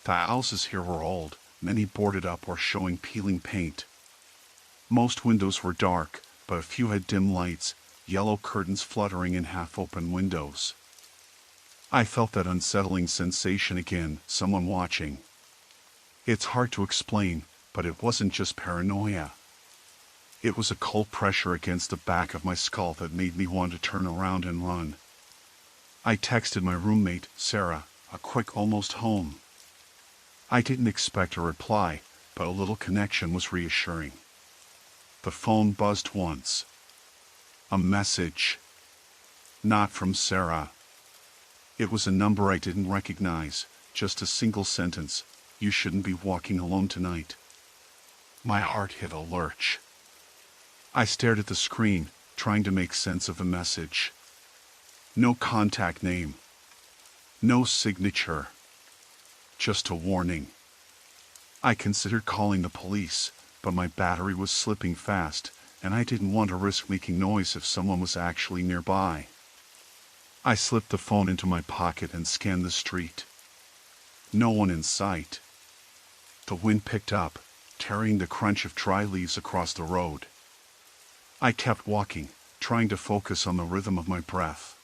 The houses here were old, many boarded up or showing peeling paint. Most windows were dark, but a few had dim lights, yellow curtains fluttering in half-open windows. I felt that unsettling sensation again, someone watching. It's hard to explain, but it wasn't just paranoia. It was a cold pressure against the back of my skull that made me want to turn around and run. I texted my roommate, Sarah, a quick almost home. I didn't expect a reply, but a little connection was reassuring. The phone buzzed once. A message. Not from Sarah. It was a number I didn't recognize, just a single sentence: "You shouldn't be walking alone tonight." My heart hit a lurch. I stared at the screen, trying to make sense of the message. No contact name. No signature. Just a warning. I considered calling the police, but my battery was slipping fast, and I didn't want to risk making noise if someone was actually nearby. I slipped the phone into my pocket and scanned the street. No one in sight. The wind picked up, carrying the crunch of dry leaves across the road. I kept walking, trying to focus on the rhythm of my breath.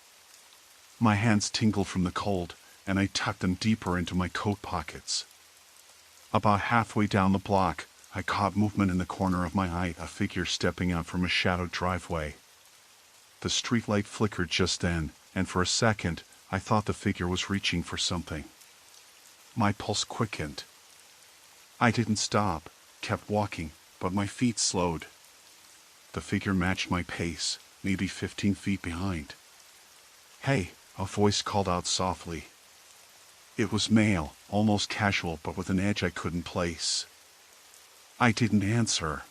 My hands tingled from the cold, and I tucked them deeper into my coat pockets. About halfway down the block, I caught movement in the corner of my eye, a figure stepping out from a shadowed driveway. The streetlight flickered just then, and for a second, I thought the figure was reaching for something. My pulse quickened. I didn't stop, kept walking, but my feet slowed. The figure matched my pace, maybe 15 feet behind. "Hey," a voice called out softly. It was male, almost casual, but with an edge I couldn't place. I didn't answer.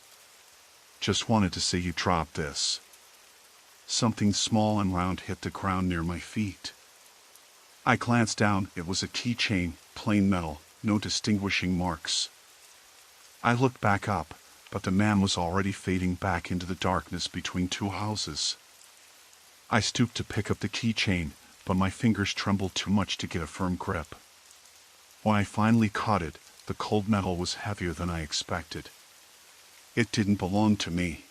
Just wanted to say, "You dropped this." Something small and round hit the ground near my feet. I glanced down. It was a keychain, plain metal, no distinguishing marks. I looked back up, but the man was already fading back into the darkness between two houses. I stooped to pick up the keychain, but my fingers trembled too much to get a firm grip. When I finally caught it, the cold metal was heavier than I expected. It didn't belong to me.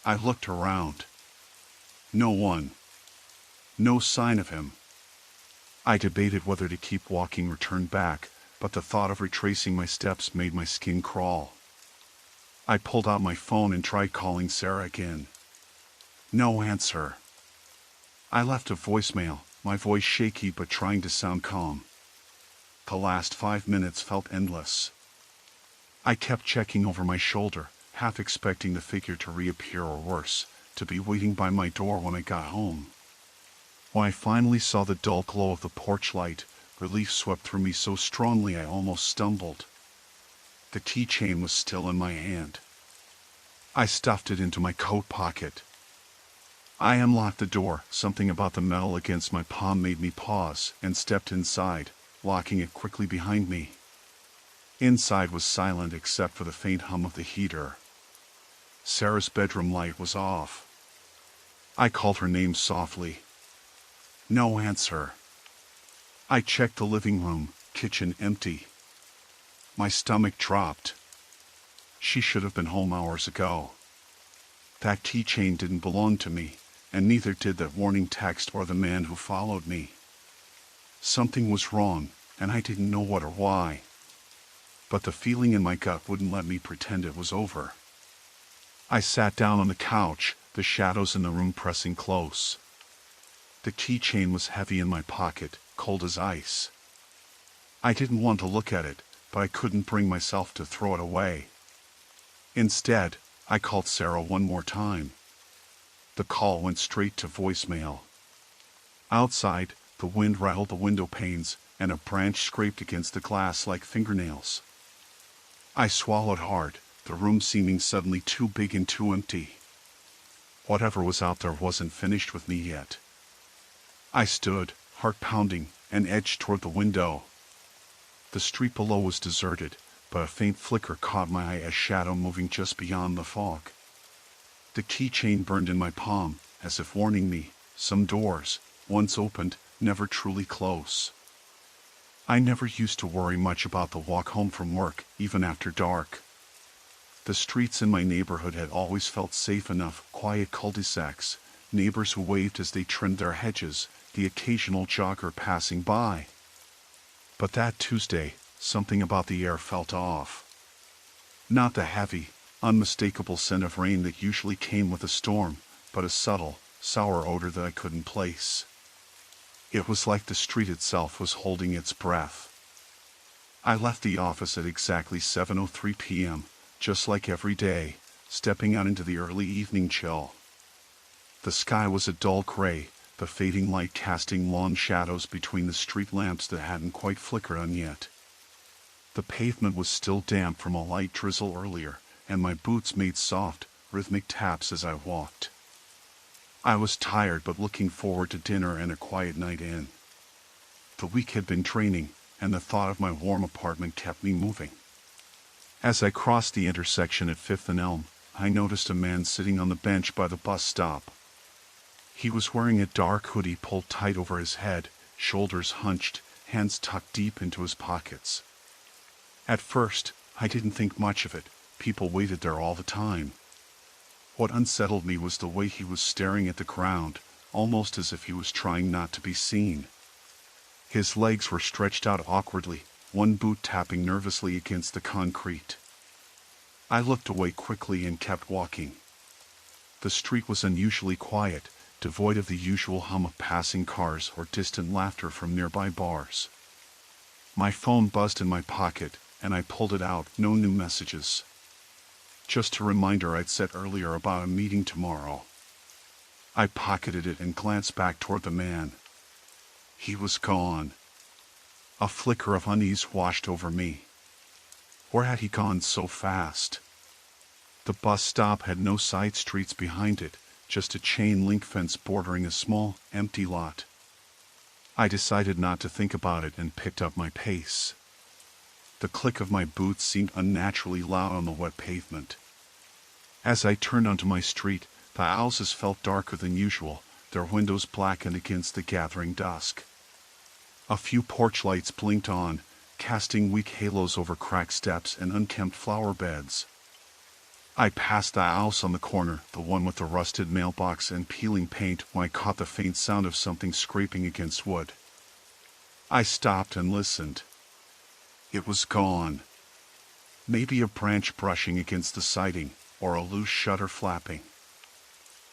I looked around. No one. No sign of him. I debated whether to keep walking or turn back, but the thought of retracing my steps made my skin crawl. I pulled out my phone and tried calling Sarah again. No answer. I left a voicemail, my voice shaky but trying to sound calm. The last 5 minutes felt endless. I kept checking over my shoulder, half expecting the figure to reappear or worse, to be waiting by my door when I got home. When I finally saw the dull glow of the porch light, relief swept through me so strongly I almost stumbled. The keychain was still in my hand. I stuffed it into my coat pocket. I unlocked the door. Something about the metal against my palm made me pause, and stepped inside, locking it quickly behind me. Inside was silent except for the faint hum of the heater. Sarah's bedroom light was off. I called her name softly. No answer. I checked the living room, kitchen empty. My stomach dropped. She should have been home hours ago. That keychain didn't belong to me, and neither did that warning text or the man who followed me. Something was wrong, and I didn't know what or why. But the feeling in my gut wouldn't let me pretend it was over. I sat down on the couch, the shadows in the room pressing close. The keychain was heavy in my pocket, cold as ice. I didn't want to look at it, but I couldn't bring myself to throw it away. Instead, I called Sarah one more time. The call went straight to voicemail. Outside, the wind rattled the window panes, and a branch scraped against the glass like fingernails. I swallowed hard, the room seeming suddenly too big and too empty. Whatever was out there wasn't finished with me yet. I stood, heart pounding, and edged toward the window. The street below was deserted, but a faint flicker caught my eye as shadow moving just beyond the fog. The keychain burned in my palm, as if warning me, some doors, once opened, never truly close. I never used to worry much about the walk home from work, even after dark. The streets in my neighborhood had always felt safe enough, quiet cul-de-sacs, neighbors who waved as they trimmed their hedges, the occasional jogger passing by. But that Tuesday, something about the air felt off. Not the heavy, unmistakable scent of rain that usually came with a storm, but a subtle, sour odor that I couldn't place. It was like the street itself was holding its breath. I left the office at exactly 7:03 p.m., just like every day, stepping out into the early evening chill. The sky was a dull gray, the fading light casting long shadows between the street lamps that hadn't quite flickered on yet. The pavement was still damp from a light drizzle earlier, and my boots made soft, rhythmic taps as I walked. I was tired but looking forward to dinner and a quiet night in. The week had been draining, and the thought of my warm apartment kept me moving. As I crossed the intersection at 5th and Elm, I noticed a man sitting on the bench by the bus stop. He was wearing a dark hoodie pulled tight over his head, shoulders hunched, hands tucked deep into his pockets. At first, I didn't think much of it. People waited there all the time. What unsettled me was the way he was staring at the ground, almost as if he was trying not to be seen. His legs were stretched out awkwardly, one boot tapping nervously against the concrete. I looked away quickly and kept walking. The street was unusually quiet, devoid of the usual hum of passing cars or distant laughter from nearby bars. My phone buzzed in my pocket, and I pulled it out. No new messages. Just a reminder I'd said earlier about a meeting tomorrow. I pocketed it and glanced back toward the man. He was gone. A flicker of unease washed over me. Where had he gone so fast? The bus stop had no side streets behind it, just a chain-link fence bordering a small, empty lot. I decided not to think about it and picked up my pace. The click of my boots seemed unnaturally loud on the wet pavement. As I turned onto my street, the houses felt darker than usual, their windows blackened against the gathering dusk. A few porch lights blinked on, casting weak halos over cracked steps and unkempt flower beds. I passed the house on the corner, the one with the rusted mailbox and peeling paint, when I caught the faint sound of something scraping against wood. I stopped and listened. It was gone. Maybe a branch brushing against the siding, or a loose shutter flapping.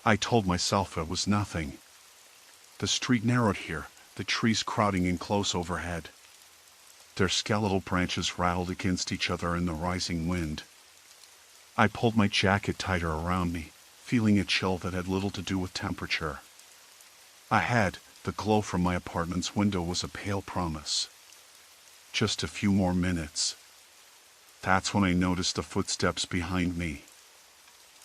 I told myself it was nothing. The street narrowed here, the trees crowding in close overhead. Their skeletal branches rattled against each other in the rising wind. I pulled my jacket tighter around me, feeling a chill that had little to do with temperature. Ahead, the glow from my apartment's window was a pale promise. Just a few more minutes. That's when I noticed the footsteps behind me.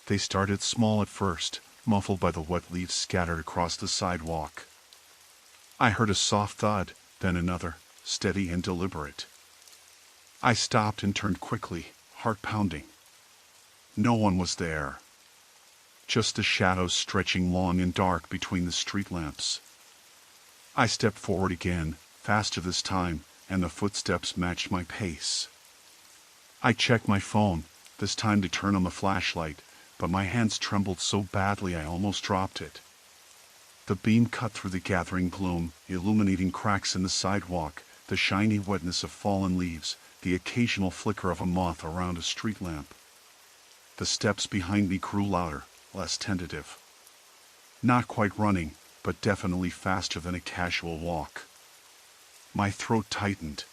They started small at first, muffled by the wet leaves scattered across the sidewalk. I heard a soft thud, then another, steady and deliberate. I stopped and turned quickly, heart pounding. No one was there. Just the shadows stretching long and dark between the street lamps. I stepped forward again, faster this time, and the footsteps matched my pace. I checked my phone, this time to turn on the flashlight, but my hands trembled so badly I almost dropped it. The beam cut through the gathering gloom, illuminating cracks in the sidewalk, the shiny wetness of fallen leaves, the occasional flicker of a moth around a street lamp. The steps behind me grew louder, less tentative. Not quite running, but definitely faster than a casual walk. My throat tightened.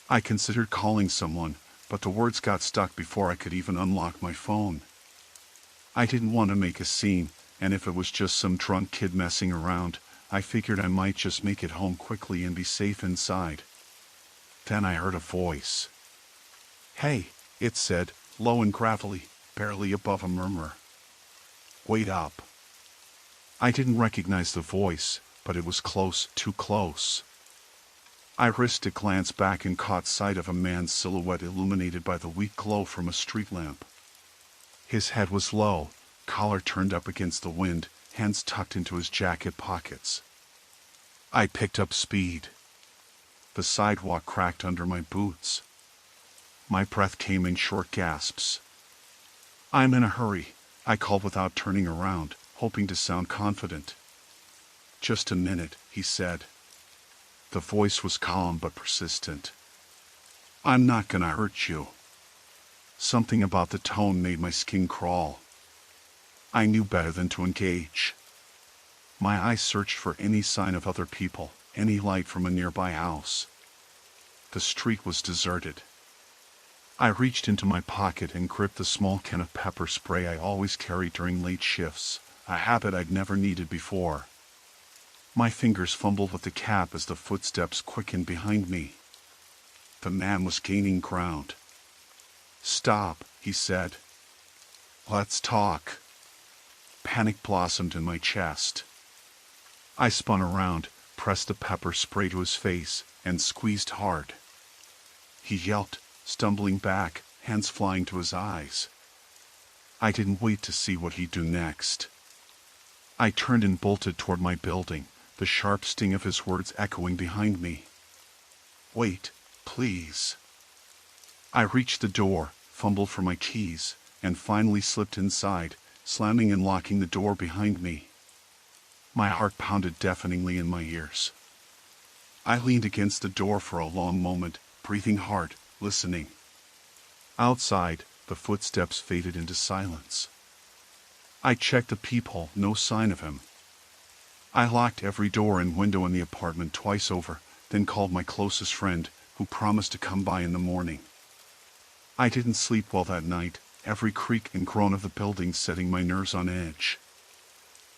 I considered calling someone, but the words got stuck before I could even unlock my phone. I didn't want to make a scene, and if it was just some drunk kid messing around, I figured I might just make it home quickly and be safe inside. Then I heard a voice. "Hey," it said, low and gravelly, barely above a murmur. "Wait up." I didn't recognize the voice, but it was close, too close. I risked a glance back and caught sight of a man's silhouette illuminated by the weak glow from a street lamp. His head was low, collar turned up against the wind, hands tucked into his jacket pockets. I picked up speed. The sidewalk cracked under my boots. My breath came in short gasps. "I'm in a hurry," I called without turning around, hoping to sound confident. "Just a minute," he said. The voice was calm but persistent. "I'm not gonna hurt you." Something about the tone made my skin crawl. I knew better than to engage. My eyes searched for any sign of other people, any light from a nearby house. The street was deserted. I reached into my pocket and gripped the small can of pepper spray I always carried during late shifts, a habit I'd never needed before. My fingers fumbled with the cap as the footsteps quickened behind me. The man was gaining ground. "Stop," he said. "Let's talk." Panic blossomed in my chest. I spun around, pressed the pepper spray to his face, and squeezed hard. He yelped, stumbling back, hands flying to his eyes. I didn't wait to see what he'd do next. I turned and bolted toward my building, the sharp sting of his words echoing behind me. "Wait, please." I reached the door, fumbled for my keys, and finally slipped inside, slamming and locking the door behind me. My heart pounded deafeningly in my ears. I leaned against the door for a long moment, breathing hard, listening. Outside, the footsteps faded into silence. I checked the peephole, no sign of him. I locked every door and window in the apartment twice over, then called my closest friend, who promised to come by in the morning. I didn't sleep well that night, every creak and groan of the building setting my nerves on edge.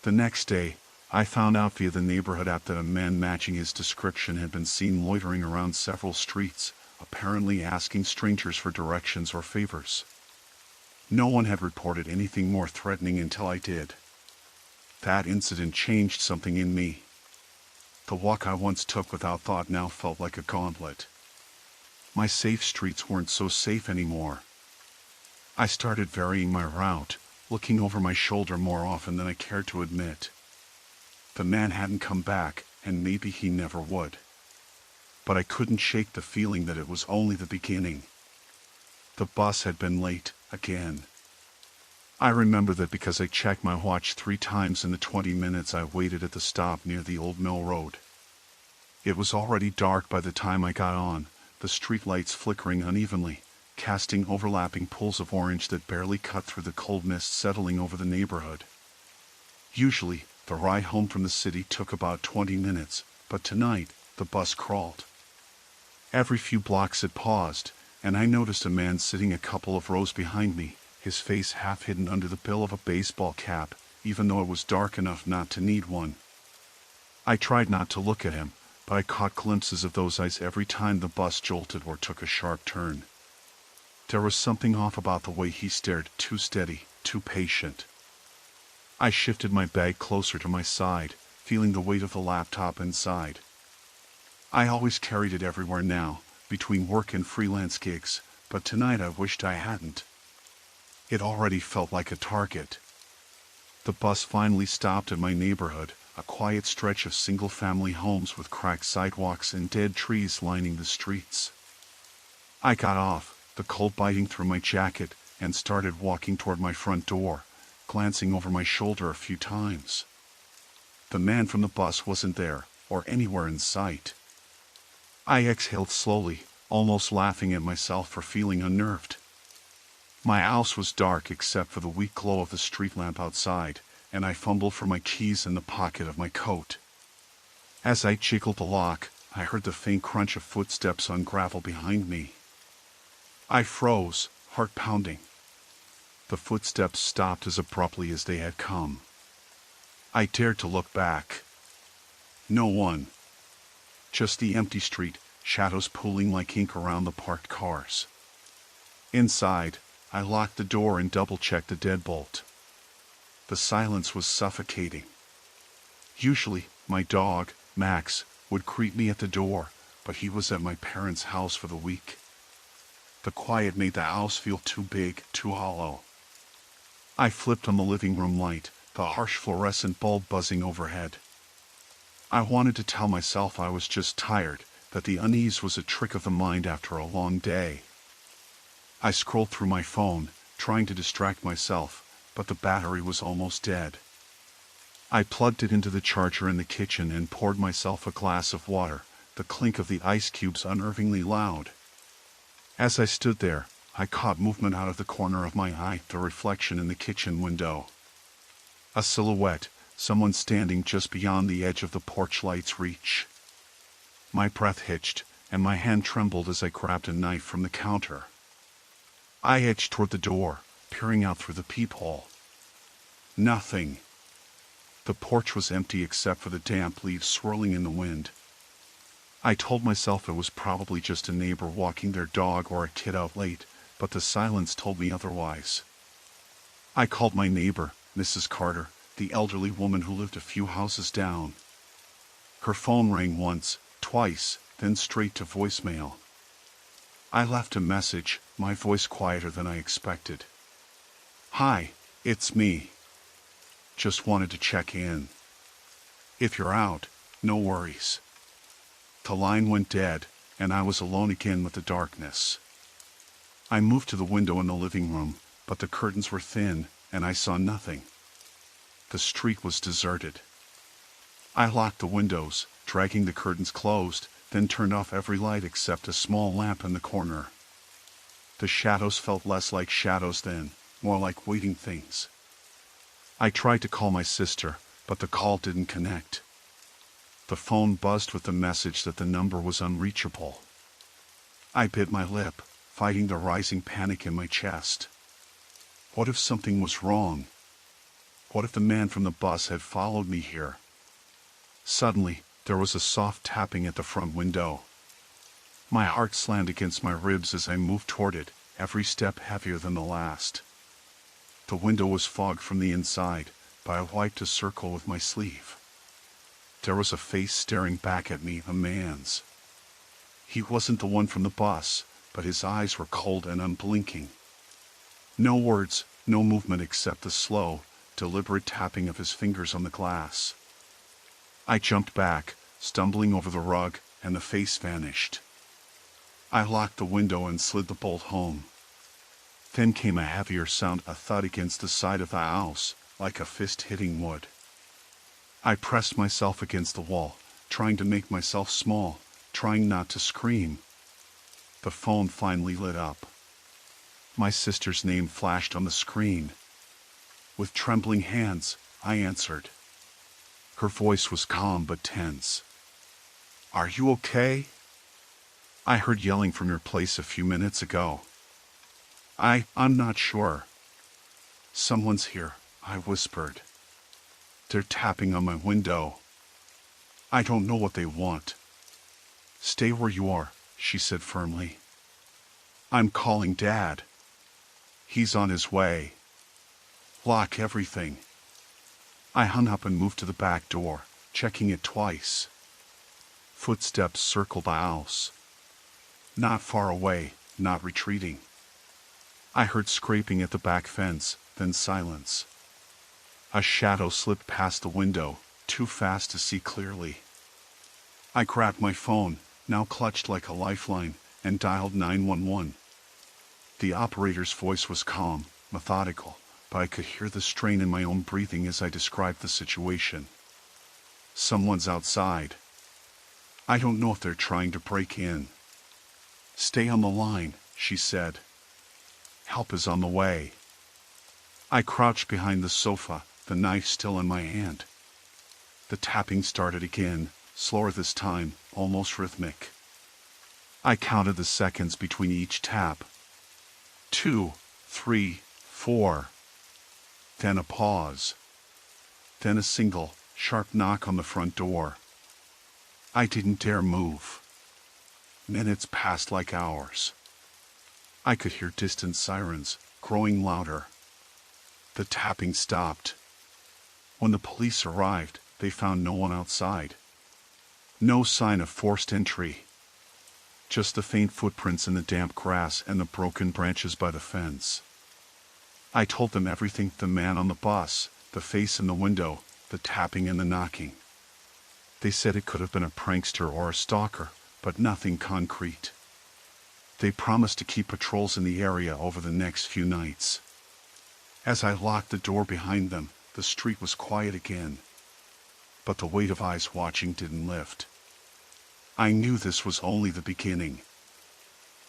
The next day, I found out via the neighborhood app that a man matching his description had been seen loitering around several streets, apparently asking strangers for directions or favors. No one had reported anything more threatening until I did. That incident changed something in me. The walk I once took without thought now felt like a gauntlet. My safe streets weren't so safe anymore. I started varying my route, looking over my shoulder more often than I cared to admit. The man hadn't come back, and maybe he never would. But I couldn't shake the feeling that it was only the beginning. The bus had been late, again. I remember that because I checked my watch 3 times in the 20 minutes I waited at the stop near the old mill road. It was already dark by the time I got on, the streetlights flickering unevenly, casting overlapping pools of orange that barely cut through the cold mist settling over the neighborhood. Usually, the ride home from the city took about 20 minutes, but tonight, the bus crawled. Every few blocks it paused, and I noticed a man sitting a couple of rows behind me, his face half hidden under the bill of a baseball cap, even though it was dark enough not to need one. I tried not to look at him, but I caught glimpses of those eyes every time the bus jolted or took a sharp turn. There was something off about the way he stared, too steady, too patient. I shifted my bag closer to my side, feeling the weight of the laptop inside. I always carried it everywhere now, between work and freelance gigs, but tonight I wished I hadn't. It already felt like a target. The bus finally stopped at my neighborhood, a quiet stretch of single-family homes with cracked sidewalks and dead trees lining the streets. I got off, the cold biting through my jacket, and started walking toward my front door, glancing over my shoulder a few times. The man from the bus wasn't there, or anywhere in sight. I exhaled slowly, almost laughing at myself for feeling unnerved. My house was dark except for the weak glow of the street lamp outside, and I fumbled for my keys in the pocket of my coat. As I jiggled the lock, I heard the faint crunch of footsteps on gravel behind me. I froze, heart pounding. The footsteps stopped as abruptly as they had come. I dared to look back. No one. Just the empty street, shadows pooling like ink around the parked cars. Inside, I locked the door and double-checked the deadbolt. The silence was suffocating. Usually, my dog, Max, would greet me at the door, but he was at my parents' house for the week. The quiet made the house feel too big, too hollow. I flipped on the living room light, the harsh fluorescent bulb buzzing overhead. I wanted to tell myself I was just tired, that the unease was a trick of the mind after a long day. I scrolled through my phone, trying to distract myself, but the battery was almost dead. I plugged it into the charger in the kitchen and poured myself a glass of water, the clink of the ice cubes unnervingly loud. As I stood there, I caught movement out of the corner of my eye, the reflection in the kitchen window. A silhouette, someone standing just beyond the edge of the porch light's reach. My breath hitched, and my hand trembled as I grabbed a knife from the counter. I edged toward the door, peering out through the peephole. Nothing. The porch was empty except for the damp leaves swirling in the wind. I told myself it was probably just a neighbor walking their dog or a kid out late, but the silence told me otherwise. I called my neighbor, Mrs. Carter, the elderly woman who lived a few houses down. Her phone rang once, twice, then straight to voicemail. I left a message, my voice quieter than I expected. "Hi, it's me. Just wanted to check in. If you're out, no worries." The line went dead, and I was alone again with the darkness. I moved to the window in the living room, but the curtains were thin, and I saw nothing. The street was deserted. I locked the windows, dragging the curtains closed, then turned off every light except a small lamp in the corner. The shadows felt less like shadows then, more like waiting things. I tried to call my sister, but the call didn't connect. The phone buzzed with the message that the number was unreachable. I bit my lip, fighting the rising panic in my chest. What if something was wrong? What if the man from the bus had followed me here? Suddenly, there was a soft tapping at the front window. My heart slammed against my ribs as I moved toward it, every step heavier than the last. The window was fogged from the inside, but I wiped a circle with my sleeve. There was a face staring back at me, a man's. He wasn't the one from the bus, but his eyes were cold and unblinking. No words, no movement except the slow, deliberate tapping of his fingers on the glass. I jumped back, stumbling over the rug, and the face vanished. I locked the window and slid the bolt home. Then came a heavier sound, a thud against the side of the house, like a fist hitting wood. I pressed myself against the wall, trying to make myself small, trying not to scream. The phone finally lit up. My sister's name flashed on the screen. With trembling hands, I answered. Her voice was calm but tense. "Are you okay? I heard yelling from your place a few minutes ago." I'm not sure." "Someone's here," I whispered. "They're tapping on my window. I don't know what they want." "Stay where you are," she said firmly. "I'm calling Dad. He's on his way. Lock everything." I hung up and moved to the back door, checking it twice. Footsteps circled the house. Not far away, not retreating. I heard scraping at the back fence, then silence. A shadow slipped past the window, too fast to see clearly. I grabbed my phone, now clutched like a lifeline, and dialed 911. The operator's voice was calm, methodical, but I could hear the strain in my own breathing as I described the situation. "Someone's outside. I don't know if they're trying to break in." "Stay on the line," she said. "Help is on the way." I crouched behind the sofa, the knife still in my hand. The tapping started again, slower this time, almost rhythmic. I counted the seconds between each tap. 2, 3, 4. Then a pause. Then a single, sharp knock on the front door. I didn't dare move. Minutes passed like hours. I could hear distant sirens, growing louder. The tapping stopped. When the police arrived, they found no one outside. No sign of forced entry. just the faint footprints in the damp grass and the broken branches by the fence. I told them everything: the man on the bus, the face in the window, the tapping and the knocking. They said it could have been a prankster or a stalker, but nothing concrete. They promised to keep patrols in the area over the next few nights. As I locked the door behind them, the street was quiet again. But the weight of eyes watching didn't lift. I knew this was only the beginning.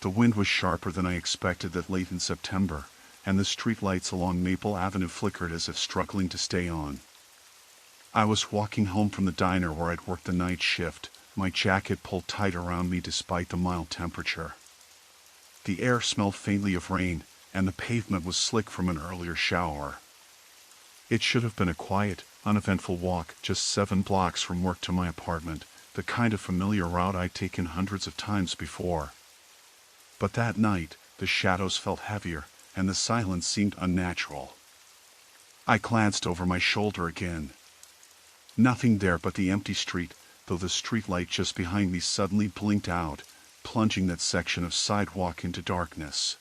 The wind was sharper than I expected that late in September, and the street lights along Maple Avenue flickered as if struggling to stay on. I was walking home from the diner where I'd worked the night shift, my jacket pulled tight around me despite the mild temperature. The air smelled faintly of rain, and the pavement was slick from an earlier shower. It should have been a quiet, uneventful walk, just 7 blocks from work to my apartment, the kind of familiar route I'd taken hundreds of times before. But that night, the shadows felt heavier, and the silence seemed unnatural. I glanced over my shoulder again. Nothing there but the empty street, though the streetlight just behind me suddenly blinked out, plunging that section of sidewalk into darkness.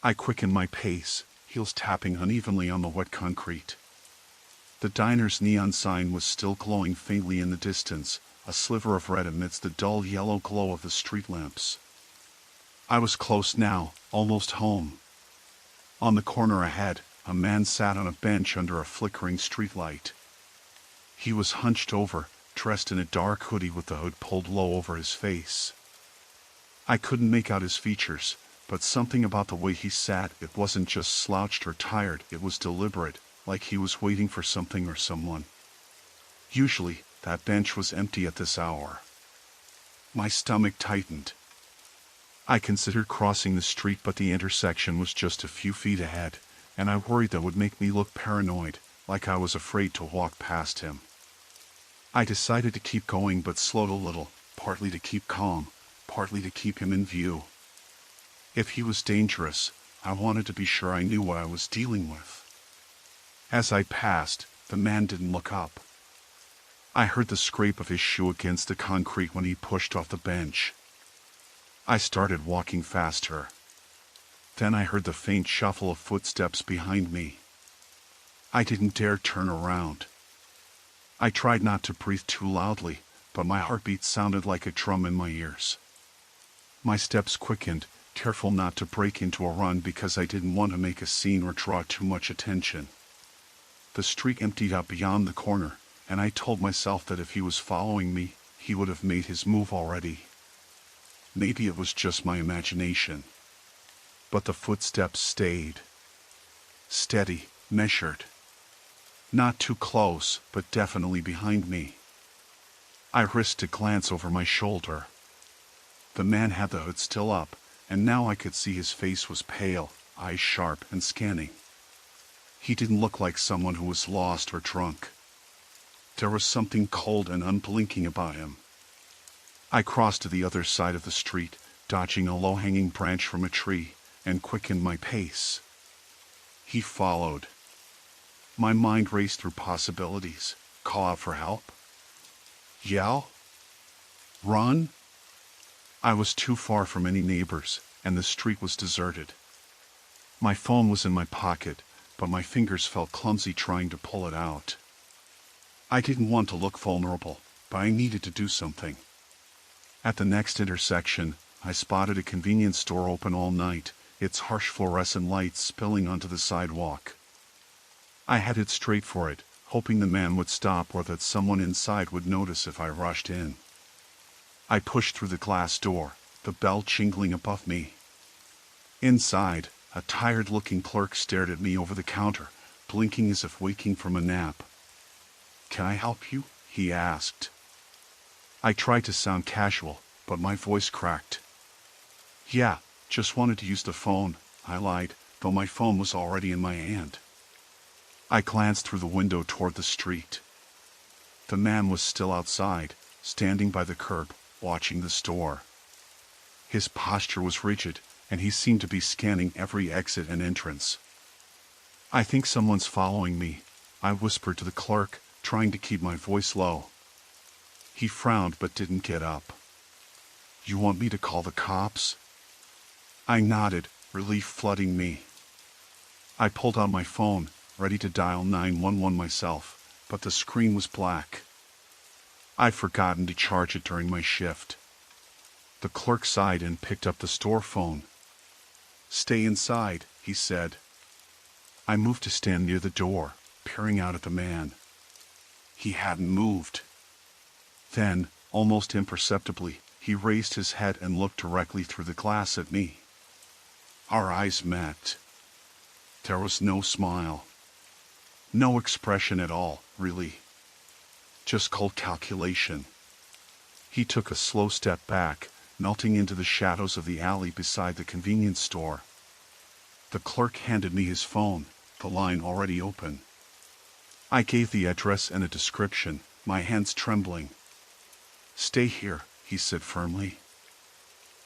I quickened my pace, heels tapping unevenly on the wet concrete. The diner's neon sign was still glowing faintly in the distance, a sliver of red amidst the dull yellow glow of the street lamps. I was close now, almost home. On the corner ahead, a man sat on a bench under a flickering streetlight. He was hunched over, dressed in a dark hoodie with the hood pulled low over his face. I couldn't make out his features, but something about the way he sat, it wasn't just slouched or tired, it was deliberate, like he was waiting for something or someone. Usually, that bench was empty at this hour. My stomach tightened. I considered crossing the street, but the intersection was just a few feet ahead, and I worried that would make me look paranoid, like I was afraid to walk past him. I decided to keep going, but slowed a little, partly to keep calm, partly to keep him in view. If he was dangerous, I wanted to be sure I knew what I was dealing with. As I passed, the man didn't look up. I heard the scrape of his shoe against the concrete when he pushed off the bench. I started walking faster. Then I heard the faint shuffle of footsteps behind me. I didn't dare turn around. I tried not to breathe too loudly, but my heartbeat sounded like a drum in my ears. My steps quickened, careful not to break into a run because I didn't want to make a scene or draw too much attention. The street emptied out beyond the corner, and I told myself that if he was following me, he would have made his move already. Maybe it was just my imagination. But the footsteps stayed. Steady, measured. Not too close, but definitely behind me. I risked a glance over my shoulder. The man had the hood still up, and now I could see his face was pale, eyes sharp and scanning. He didn't look like someone who was lost or drunk. There was something cold and unblinking about him. I crossed to the other side of the street, dodging a low-hanging branch from a tree, and quickened my pace. He followed. My mind raced through possibilities. Call out for help? Yell? Run? I was too far from any neighbors, and the street was deserted. My phone was in my pocket, but my fingers felt clumsy trying to pull it out. I didn't want to look vulnerable, but I needed to do something. At the next intersection, I spotted a convenience store open all night, its harsh fluorescent lights spilling onto the sidewalk. I headed straight for it, hoping the man would stop or that someone inside would notice if I rushed in. I pushed through the glass door, the bell jingling above me. Inside, a tired-looking clerk stared at me over the counter, blinking as if waking from a nap. "Can I help you?" he asked. I tried to sound casual, but my voice cracked. "Yeah, just wanted to use the phone," I lied, though my phone was already in my hand. I glanced through the window toward the street. The man was still outside, standing by the curb, watching the store. His posture was rigid, and he seemed to be scanning every exit and entrance. "I think someone's following me," I whispered to the clerk, trying to keep my voice low. He frowned but didn't get up. You want me to call the cops? I nodded, relief flooding me. I pulled out my phone, ready to dial 911 myself, but the screen was black. I'd forgotten to charge it during my shift. The clerk sighed and picked up the store phone. "Stay inside," he said. I moved to stand near the door, peering out at the man. He hadn't moved. Then, almost imperceptibly, he raised his head and looked directly through the glass at me. Our eyes met. There was no smile. No expression at all, really. Just cold calculation. He took a slow step back, melting into the shadows of the alley beside the convenience store. The clerk handed me his phone, the line already open. I gave the address and a description, my hands trembling. "Stay here," he said firmly.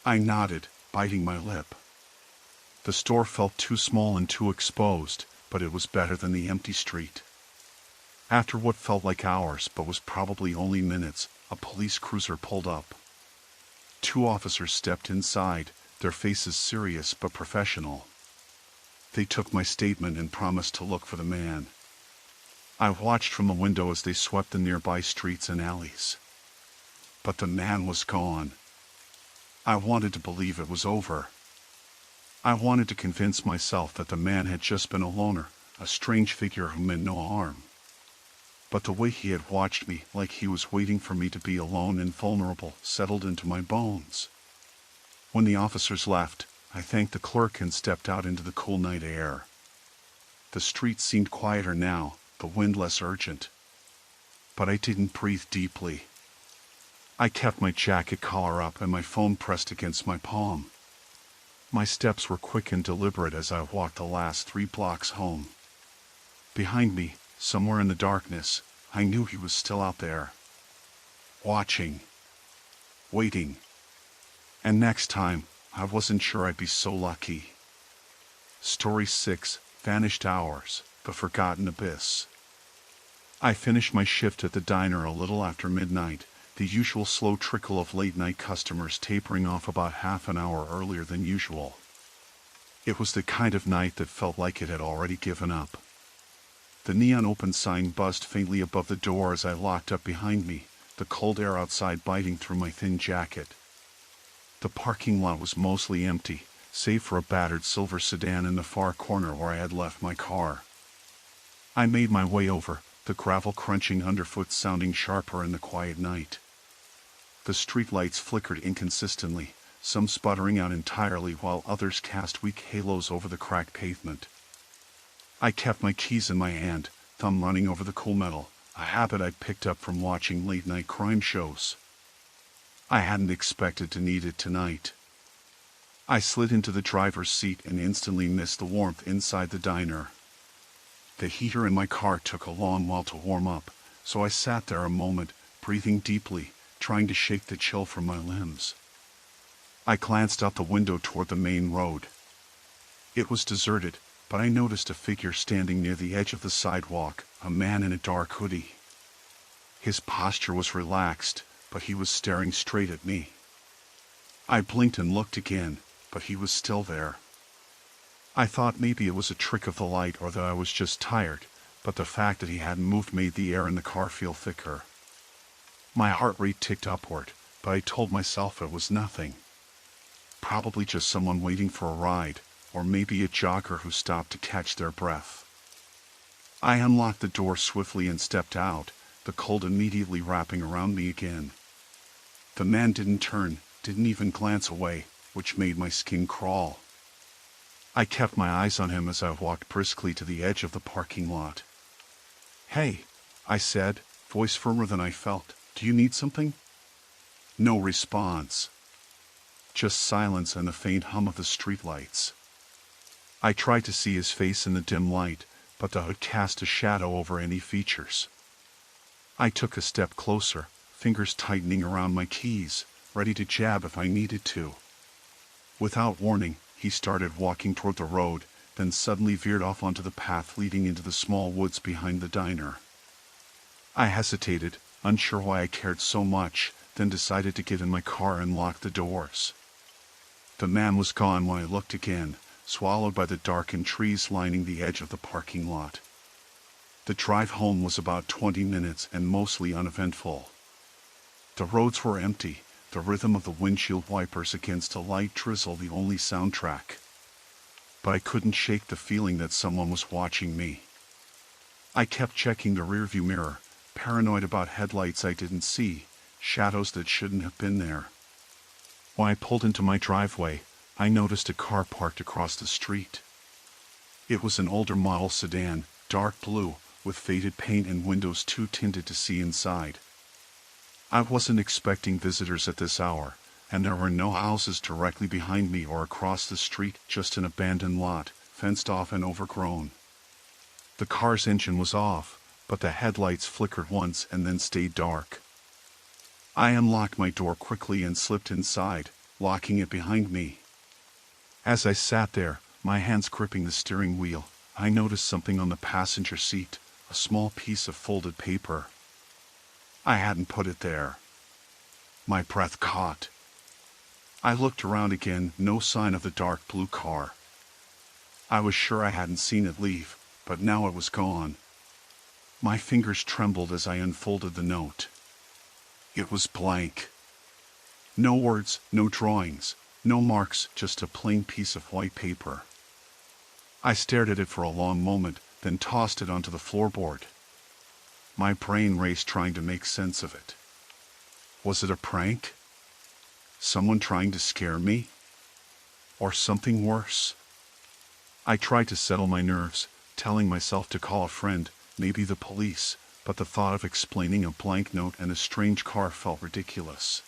I nodded, biting my lip. The store felt too small and too exposed, but it was better than the empty street. After what felt like hours but was probably only minutes, a police cruiser pulled up. 2 officers stepped inside, their faces serious but professional. They took my statement and promised to look for the man. I watched from the window as they swept the nearby streets and alleys. But the man was gone. I wanted to believe it was over. I wanted to convince myself that the man had just been a loner, a strange figure who meant no harm. But the way he had watched me, like he was waiting for me to be alone and vulnerable, settled into my bones. When the officers left, I thanked the clerk and stepped out into the cool night air. The street seemed quieter now, the wind less urgent. But I didn't breathe deeply. I kept my jacket collar up and my phone pressed against my palm. My steps were quick and deliberate as I walked the last 3 blocks home. Behind me, somewhere in the darkness, I knew he was still out there. Watching. Waiting. And next time, I wasn't sure I'd be so lucky. Story 6, Vanished Hours, The Forgotten Abyss. I finished my shift at the diner a little after midnight, the usual slow trickle of late-night customers tapering off about half an hour earlier than usual. It was the kind of night that felt like it had already given up. The neon open sign buzzed faintly above the door as I locked up behind me, the cold air outside biting through my thin jacket. The parking lot was mostly empty, save for a battered silver sedan in the far corner where I had left my car. I made my way over, the gravel crunching underfoot sounding sharper in the quiet night. The streetlights flickered inconsistently, some sputtering out entirely while others cast weak halos over the cracked pavement. I kept my keys in my hand, thumb running over the cool metal, a habit I'd picked up from watching late-night crime shows. I hadn't expected to need it tonight. I slid into the driver's seat and instantly missed the warmth inside the diner. The heater in my car took a long while to warm up, so I sat there a moment, breathing deeply, trying to shake the chill from my limbs. I glanced out the window toward the main road. It was deserted, but I noticed a figure standing near the edge of the sidewalk, a man in a dark hoodie. His posture was relaxed, but he was staring straight at me. I blinked and looked again, but he was still there. I thought maybe it was a trick of the light or that I was just tired, but the fact that he hadn't moved made the air in the car feel thicker. My heart rate ticked upward, but I told myself it was nothing. Probably just someone waiting for a ride, or maybe a jogger who stopped to catch their breath. I unlocked the door swiftly and stepped out, the cold immediately wrapping around me again. The man didn't turn, didn't even glance away, which made my skin crawl. I kept my eyes on him as I walked briskly to the edge of the parking lot. "Hey," I said, voice firmer than I felt, "do you need something?" No response. Just silence and the faint hum of the streetlights. I tried to see his face in the dim light, but the hood cast a shadow over any features. I took a step closer, fingers tightening around my keys, ready to jab if I needed to. Without warning, he started walking toward the road, then suddenly veered off onto the path leading into the small woods behind the diner. I hesitated, unsure why I cared so much, then decided to get in my car and lock the doors. The man was gone when I looked again, swallowed by the darkened trees lining the edge of the parking lot. The drive home was about 20 minutes and mostly uneventful. The roads were empty, the rhythm of the windshield wipers against a light drizzle the only soundtrack. But I couldn't shake the feeling that someone was watching me. I kept checking the rearview mirror, paranoid about headlights I didn't see, shadows that shouldn't have been there. When I pulled into my driveway, I noticed a car parked across the street. It was an older model sedan, dark blue, with faded paint and windows too tinted to see inside. I wasn't expecting visitors at this hour, and there were no houses directly behind me or across the street, just an abandoned lot, fenced off and overgrown. The car's engine was off, but the headlights flickered once and then stayed dark. I unlocked my door quickly and slipped inside, locking it behind me. As I sat there, my hands gripping the steering wheel, I noticed something on the passenger seat, a small piece of folded paper. I hadn't put it there. My breath caught. I looked around again, no sign of the dark blue car. I was sure I hadn't seen it leave, but now it was gone. My fingers trembled as I unfolded the note. It was blank. No words, no drawings, no marks, just a plain piece of white paper. I stared at it for a long moment, then tossed it onto the floorboard. My brain raced trying to make sense of it. Was it a prank? Someone trying to scare me? Or something worse? I tried to settle my nerves, telling myself to call a friend, maybe the police, but the thought of explaining a blank note and a strange car felt ridiculous.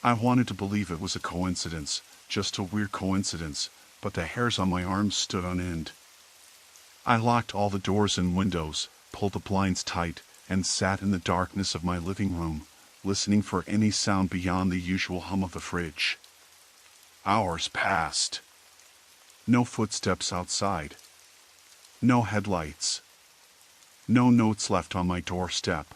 I wanted to believe it was a coincidence, just a weird coincidence, but the hairs on my arms stood on end. I locked all the doors and windows, pulled the blinds tight, and sat in the darkness of my living room, listening for any sound beyond the usual hum of the fridge. Hours passed. No footsteps outside. No headlights. No notes left on my doorstep.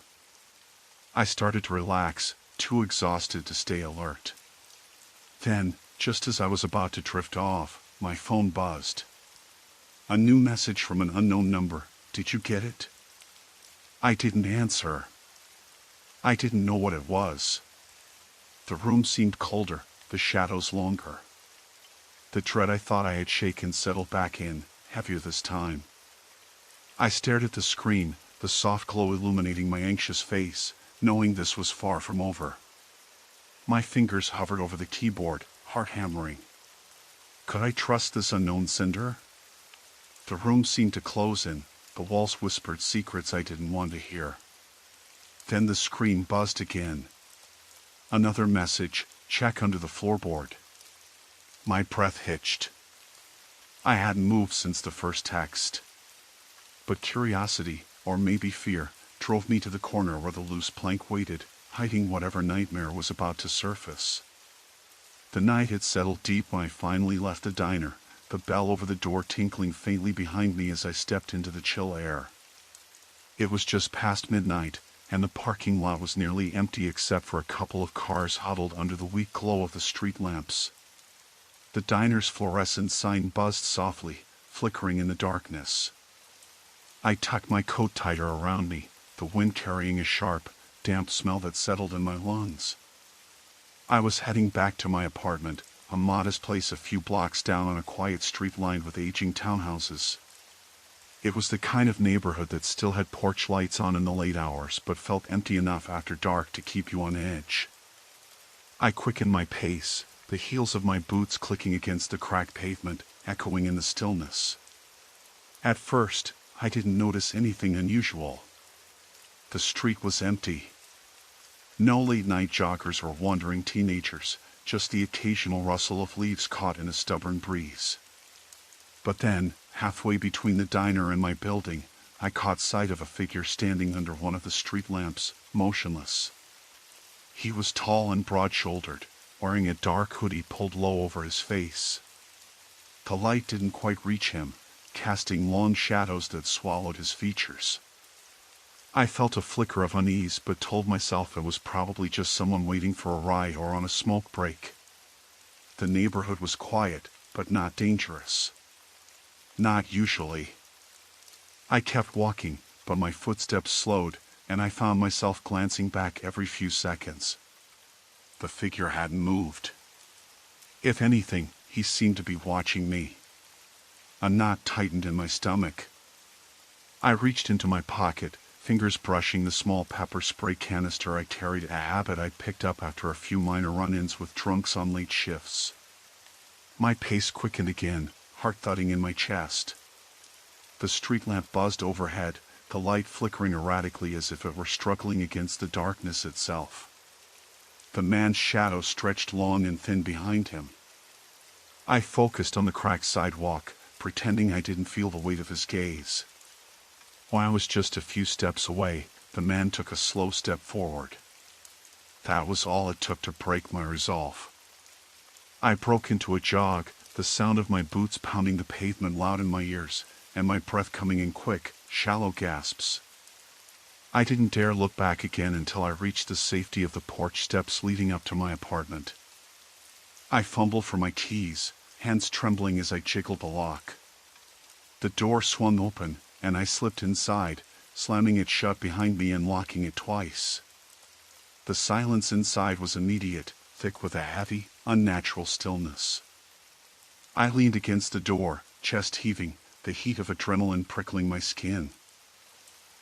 I started to relax, too exhausted to stay alert. Then, just as I was about to drift off, my phone buzzed. A new message from an unknown number. Did you get it? I didn't answer. I didn't know what it was. The room seemed colder, the shadows longer. The dread I thought I had shaken settled back in, heavier this time. I stared at the screen, the soft glow illuminating my anxious face, knowing this was far from over. My fingers hovered over the keyboard, heart hammering. Could I trust this unknown sender? The room seemed to close in, the walls whispered secrets I didn't want to hear. Then the screen buzzed again. Another message, check under the floorboard. My breath hitched. I hadn't moved since the first text. But curiosity, or maybe fear, drove me to the corner where the loose plank waited, hiding whatever nightmare was about to surface. The night had settled deep when I finally left the diner, the bell over the door tinkling faintly behind me as I stepped into the chill air. It was just past midnight, and the parking lot was nearly empty except for a couple of cars huddled under the weak glow of the street lamps. The diner's fluorescent sign buzzed softly, flickering in the darkness. I tucked my coat tighter around me, the wind carrying a sharp, damp smell that settled in my lungs. I was heading back to my apartment, a modest place a few blocks down on a quiet street lined with aging townhouses. It was the kind of neighborhood that still had porch lights on in the late hours but felt empty enough after dark to keep you on edge. I quickened my pace, the heels of my boots clicking against the cracked pavement, echoing in the stillness. At first, I didn't notice anything unusual. The street was empty. No late-night joggers or wandering teenagers, just the occasional rustle of leaves caught in a stubborn breeze. But then, halfway between the diner and my building, I caught sight of a figure standing under one of the street lamps, motionless. He was tall and broad-shouldered, wearing a dark hoodie pulled low over his face. The light didn't quite reach him, casting long shadows that swallowed his features. I felt a flicker of unease but told myself it was probably just someone waiting for a ride or on a smoke break. The neighborhood was quiet, but not dangerous. Not usually. I kept walking, but my footsteps slowed, and I found myself glancing back every few seconds. The figure hadn't moved. If anything, he seemed to be watching me. A knot tightened in my stomach. I reached into my pocket, fingers brushing the small pepper spray canister I carried, a habit I picked up after a few minor run-ins with drunks on late shifts. My pace quickened again, heart thudding in my chest. The street lamp buzzed overhead, the light flickering erratically as if it were struggling against the darkness itself. The man's shadow stretched long and thin behind him. I focused on the cracked sidewalk, pretending I didn't feel the weight of his gaze. When I was just a few steps away, the man took a slow step forward. That was all it took to break my resolve. I broke into a jog, the sound of my boots pounding the pavement loud in my ears, and my breath coming in quick, shallow gasps. I didn't dare look back again until I reached the safety of the porch steps leading up to my apartment. I fumbled for my keys, hands trembling as I jiggled the lock. The door swung open, and I slipped inside, slamming it shut behind me and locking it twice. The silence inside was immediate, thick with a heavy, unnatural stillness. I leaned against the door, chest heaving, the heat of adrenaline prickling my skin.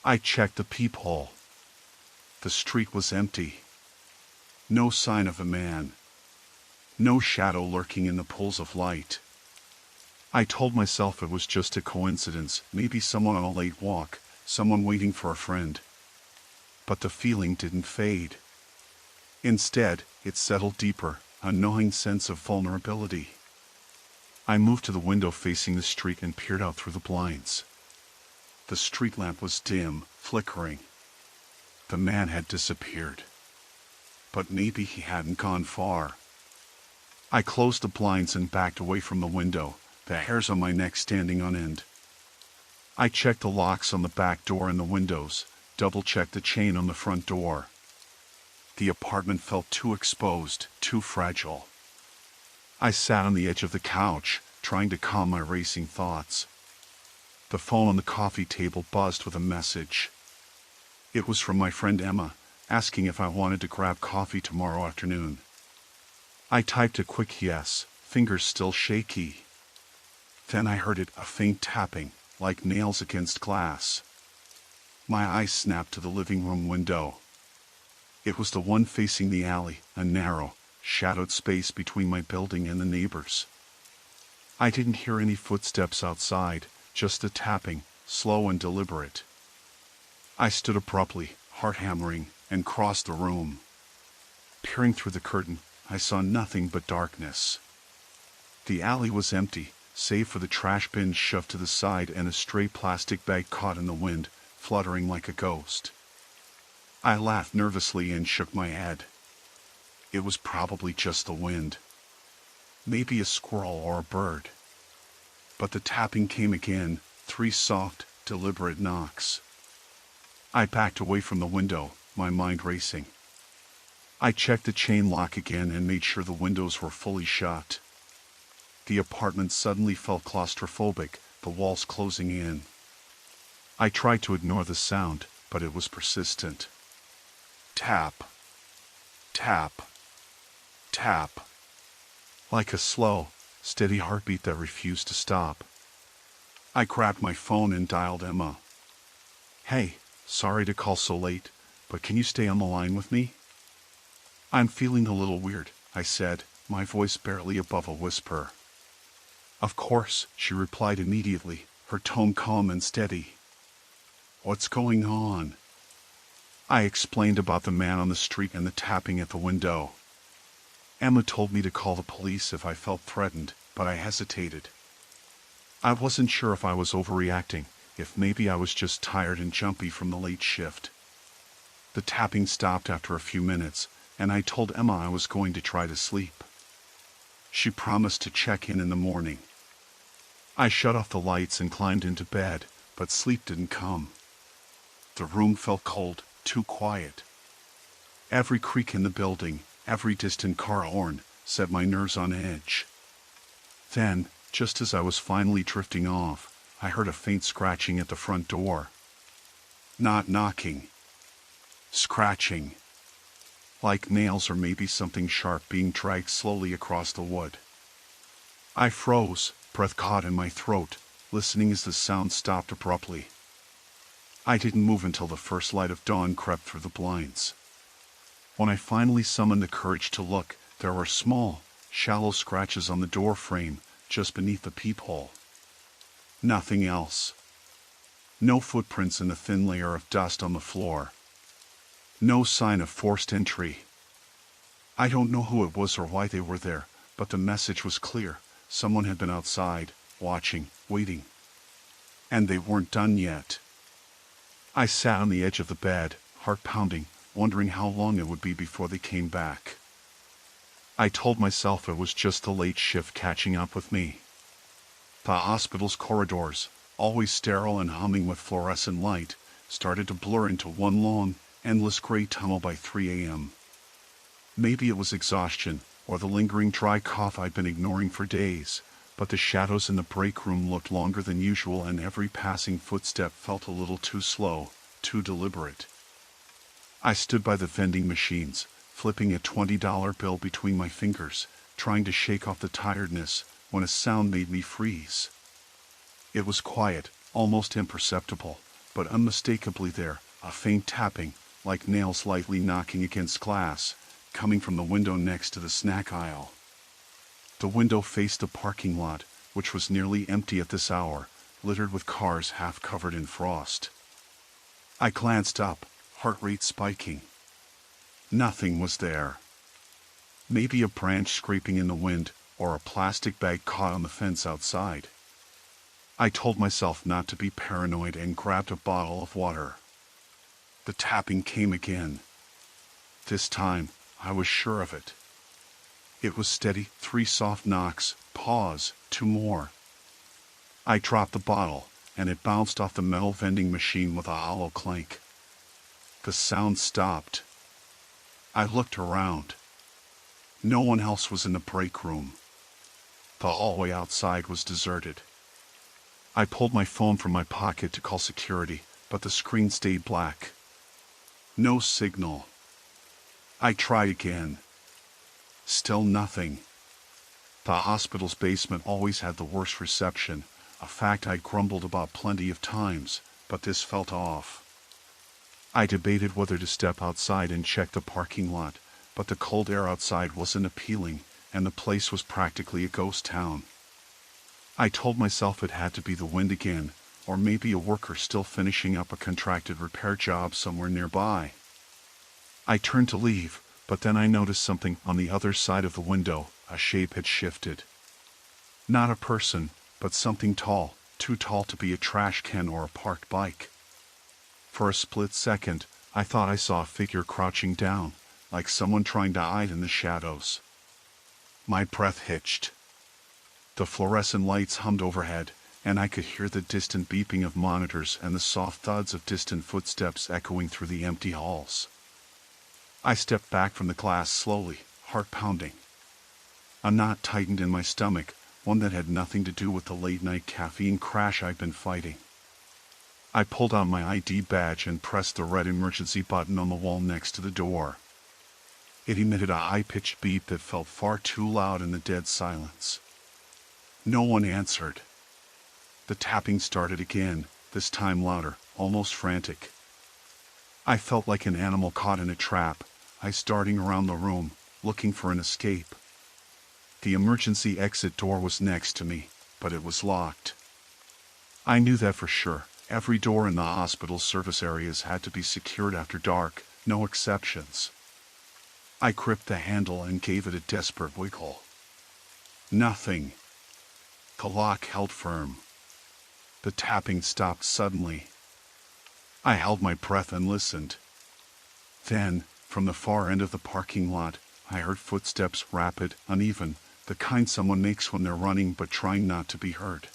I checked the peephole. The street was empty. No sign of a man. No shadow lurking in the pools of light. I told myself it was just a coincidence, maybe someone on a late walk, someone waiting for a friend. But the feeling didn't fade. Instead, it settled deeper, a gnawing sense of vulnerability. I moved to the window facing the street and peered out through the blinds. The street lamp was dim, flickering. The man had disappeared. But maybe he hadn't gone far. I closed the blinds and backed away from the window, the hairs on my neck standing on end. I checked the locks on the back door and the windows, double-checked the chain on the front door. The apartment felt too exposed, too fragile. I sat on the edge of the couch, trying to calm my racing thoughts. The phone on the coffee table buzzed with a message. It was from my friend Emma, asking if I wanted to grab coffee tomorrow afternoon. I typed a quick yes, fingers still shaky. Then I heard it, a faint tapping, like nails against glass. My eyes snapped to the living room window. It was the one facing the alley, a narrow, shadowed space between my building and the neighbors. I didn't hear any footsteps outside, just the tapping, slow and deliberate. I stood abruptly, heart hammering, and crossed the room. Peering through the curtain, I saw nothing but darkness. The alley was empty, save for the trash bin shoved to the side and a stray plastic bag caught in the wind, fluttering like a ghost. I laughed nervously and shook my head. It was probably just the wind. Maybe a squirrel or a bird. But the tapping came again, 3 soft, deliberate knocks. I backed away from the window, my mind racing. I checked the chain lock again and made sure the windows were fully shut. The apartment suddenly felt claustrophobic, the walls closing in. I tried to ignore the sound, but it was persistent. Tap. Tap. Tap. Like a slow, steady heartbeat that refused to stop. I grabbed my phone and dialed Emma. "Hey, sorry to call so late, but can you stay on the line with me?" "I'm feeling a little weird," I said, my voice barely above a whisper. "Of course," she replied immediately, her tone calm and steady. "What's going on?" I explained about the man on the street and the tapping at the window. Emma told me to call the police if I felt threatened, but I hesitated. I wasn't sure if I was overreacting, if maybe I was just tired and jumpy from the late shift. The tapping stopped after a few minutes, and I told Emma I was going to try to sleep. She promised to check in the morning. I shut off the lights and climbed into bed, but sleep didn't come. The room felt cold, too quiet. Every creak in the building, every distant car horn, set my nerves on edge. Then, just as I was finally drifting off, I heard a faint scratching at the front door. Not knocking. Scratching. Like nails or maybe something sharp being dragged slowly across the wood. I froze, breath caught in my throat, listening as the sound stopped abruptly. I didn't move until the first light of dawn crept through the blinds. When I finally summoned the courage to look, there were small, shallow scratches on the door frame, just beneath the peephole. Nothing else. No footprints in the thin layer of dust on the floor. No sign of forced entry. I don't know who it was or why they were there, but the message was clear. Someone had been outside, watching, waiting. And they weren't done yet. I sat on the edge of the bed, heart pounding, wondering how long it would be before they came back. I told myself it was just the late shift catching up with me. The hospital's corridors, always sterile and humming with fluorescent light, started to blur into one long, endless gray tunnel by 3 a.m. Maybe it was exhaustion, or the lingering dry cough I'd been ignoring for days, but the shadows in the break room looked longer than usual and every passing footstep felt a little too slow, too deliberate. I stood by the vending machines, flipping a $20 bill between my fingers, trying to shake off the tiredness, when a sound made me freeze. It was quiet, almost imperceptible, but unmistakably there, a faint tapping, like nails lightly knocking against glass, coming from the window next to the snack aisle. The window faced the parking lot, which was nearly empty at this hour, littered with cars half covered in frost. I glanced up, heart rate spiking. Nothing was there. Maybe a branch scraping in the wind, or a plastic bag caught on the fence outside. I told myself not to be paranoid and grabbed a bottle of water. The tapping came again. This time, I was sure of it. It was steady, 3 soft knocks, pause, 2 more. I dropped the bottle, and it bounced off the metal vending machine with a hollow clank. The sound stopped. I looked around. No one else was in the break room. The hallway outside was deserted. I pulled my phone from my pocket to call security, but the screen stayed black. No signal. I tried again. Still nothing. The hospital's basement always had the worst reception, a fact I'd grumbled about plenty of times, but this felt off. I debated whether to step outside and check the parking lot, but the cold air outside wasn't appealing, and the place was practically a ghost town. I told myself it had to be the wind again, or maybe a worker still finishing up a contracted repair job somewhere nearby. I turned to leave, but then I noticed something on the other side of the window. A shape had shifted. Not a person, but something tall, too tall to be a trash can or a parked bike. For a split second, I thought I saw a figure crouching down, like someone trying to hide in the shadows. My breath hitched. The fluorescent lights hummed overhead, and I could hear the distant beeping of monitors and the soft thuds of distant footsteps echoing through the empty halls. I stepped back from the glass slowly, heart pounding. A knot tightened in my stomach, one that had nothing to do with the late-night caffeine crash I'd been fighting. I pulled out my ID badge and pressed the red emergency button on the wall next to the door. It emitted a high-pitched beep that felt far too loud in the dead silence. No one answered. The tapping started again, this time louder, almost frantic. I felt like an animal caught in a trap, eyes darting around the room, looking for an escape. The emergency exit door was next to me, but it was locked. I knew that for sure. Every door in the hospital service areas had to be secured after dark, no exceptions. I gripped the handle and gave it a desperate wiggle. Nothing. The lock held firm. The tapping stopped suddenly. I held my breath and listened. Then, from the far end of the parking lot, I heard footsteps, rapid, uneven, the kind someone makes when they're running but trying not to be heard.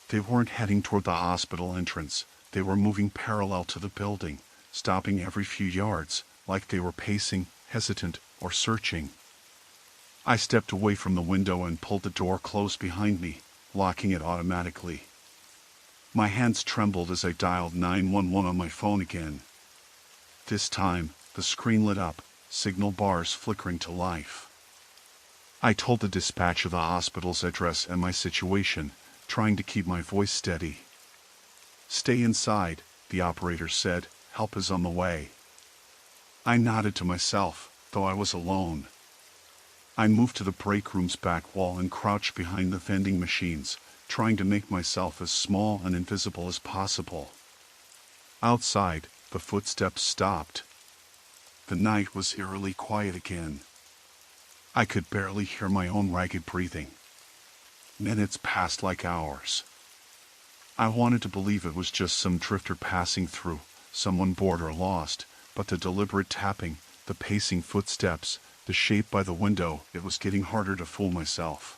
They weren't heading toward the hospital entrance, They were moving parallel to the building, stopping every few yards, like they were pacing, hesitant, or searching. I stepped away from the window and pulled the door closed behind me, locking it automatically. My hands trembled as I dialed 911 on my phone again. This time, the screen lit up, signal bars flickering to life. I told the dispatcher the hospital's address and my situation, trying to keep my voice steady. "Stay inside," the operator said. "Help is on the way." I nodded to myself, though I was alone. I moved to the break room's back wall and crouched behind the vending machines, trying to make myself as small and invisible as possible. Outside, the footsteps stopped. The night was eerily quiet again. I could barely hear my own ragged breathing. Minutes passed like hours. I wanted to believe it was just some drifter passing through, someone bored or lost, but the deliberate tapping, the pacing footsteps, the shape by the window, it was getting harder to fool myself.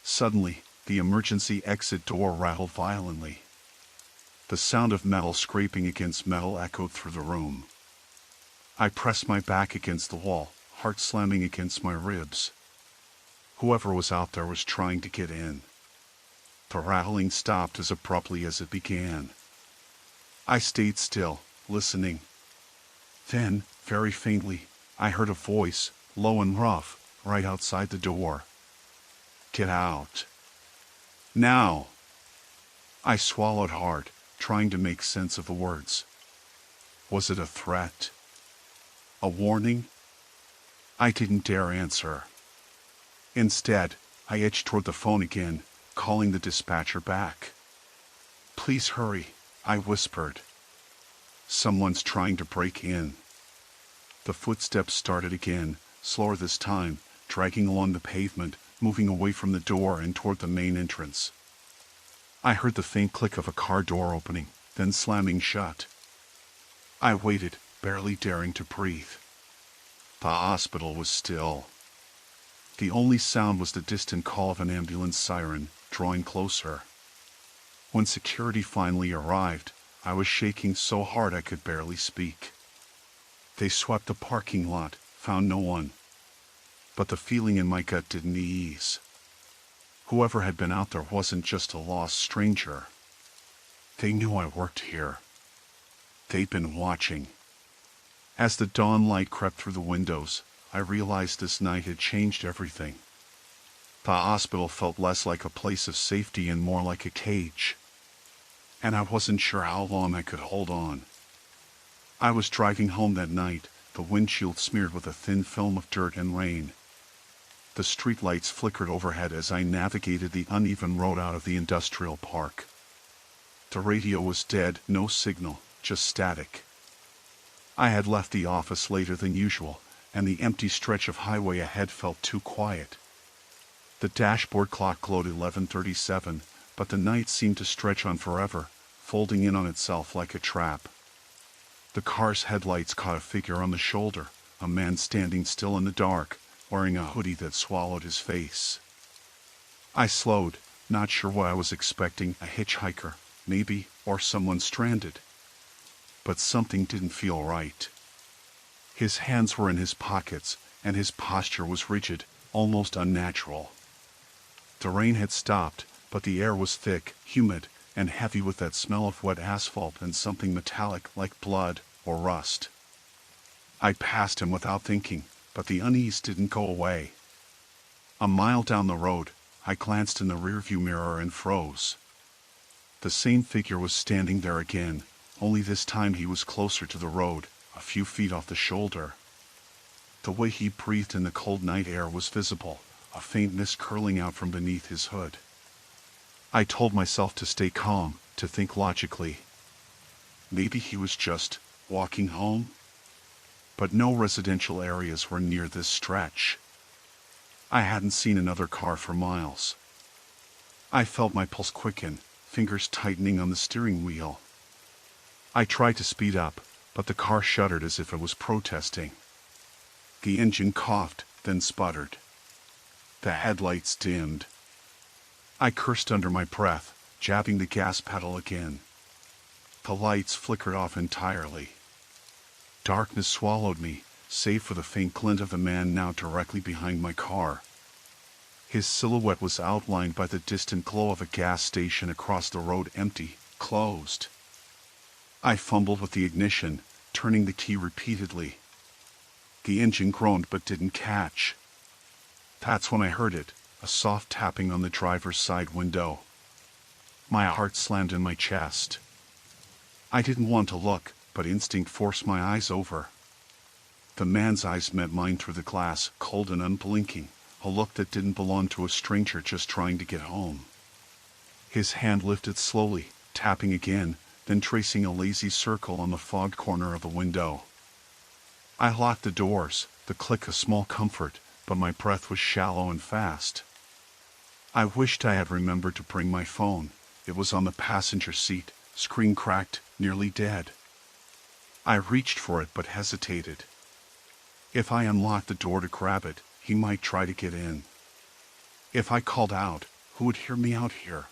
Suddenly, the emergency exit door rattled violently. The sound of metal scraping against metal echoed through the room. I pressed my back against the wall, heart slamming against my ribs. Whoever was out there was trying to get in. The rattling stopped as abruptly as it began. I stayed still, listening. Then, very faintly, I heard a voice, low and rough, right outside the door. "Get out. Now." I swallowed hard, trying to make sense of the words. Was it a threat? A warning? I didn't dare answer. Instead, I edged toward the phone again, calling the dispatcher back. "Please hurry," I whispered. "Someone's trying to break in." The footsteps started again, slower this time, dragging along the pavement, moving away from the door and toward the main entrance. I heard the faint click of a car door opening, then slamming shut. I waited, barely daring to breathe. The hospital was still. The only sound was the distant call of an ambulance siren, drawing closer. When security finally arrived, I was shaking so hard I could barely speak. They swept the parking lot, found no one. But the feeling in my gut didn't ease. Whoever had been out there wasn't just a lost stranger. They knew I worked here. They'd been watching. As the dawn light crept through the windows, I realized this night had changed everything. The hospital felt less like a place of safety and more like a cage. And I wasn't sure how long I could hold on. I was driving home that night, the windshield smeared with a thin film of dirt and rain. The streetlights flickered overhead as I navigated the uneven road out of the industrial park. The radio was dead, no signal, just static. I had left the office later than usual, and the empty stretch of highway ahead felt too quiet. The dashboard clock glowed 11:37, but the night seemed to stretch on forever, folding in on itself like a trap. The car's headlights caught a figure on the shoulder, a man standing still in the dark, wearing a hoodie that swallowed his face. I slowed, not sure what I was expecting, a hitchhiker, maybe, or someone stranded. But something didn't feel right. His hands were in his pockets, and his posture was rigid, almost unnatural. The rain had stopped, but the air was thick, humid, and heavy with that smell of wet asphalt and something metallic like blood or rust. I passed him without thinking, but the unease didn't go away. A mile down the road, I glanced in the rearview mirror and froze. The same figure was standing there again, only this time he was closer to the road, a few feet off the shoulder. The way he breathed in the cold night air was visible, a faint mist curling out from beneath his hood. I told myself to stay calm, to think logically. Maybe he was just walking home? But no residential areas were near this stretch. I hadn't seen another car for miles. I felt my pulse quicken, fingers tightening on the steering wheel. I tried to speed up, but the car shuddered as if it was protesting. The engine coughed, then sputtered. The headlights dimmed. I cursed under my breath, jabbing the gas pedal again. The lights flickered off entirely. Darkness swallowed me, save for the faint glint of a man now directly behind my car. His silhouette was outlined by the distant glow of a gas station across the road, empty, closed. I fumbled with the ignition, turning the key repeatedly. The engine groaned but didn't catch. That's when I heard it, a soft tapping on the driver's side window. My heart slammed in my chest. I didn't want to look, but instinct forced my eyes over. The man's eyes met mine through the glass, cold and unblinking, a look that didn't belong to a stranger just trying to get home. His hand lifted slowly, tapping again, then tracing a lazy circle on the fogged corner of the window. I locked the doors, the click a small comfort, but my breath was shallow and fast. I wished I had remembered to bring my phone. It was on the passenger seat, screen cracked, nearly dead. I reached for it but hesitated. If I unlocked the door to grab it, he might try to get in. If I called out, who would hear me out here?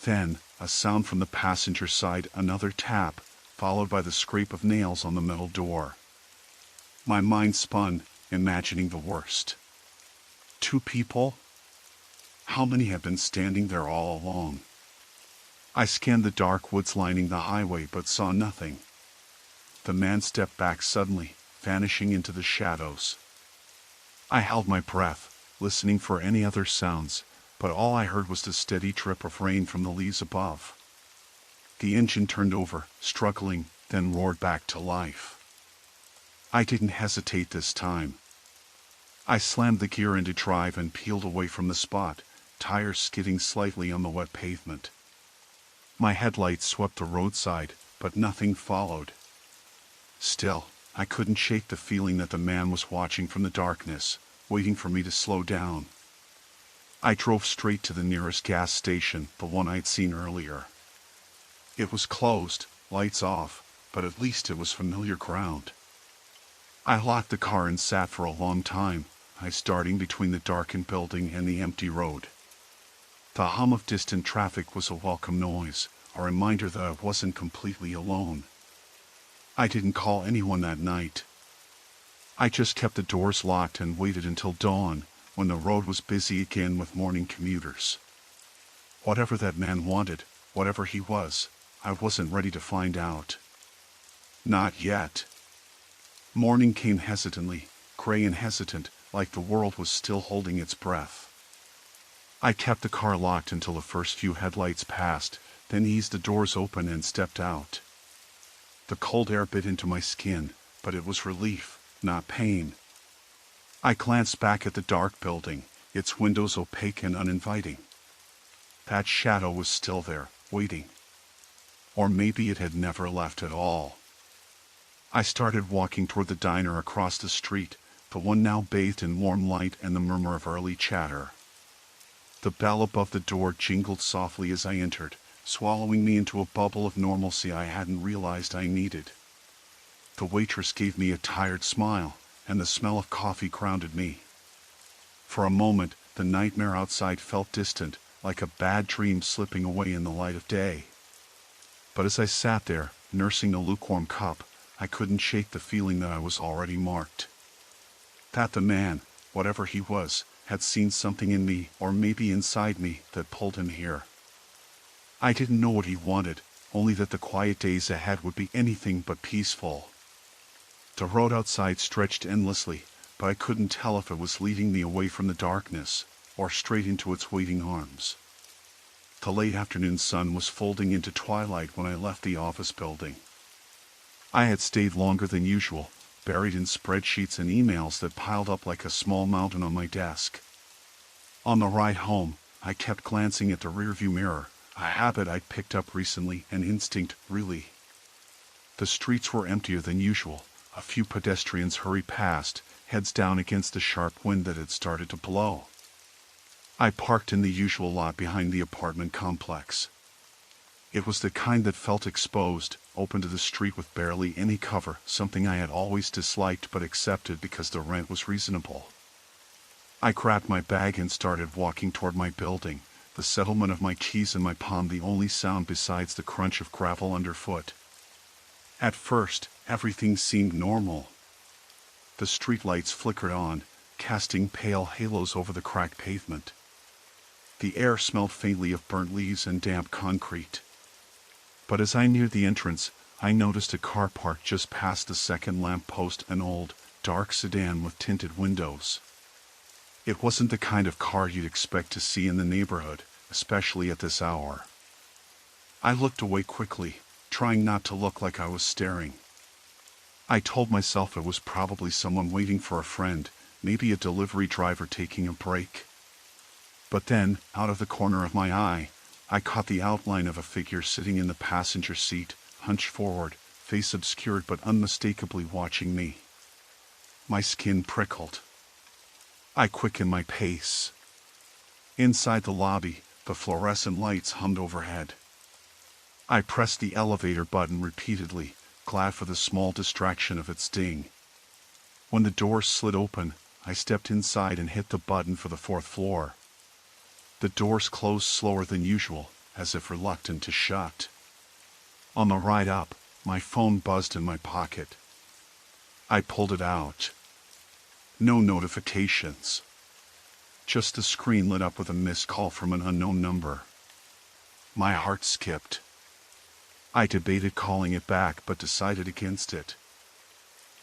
Then, a sound from the passenger side, another tap, followed by the scrape of nails on the metal door. My mind spun, imagining the worst. 2 people? How many had been standing there all along? I scanned the dark woods lining the highway but saw nothing. The man stepped back suddenly, vanishing into the shadows. I held my breath, listening for any other sounds, but all I heard was the steady drip of rain from the leaves above. The engine turned over, struggling, then roared back to life. I didn't hesitate this time. I slammed the gear into drive and peeled away from the spot, tires skidding slightly on the wet pavement. My headlights swept the roadside, but nothing followed. Still, I couldn't shake the feeling that the man was watching from the darkness, waiting for me to slow down. I drove straight to the nearest gas station, the one I'd seen earlier. It was closed, lights off, but at least it was familiar ground. I locked the car and sat for a long time, eyes darting between the darkened building and the empty road. The hum of distant traffic was a welcome noise, a reminder that I wasn't completely alone. I didn't call anyone that night. I just kept the doors locked and waited until dawn, when the road was busy again with morning commuters. Whatever that man wanted, whatever he was, I wasn't ready to find out. Not yet. Morning came hesitantly, gray and hesitant, like the world was still holding its breath. I kept the car locked until the first few headlights passed, then eased the doors open and stepped out. The cold air bit into my skin, but it was relief, not pain. I glanced back at the dark building, its windows opaque and uninviting. That shadow was still there, waiting. Or maybe it had never left at all. I started walking toward the diner across the street, the one now bathed in warm light and the murmur of early chatter. The bell above the door jingled softly as I entered, swallowing me into a bubble of normalcy I hadn't realized I needed. The waitress gave me a tired smile, and the smell of coffee grounded me. For a moment, the nightmare outside felt distant, like a bad dream slipping away in the light of day. But as I sat there, nursing the lukewarm cup, I couldn't shake the feeling that I was already marked. That the man, whatever he was, had seen something in me, or maybe inside me, that pulled him here. I didn't know what he wanted, only that the quiet days ahead would be anything but peaceful. The road outside stretched endlessly, but I couldn't tell if it was leading me away from the darkness, or straight into its waiting arms. The late afternoon sun was folding into twilight when I left the office building. I had stayed longer than usual, buried in spreadsheets and emails that piled up like a small mountain on my desk. On the ride home, I kept glancing at the rearview mirror, a habit I'd picked up recently, an instinct, really. The streets were emptier than usual. A few pedestrians hurried past, heads down against the sharp wind that had started to blow. I parked in the usual lot behind the apartment complex. It was the kind that felt exposed, open to the street with barely any cover, something I had always disliked but accepted because the rent was reasonable. I grabbed my bag and started walking toward my building, the settlement of my keys in my palm the only sound besides the crunch of gravel underfoot. At first, everything seemed normal. The streetlights flickered on, casting pale halos over the cracked pavement. The air smelled faintly of burnt leaves and damp concrete. But as I neared the entrance, I noticed a car parked just past the second lamp post, an old, dark sedan with tinted windows. It wasn't the kind of car you'd expect to see in the neighborhood, especially at this hour. I looked away quickly, trying not to look like I was staring. I told myself it was probably someone waiting for a friend, maybe a delivery driver taking a break. But then, out of the corner of my eye, I caught the outline of a figure sitting in the passenger seat, hunched forward, face obscured but unmistakably watching me. My skin prickled. I quickened my pace. Inside the lobby, the fluorescent lights hummed overhead. I pressed the elevator button repeatedly, glad for the small distraction of its ding. When the doors slid open, I stepped inside and hit the button for the 4th floor. The doors closed slower than usual, as if reluctant to shut. On the ride up, my phone buzzed in my pocket. I pulled it out. No notifications. Just the screen lit up with a missed call from an unknown number. My heart skipped. I debated calling it back but decided against it.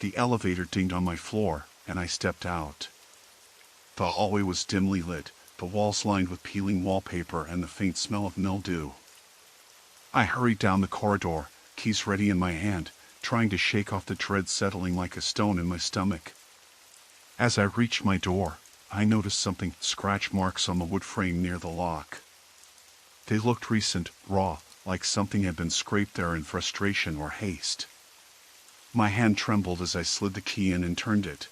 The elevator dinged on my floor, and I stepped out. The hallway was dimly lit, the walls lined with peeling wallpaper and the faint smell of mildew. I hurried down the corridor, keys ready in my hand, trying to shake off the dread settling like a stone in my stomach. As I reached my door, I noticed something, scratch marks on the wood frame near the lock. They looked recent, raw, like something had been scraped there in frustration or haste. My hand trembled as I slid the key in and turned it.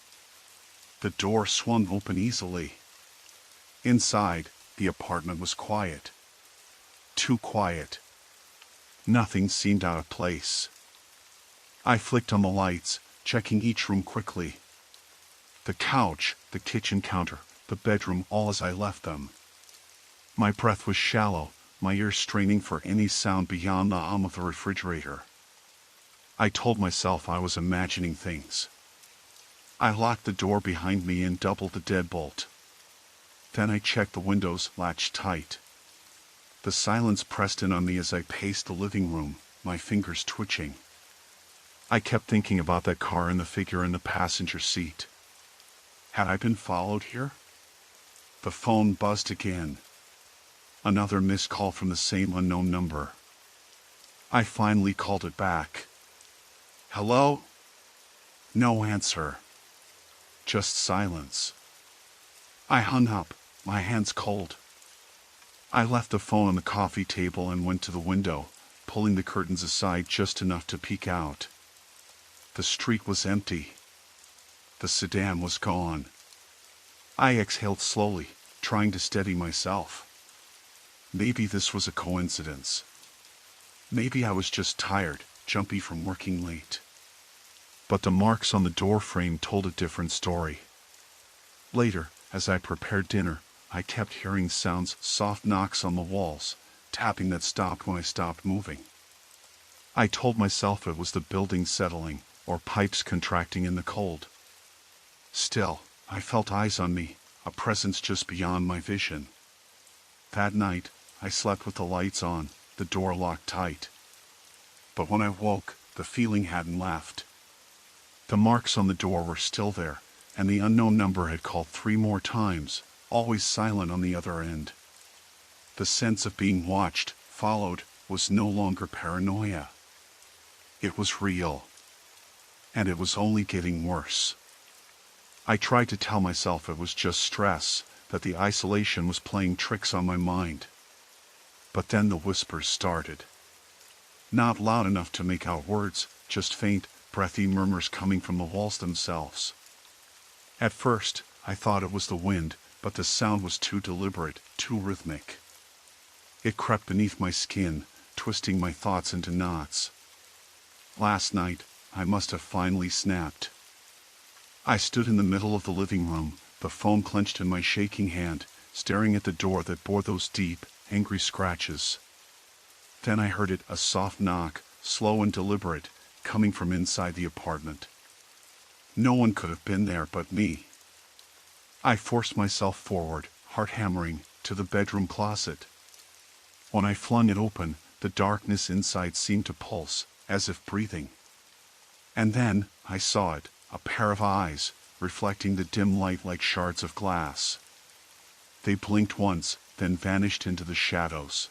The door swung open easily. Inside, the apartment was quiet. Too quiet. Nothing seemed out of place. I flicked on the lights, checking each room quickly. The couch, the kitchen counter, the bedroom, all as I left them. My breath was shallow, my ears straining for any sound beyond the hum of the refrigerator. I told myself I was imagining things. I locked the door behind me and doubled the deadbolt. Then I checked the windows, latched tight. The silence pressed in on me as I paced the living room, my fingers twitching. I kept thinking about that car and the figure in the passenger seat. Had I been followed here? The phone buzzed again. Another missed call from the same unknown number. I finally called it back. Hello? No answer. Just silence. I hung up, my hands cold. I left the phone on the coffee table and went to the window, pulling the curtains aside just enough to peek out. The street was empty. The sedan was gone. I exhaled slowly, trying to steady myself. Maybe this was a coincidence. Maybe I was just tired, jumpy from working late. But the marks on the door frame told a different story. Later, as I prepared dinner, I kept hearing sounds, soft knocks on the walls, tapping that stopped when I stopped moving. I told myself it was the building settling, or pipes contracting in the cold. Still, I felt eyes on me, a presence just beyond my vision. That night, I slept with the lights on, the door locked tight. But when I woke, the feeling hadn't left. The marks on the door were still there, and the unknown number had called 3 more times, always silent on the other end. The sense of being watched, followed, was no longer paranoia. It was real. And it was only getting worse. I tried to tell myself it was just stress, that the isolation was playing tricks on my mind. But then the whispers started. Not loud enough to make out words, just faint, breathy murmurs coming from the walls themselves. At first, I thought it was the wind, but the sound was too deliberate, too rhythmic. It crept beneath my skin, twisting my thoughts into knots. Last night, I must have finally snapped. I stood in the middle of the living room, the phone clenched in my shaking hand, staring at the door that bore those deep, angry scratches. Then I heard it, a soft knock, slow and deliberate, coming from inside the apartment. No one could have been there but me. I forced myself forward, heart hammering, to the bedroom closet. When I flung it open, the darkness inside seemed to pulse, as if breathing. And then, I saw it, a pair of eyes, reflecting the dim light like shards of glass. They blinked once, then vanished into the shadows.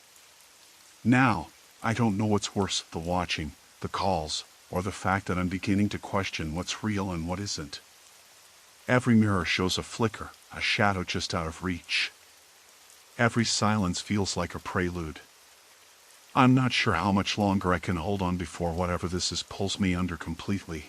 Now, I don't know what's worse, the watching, the calls, or the fact that I'm beginning to question what's real and what isn't. Every mirror shows a flicker, a shadow just out of reach. Every silence feels like a prelude. I'm not sure how much longer I can hold on before whatever this is pulls me under completely.